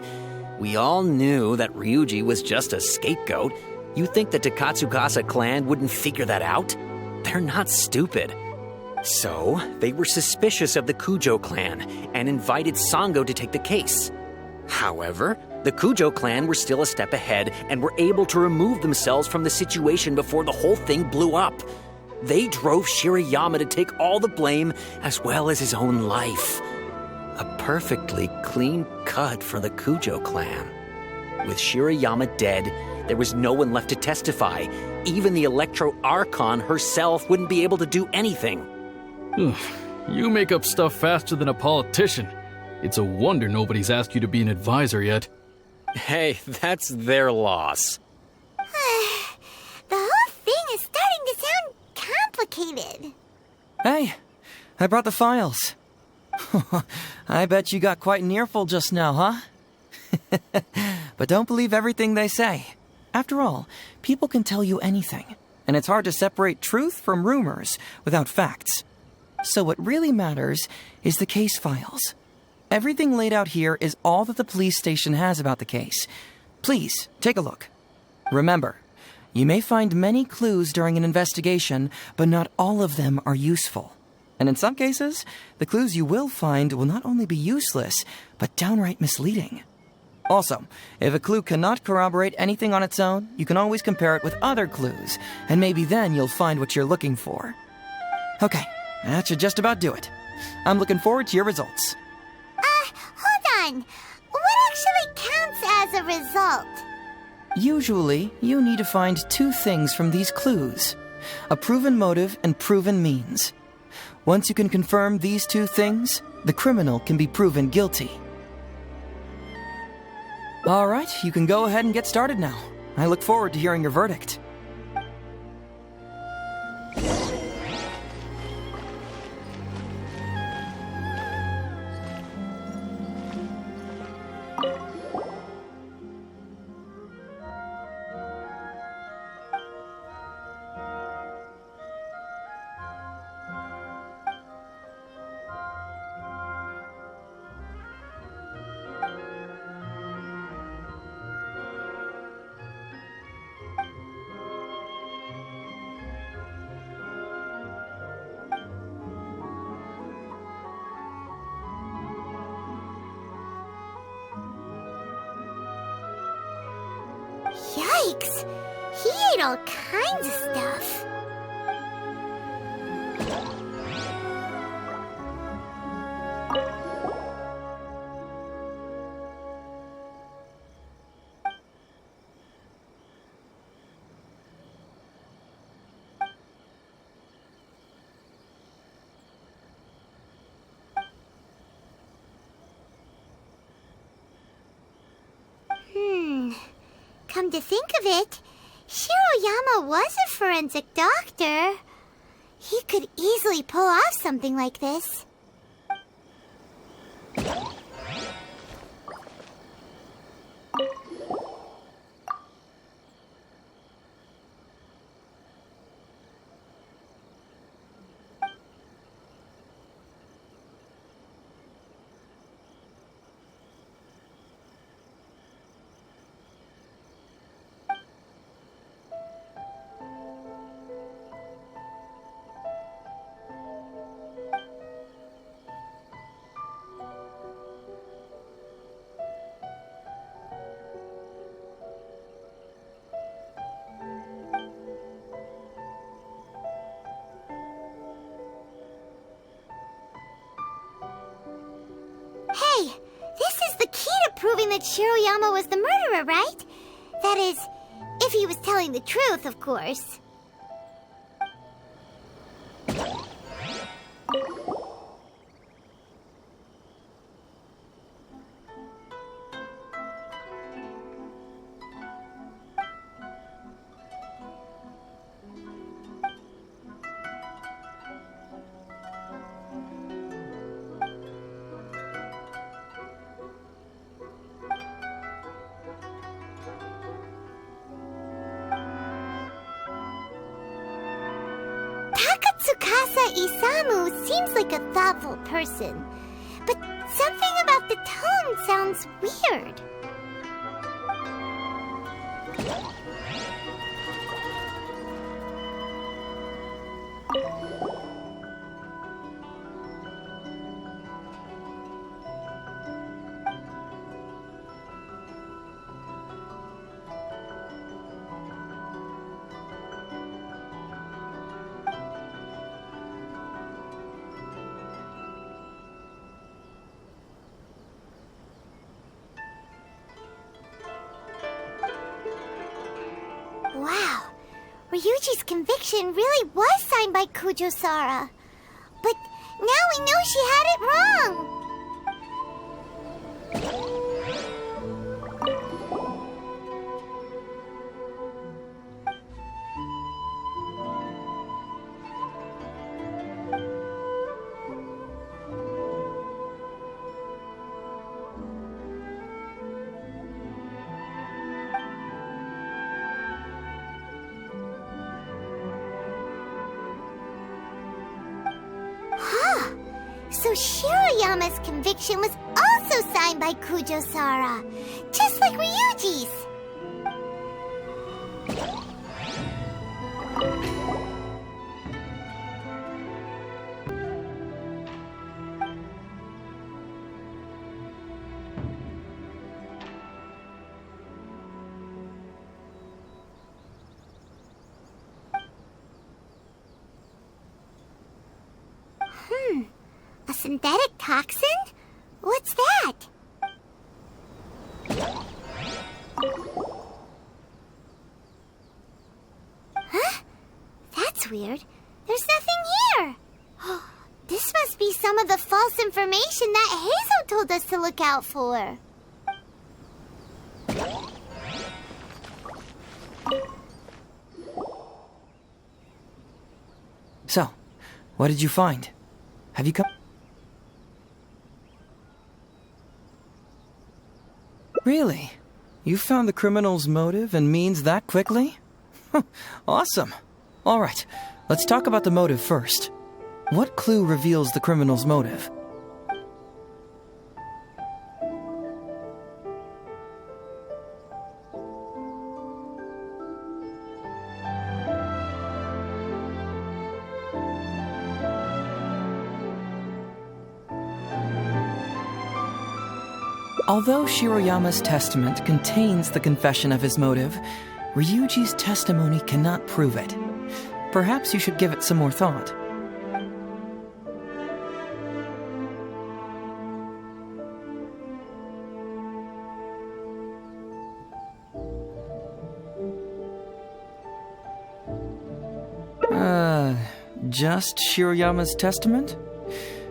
We all knew that Ryuji was just a scapegoat. You think the Takatsukasa clan wouldn't figure that out? They're not stupid. So, they were suspicious of the Kujo clan and invited Sango to take the case. However, the Kujo clan were still a step ahead and were able to remove themselves from the situation before the whole thing blew up. They drove Shiroyama to take all the blame as well as his own life. A perfectly clean cut for the Kujo clan. With Shiroyama dead, there was no one left to testify. Even the Electro Archon herself wouldn't be able to do anything. You make up stuff faster than a politician. It's a wonder nobody's asked you to be an advisor yet. Hey, that's their loss. The whole thing is starting to sound complicated. Hey, I brought the files. I bet you got quite an earful just now, huh? But don't believe everything they say. After all, people can tell you anything, and it's hard to separate truth from rumors without facts. So what really matters is the case files. Everything laid out here is all that the police station has about the case. Please, take a look. Remember, you may find many clues during an investigation, but not all of them are useful. And in some cases, the clues you will find will not only be useless, but downright misleading. Also, if a clue cannot corroborate anything on its own, you can always compare it with other clues, and maybe then you'll find what you're looking for. Okay, that should just about do it. I'm looking forward to your results. Hold on. What actually counts as a result? Usually, you need to find two things from these clues: a proven motive and proven means. Once you can confirm these two things, the criminal can be proven guilty. All right, you can go ahead and get started now. I look forward to hearing your verdict. Yikes! He ate all kinds of stuff. Come to think of it, Shiroyama was a forensic doctor. He could easily pull off something like this. proving that Shiroyama was the murderer, right? That is, if he was telling the truth, of course. Tsukasa Isamu seems like a thoughtful person, but something about the tone sounds weird. Wow, Ryuji's conviction really was signed by Kujo-Sara. But now we know she had it wrong. So Shiroyama's conviction was also signed by Kujo-Sara, just like Ryuji's. A synthetic toxin? What's that? Huh? That's weird. There's nothing here. This must be some of the false information that Heizo told us to look out for. So, what did you find? Have you come... Really? You found the criminal's motive and means that quickly? Awesome. All right, let's talk about the motive first. What clue reveals the criminal's motive? Although Shiroyama's testament contains the confession of his motive, Ryuji's testimony cannot prove it. Perhaps you should give it some more thought. Just Shiroyama's testament?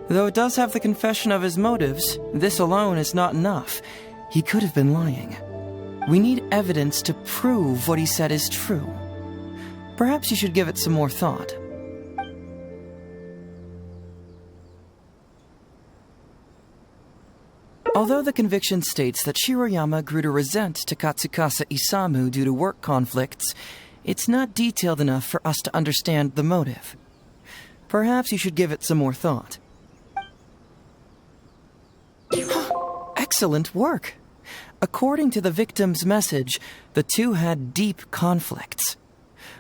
Though it does have the confession of his motives, this alone is not enough. He could have been lying. We need evidence to prove what he said is true. Perhaps you should give it some more thought. Although the conviction states that Shiroyama grew to resent Takatsukasa Isamu due to work conflicts, it's not detailed enough for us to understand the motive. Perhaps you should give it some more thought. Excellent work! According to the victim's message, the two had deep conflicts.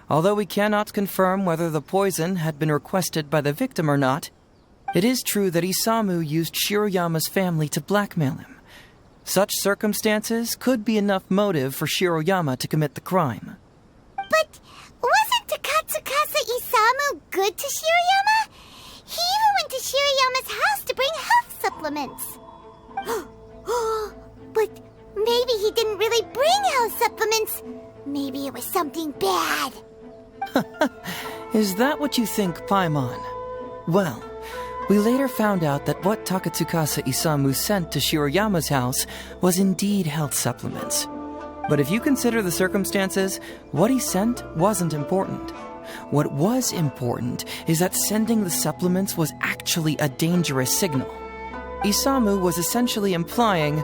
Although we cannot confirm whether the poison had been requested by the victim or not, it is true that Isamu used Shiroyama's family to blackmail him. Such circumstances could be enough motive for Shiroyama to commit the crime. But wasn't Takatsukasa Isamu good to Shiroyama? He even went to Shiroyama's house to bring health supplements. But he didn't really bring health supplements. Maybe it was something bad. Is that what you think, Paimon? Well, we later found out that what Takatsukasa Isamu sent to Shiroyama's house was indeed health supplements. But if you consider the circumstances, what he sent wasn't important. What was important is that sending the supplements was actually a dangerous signal. Isamu was essentially implying,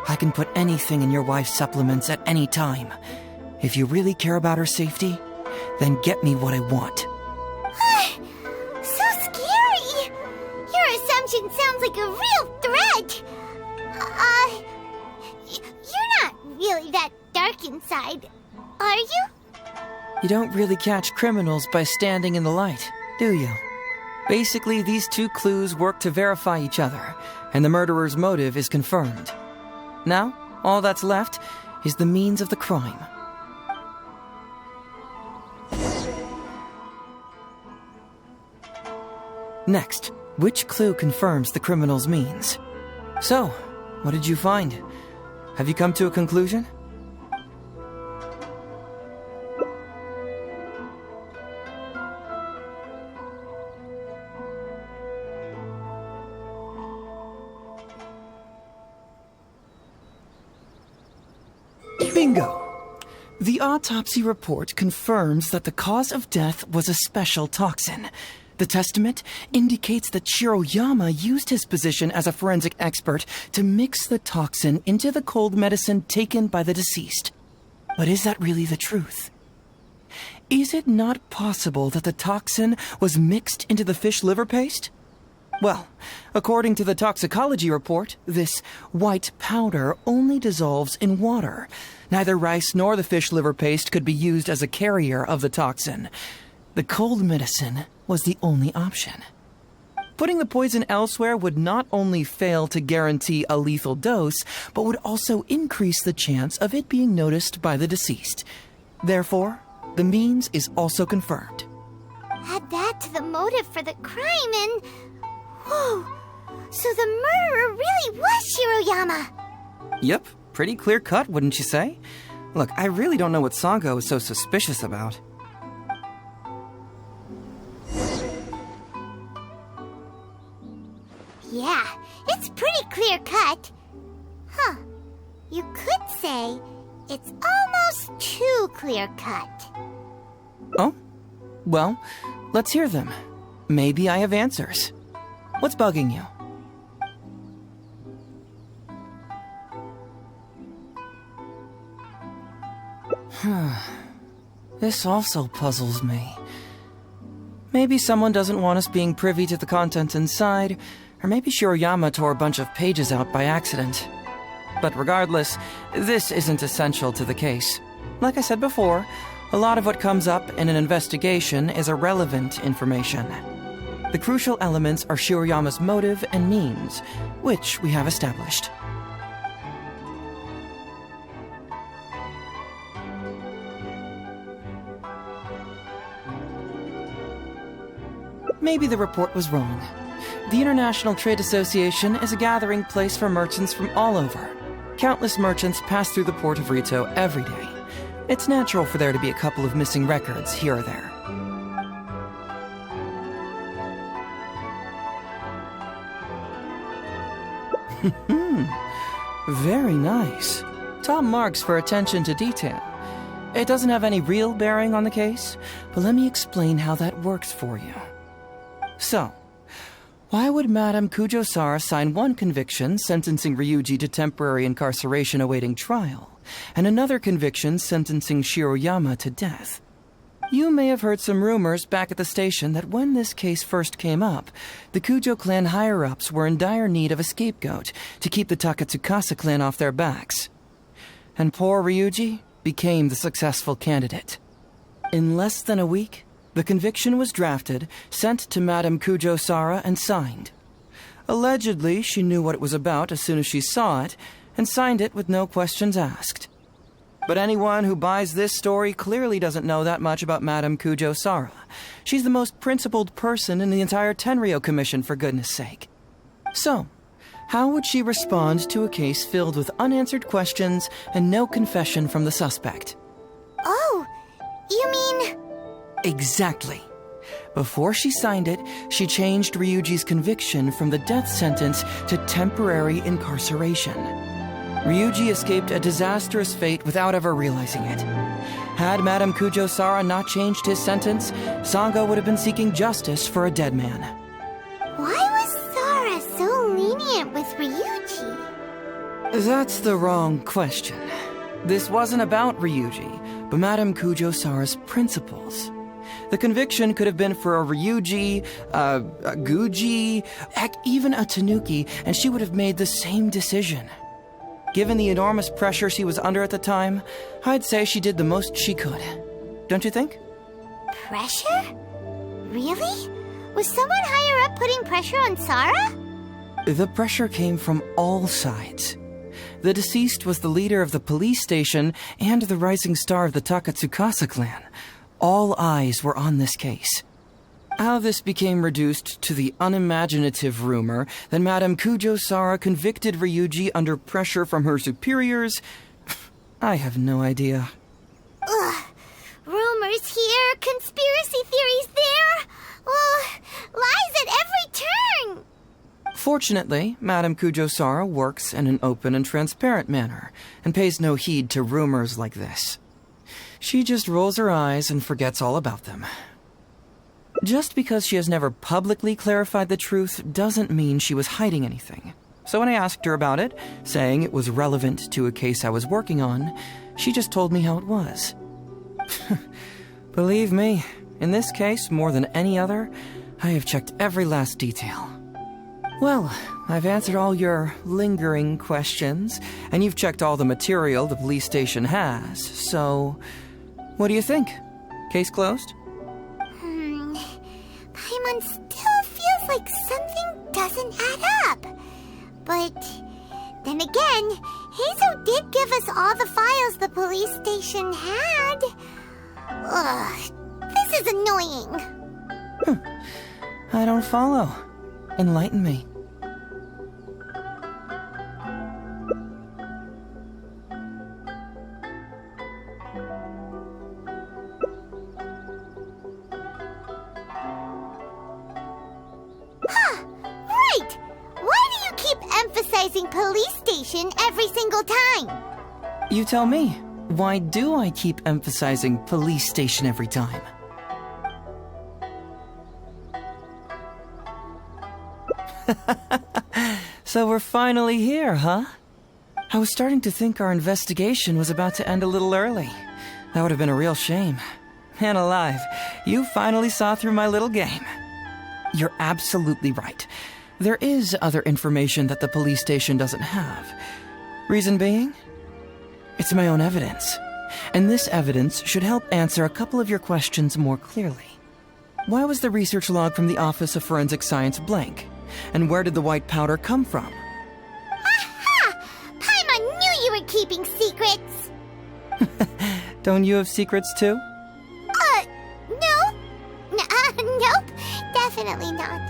I can put anything in your wife's supplements at any time. If you really care about her safety, then get me what I want. So scary! Your assumption sounds like a real threat. You're not really that dark inside, are you? You don't really catch criminals by standing in the light, do you? Basically, these two clues work to verify each other, and the murderer's motive is confirmed. Now, all that's left is the means of the crime. Next, which clue confirms the criminal's means? So, what did you find? Have you come to a conclusion? Bingo! The autopsy report confirms that the cause of death was a special toxin. The testament indicates that Shiroyama used his position as a forensic expert to mix the toxin into the cold medicine taken by the deceased. But is that really the truth? Is it not possible that the toxin was mixed into the fish liver paste? Well, according to the toxicology report, this white powder only dissolves in water. Neither rice nor the fish liver paste could be used as a carrier of the toxin. The cold medicine was the only option. Putting the poison elsewhere would not only fail to guarantee a lethal dose, but would also increase the chance of it being noticed by the deceased. Therefore, the means is also confirmed. Add that to the motive for the crime and... Whoa! So the murderer really was Shiroyama! Yep, pretty clear cut, wouldn't you say? Look, I really don't know what Sango is so suspicious about. Yeah, it's pretty clear cut. Huh. You could say it's almost too clear cut. Oh? Well, let's hear them. Maybe I have answers. What's bugging you? This also puzzles me. Maybe someone doesn't want us being privy to the contents inside, or maybe Shiroyama tore a bunch of pages out by accident. But regardless, this isn't essential to the case. Like I said before, a lot of what comes up in an investigation is irrelevant information. The crucial elements are Shiroyama's motive and means, which we have established. Maybe the report was wrong. The International Trade Association is a gathering place for merchants from all over. Countless merchants pass through the port of Rito every day. It's natural for there to be a couple of missing records here or there. Very nice. Top marks for attention to detail. It doesn't have any real bearing on the case, but let me explain how that works for you. So, why would Madame Kujo-Sara sign one conviction sentencing Ryuji to temporary incarceration awaiting trial, and another conviction sentencing Shiroyama to death? You may have heard some rumors back at the station that when this case first came up, the Kujo clan higher-ups were in dire need of a scapegoat to keep the Takatsukasa clan off their backs. And poor Ryuji became the successful candidate. In less than a week, the conviction was drafted, sent to Madame Kujo-Sara, and signed. Allegedly, she knew what it was about as soon as she saw it, and signed it with no questions asked. But anyone who buys this story clearly doesn't know that much about Madame Kujo-Sara. She's the most principled person in the entire Tenryo Commission, for goodness sake. So, How would she respond to a case filled with unanswered questions and no confession from the suspect? Oh, you mean... Exactly. Before she signed it, she changed Ryuji's conviction from the death sentence to temporary incarceration. Ryuji escaped a disastrous fate without ever realizing it. Had Madame Kujo-Sara not changed his sentence, Sanga would have been seeking justice for a dead man. Why was Sara so lenient with Ryuji? That's the wrong question. This wasn't about Ryuji, but Madame Kujo-Sara's principles. The conviction could have been for a Ryuji, a Guji, heck, even a Tanuki, and she would have made the same decision. Given the enormous pressure she was under at the time, I'd say she did the most she could. Don't you think? Pressure? Really? Was someone higher up putting pressure on Sara? The pressure came from all sides. The deceased was the leader of the police station and the rising star of the Takatsukasa clan. All eyes were on this case. How this became reduced to the unimaginative rumor that Madame Kujo-Sara convicted Ryuji under pressure from her superiors, I have no idea. Ugh. Rumors here, conspiracy theories there. Lies at every turn. Fortunately, Madame Kujo-Sara works in an open and transparent manner and pays no heed to rumors like this. She just rolls her eyes and forgets all about them. Just because she has never publicly clarified the truth doesn't mean she was hiding anything. So when I asked her about it, saying it was relevant to a case I was working on, she just told me how it was. Believe me, in this case, more than any other, I have checked every last detail. Well, I've answered all your lingering questions, and you've checked all the material the police station has, so... What do you think? Case closed? Paimon still feels like something doesn't add up. But then again, Heizo did give us all the files the police station had. Ugh, this is annoying. I don't follow. Enlighten me. Emphasizing police station every single time. You tell me, why do I keep emphasizing police station every time? So we're finally here, huh? I was starting to think our investigation was about to end a little early. That would have been a real shame. Man alive, you finally saw through my little game. You're absolutely right. There is other information that the police station doesn't have. Reason being? It's my own evidence. And this evidence should help answer a couple of your questions more clearly. Why was the research log from the Office of Forensic Science blank? And where did the white powder come from? Aha! Paimon knew you were keeping secrets! Don't you have secrets too? No. Nope. Definitely not.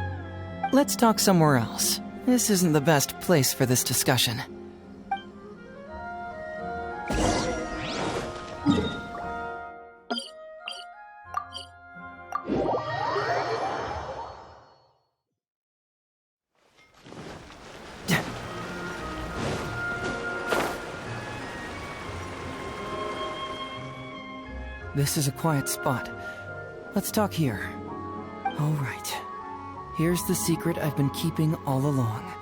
Let's talk somewhere else. This isn't the best place for this discussion. This is a quiet spot. Let's talk here. All right. Here's the secret I've been keeping all along.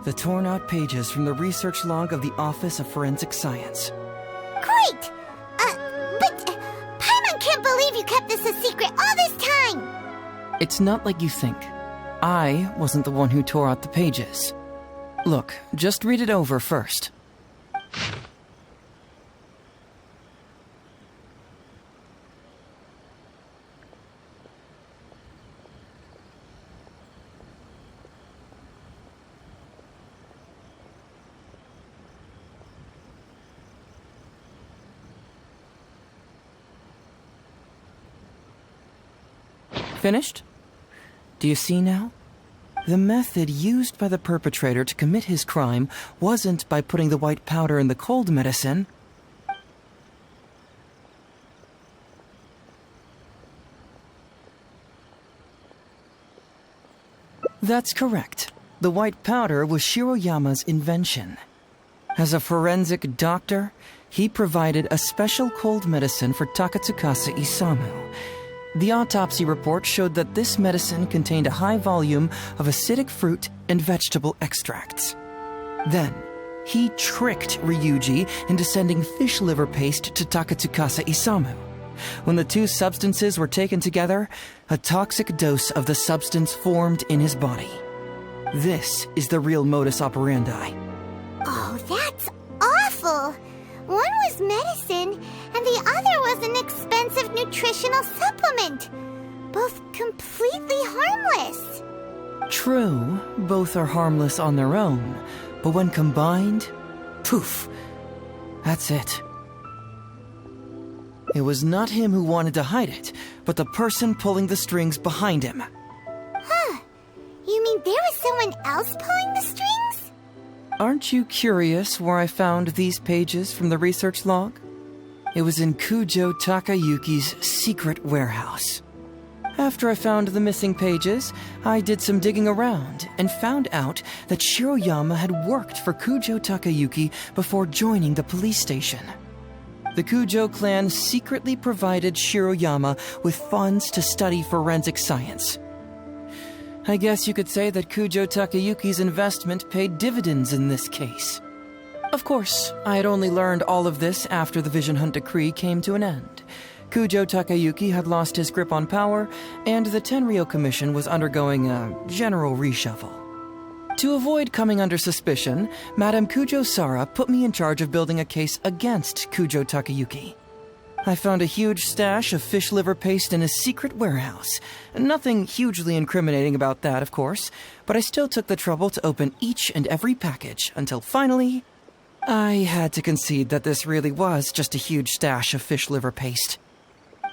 The torn-out pages from the research log of the Office of Forensic Science. Great! But Paimon can't believe you kept this a secret all this time! It's not like you think. I wasn't the one who tore out the pages. Look, just read it over first. Finished? Do you see now? The method used by the perpetrator to commit his crime wasn't by putting the white powder in the cold medicine. That's correct. The white powder was Shiroyama's invention. As a forensic doctor, he provided a special cold medicine for Takatsukasa Isamu. The autopsy report showed that this medicine contained a high volume of acidic fruit and vegetable extracts. Then, he tricked Ryuji into sending fish liver paste to Takatsukasa Isamu. When the two substances were taken together, a toxic dose of the substance formed in his body. This is the real modus operandi. Oh, that's awful! One was medicine, and the other was an expensive nutritional supplement. Both completely harmless. True, both are harmless on their own, but when combined, poof, that's it. It was not him who wanted to hide it, but the person pulling the strings behind him. Huh. You mean there was someone else pulling the strings? Aren't you curious where I found these pages from the research log? It was in Kujo Takayuki's secret warehouse. After I found the missing pages, I did some digging around and found out that Shiroyama had worked for Kujo Takayuki before joining the police station. The Kujo clan secretly provided Shiroyama with funds to study forensic science. I guess you could say that Kujo Takayuki's investment paid dividends in this case. Of course, I had only learned all of this after the Vision Hunt decree came to an end. Kujo Takayuki had lost his grip on power, and the Tenryou Commission was undergoing a general reshuffle. To avoid coming under suspicion, Madame Kujo Sara put me in charge of building a case against Kujo Takayuki. I found a huge stash of fish liver paste in his secret warehouse. Nothing hugely incriminating about that, of course, but I still took the trouble to open each and every package until finally, I had to concede that this really was just a huge stash of fish liver paste.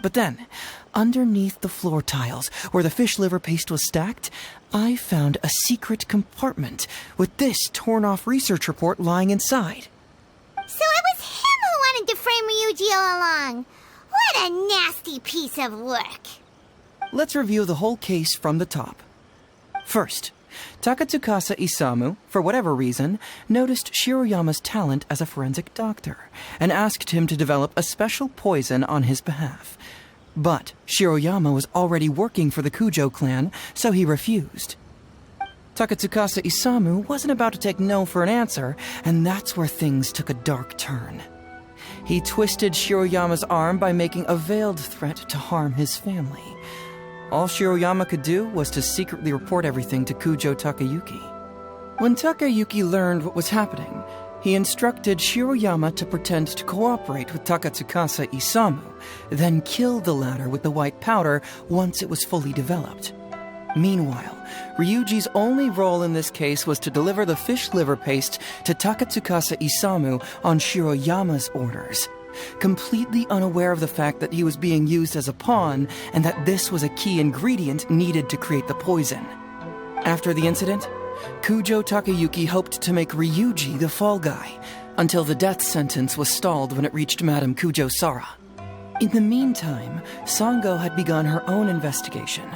But then, underneath the floor tiles where the fish liver paste was stacked, I found a secret compartment with this torn-off research report lying inside. So it was him who wanted to frame Ryuji all along. What a nasty piece of work. Let's review the whole case from the top. First, Takatsukasa Isamu, for whatever reason, noticed Shiroyama's talent as a forensic doctor and asked him to develop a special poison on his behalf. But Shiroyama was already working for the Kujo clan, so he refused. Takatsukasa Isamu wasn't about to take no for an answer, and that's where things took a dark turn. He twisted Shiroyama's arm by making a veiled threat to harm his family. All Shiroyama could do was to secretly report everything to Kujo Takayuki. When Takayuki learned what was happening, he instructed Shiroyama to pretend to cooperate with Takatsukasa Isamu, then kill the latter with the white powder once it was fully developed. Meanwhile, Ryuji's only role in this case was to deliver the fish liver paste to Takatsukasa Isamu on Shiroyama's orders, completely unaware of the fact that he was being used as a pawn and that this was a key ingredient needed to create the poison. After the incident, Kujo Takayuki hoped to make Ryuji the fall guy, until the death sentence was stalled when it reached Madame Kujo Sara. In the meantime, Sango had begun her own investigation.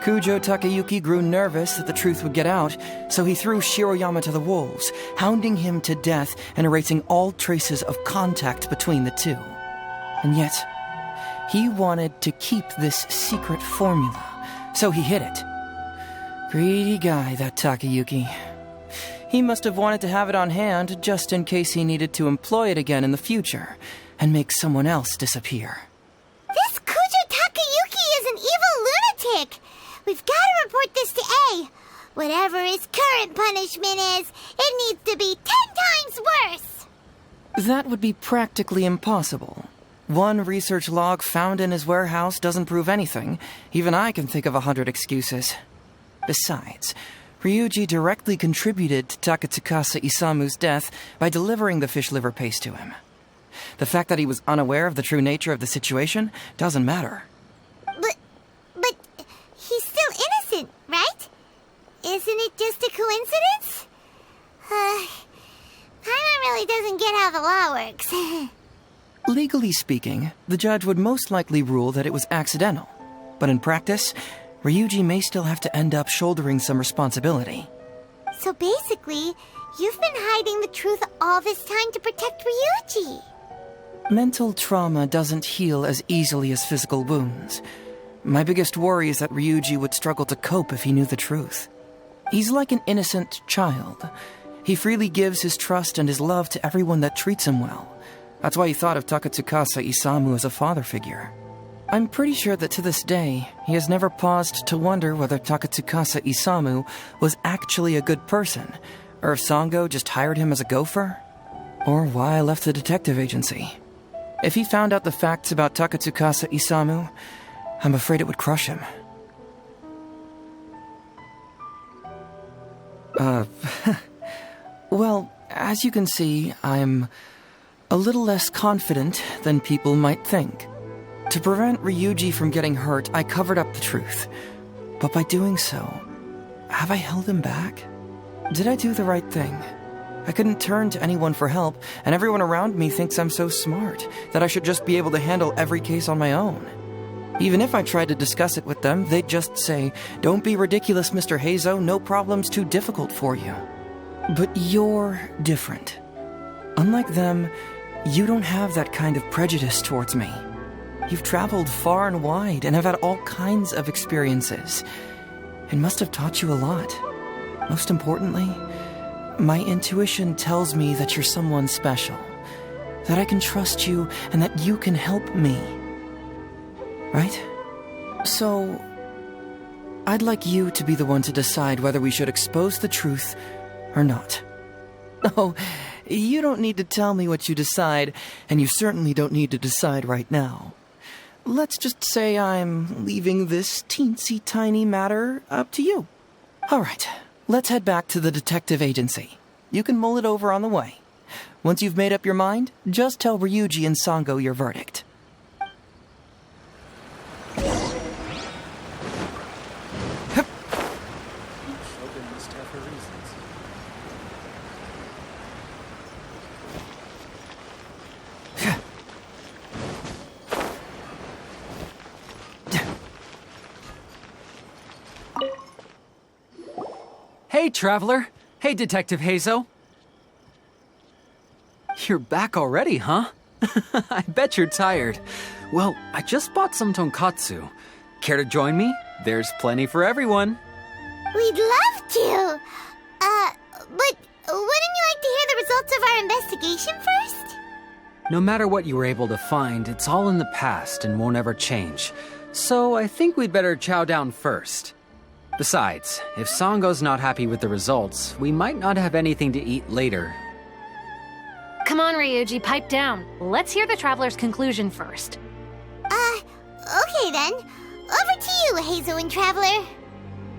Kujo Takayuki grew nervous that the truth would get out, so he threw Shiroyama to the wolves, hounding him to death and erasing all traces of contact between the two. And yet, he wanted to keep this secret formula, so he hid it. Greedy guy, that Takayuki. He must have wanted to have it on hand just in case he needed to employ it again in the future and make someone else disappear. This Kujo Takayuki is an evil lunatic! We've got to report this to A. Whatever his current punishment is, it needs to be 10 times worse! That would be practically impossible. One research log found in his warehouse doesn't prove anything. Even I can think of 100 excuses. Besides, Ryuji directly contributed to Takatsukasa Isamu's death by delivering the fish liver paste to him. The fact that he was unaware of the true nature of the situation doesn't matter. But he's still innocent, right? Is Isn't it just a coincidence? Paimon really doesn't get how the law works. Legally speaking, the judge would most likely rule that it was accidental. But in practice, Ryuji may still have to end up shouldering some responsibility. So basically, you've been hiding the truth all this time to protect Ryuji. Mental trauma doesn't heal as easily as physical wounds. My biggest worry is that Ryuji would struggle to cope if he knew the truth. He's like an innocent child. He freely gives his trust and his love to everyone that treats him well. That's why he thought of Takatsukasa Isamu as a father figure. I'm pretty sure that to this day, he has never paused to wonder whether Takatsukasa Isamu was actually a good person, or if Sango just hired him as a gopher, or why I left the detective agency. If he found out the facts about Takatsukasa Isamu, I'm afraid it would crush him. Well, as you can see, I'm a little less confident than people might think. To prevent Ryuji from getting hurt, I covered up the truth. But by doing so, have I held him back? Did I do the right thing? I couldn't turn to anyone for help, and everyone around me thinks I'm so smart that I should just be able to handle every case on my own. Even if I tried to discuss it with them, they'd just say, "Don't be ridiculous, Mr. Heizo, no problem's too difficult for you." But you're different. Unlike them, you don't have that kind of prejudice towards me. You've traveled far and wide and have had all kinds of experiences. It must have taught you a lot. Most importantly, my intuition tells me that you're someone special, that I can trust you and that you can help me. Right? So, I'd like you to be the one to decide whether we should expose the truth or not. Oh, you don't need to tell me what you decide, and you certainly don't need to decide right now. Let's just say I'm leaving this teensy tiny matter up to you. All right, let's head back to the detective agency. You can mull it over on the way. Once you've made up your mind, just tell Ryuji and Sango your verdict. Hey, Traveler. Hey, Detective Heizo. You're back already, huh? I bet you're tired. Well, I just bought some tonkatsu. Care to join me? There's plenty for everyone. We'd love to. But wouldn't you like to hear the results of our investigation first? No matter what you were able to find, it's all in the past and won't ever change. So I think we'd better chow down first. Besides, if Sango's not happy with the results, we might not have anything to eat later. Come on, Ryuji, pipe down. Let's hear the Traveler's conclusion first. Okay then. Over to you, Heizo and Traveler.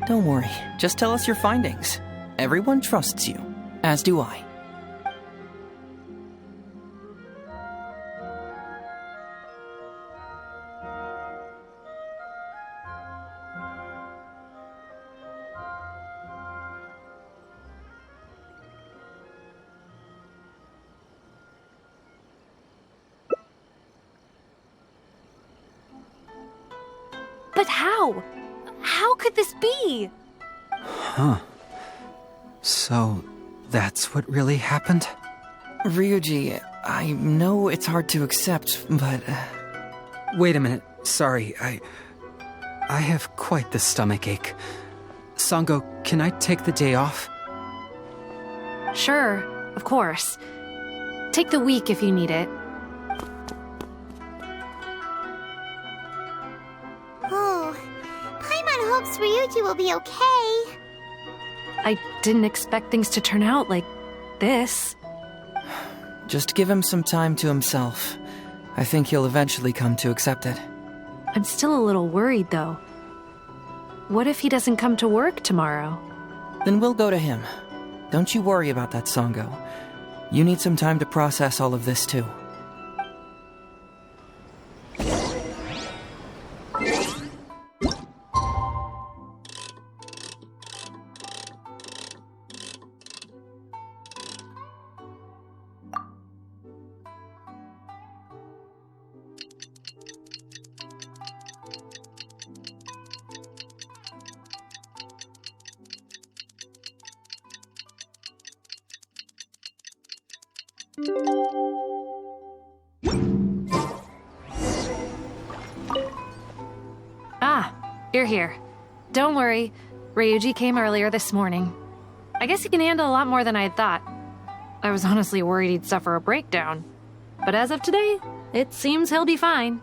Don't worry, just tell us your findings. Everyone trusts you, as do I. But how? How could this be? Huh. So, that's what really happened? Ryuji, I know it's hard to accept, but... Wait a minute. Sorry, I have quite the stomachache. Sango, can I take the day off? Sure, of course. Take the week if you need it. Hopes Ryuji will be okay. I didn't expect things to turn out like this. Just give him some time to himself. I think he'll eventually come to accept it. I'm still a little worried, though. What if he doesn't come to work tomorrow? Then we'll go to him. Don't you worry about that, Sango. You need some time to process all of this, too. Ah, you're here. Don't worry. Ryuji came earlier this morning. I guess he can handle a lot more than I had thought. I was honestly worried he'd suffer a breakdown. But as of today, it seems he'll be fine.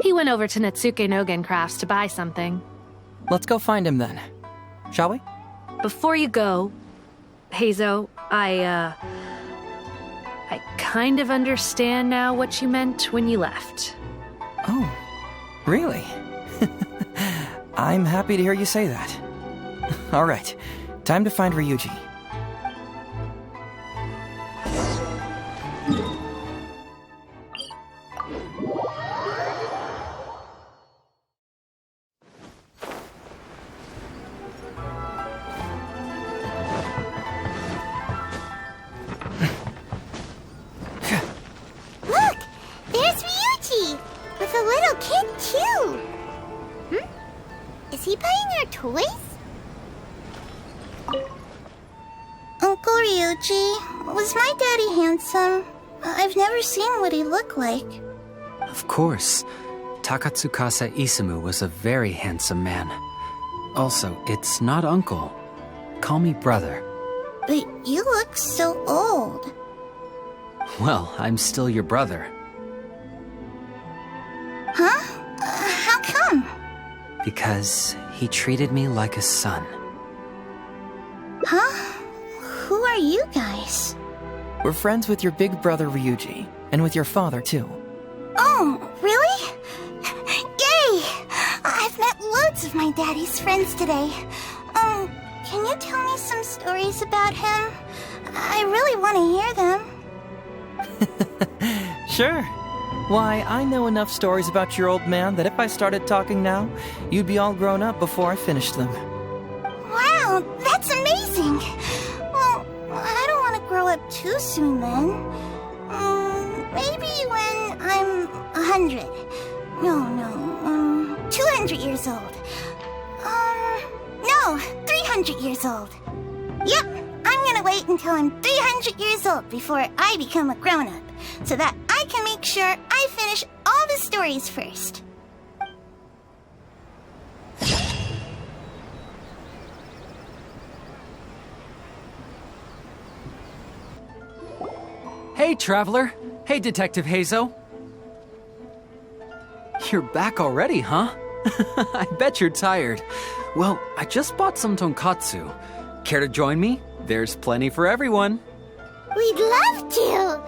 He went over to Natsuke Nogen Crafts to buy something. Let's go find him then. Shall we? Before you go, Heizo, I kind of understand now what you meant when you left. Oh, really? I'm happy to hear you say that. All right, time to find Ryuji. Look! There's Ryuji! With a little kid, too! Is he buying our toys? Uncle Ryuji, was my daddy handsome? I've never seen what he looked like. Of course. Takatsukasa Isamu was a very handsome man. Also, it's not uncle. Call me brother. But you look so old. Well, I'm still your brother. Huh? How come? Because he treated me like a son. Huh? Who are you guys? We're friends with your big brother Ryuji, and with your father too. Oh, really? Yay! I've met loads of my daddy's friends today. Can you tell me some stories about him? I really want to hear them. Sure. Why, I know enough stories about your old man that if I started talking now, you'd be all grown up before I finished them. Wow, that's amazing! Well, I don't want to grow up too soon then. Maybe when I'm 100. No, 200 years old. No, 300 years old. Yep, I'm gonna wait until I'm 300 years old before I become a grown-up, so that I can make sure I finish all the stories first. Hey, Traveler! Hey, Detective Heizo! You're back already, huh? I bet you're tired. Well, I just bought some tonkatsu. Care to join me? There's plenty for everyone. We'd love to!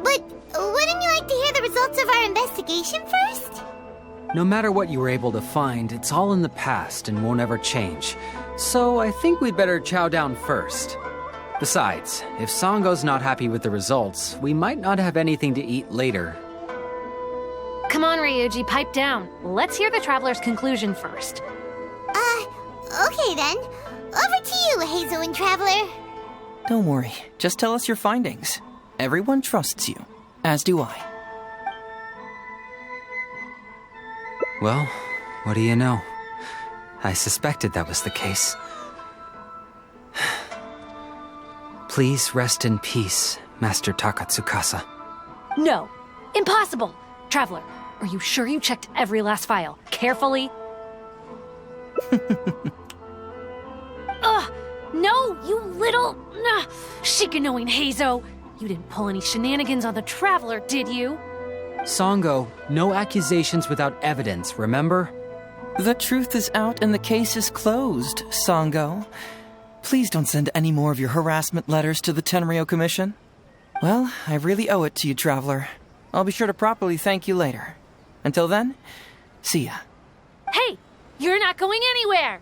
But wouldn't you like to hear the results of our investigation first? No matter what you were able to find, it's all in the past and won't ever change. So I think we'd better chow down first. Besides, if Sango's not happy with the results, we might not have anything to eat later. Come on, Ryuji, pipe down. Let's hear the Traveler's conclusion first. Okay then. Over to you, Heizo and Traveler. Don't worry, just tell us your findings. Everyone trusts you, as do I. Well, what do you know? I suspected that was the case. Please rest in peace, Master Takatsukasa. No, impossible! Traveler, are you sure you checked every last file, carefully? Ugh! No, you little... Shikanoin Heizo! You didn't pull any shenanigans on the Traveler, did you? Sango, no accusations without evidence, remember? The truth is out and the case is closed, Sango. Please don't send any more of your harassment letters to the Tenryo Commission. Well, I really owe it to you, Traveler. I'll be sure to properly thank you later. Until then, see ya. Hey! You're not going anywhere!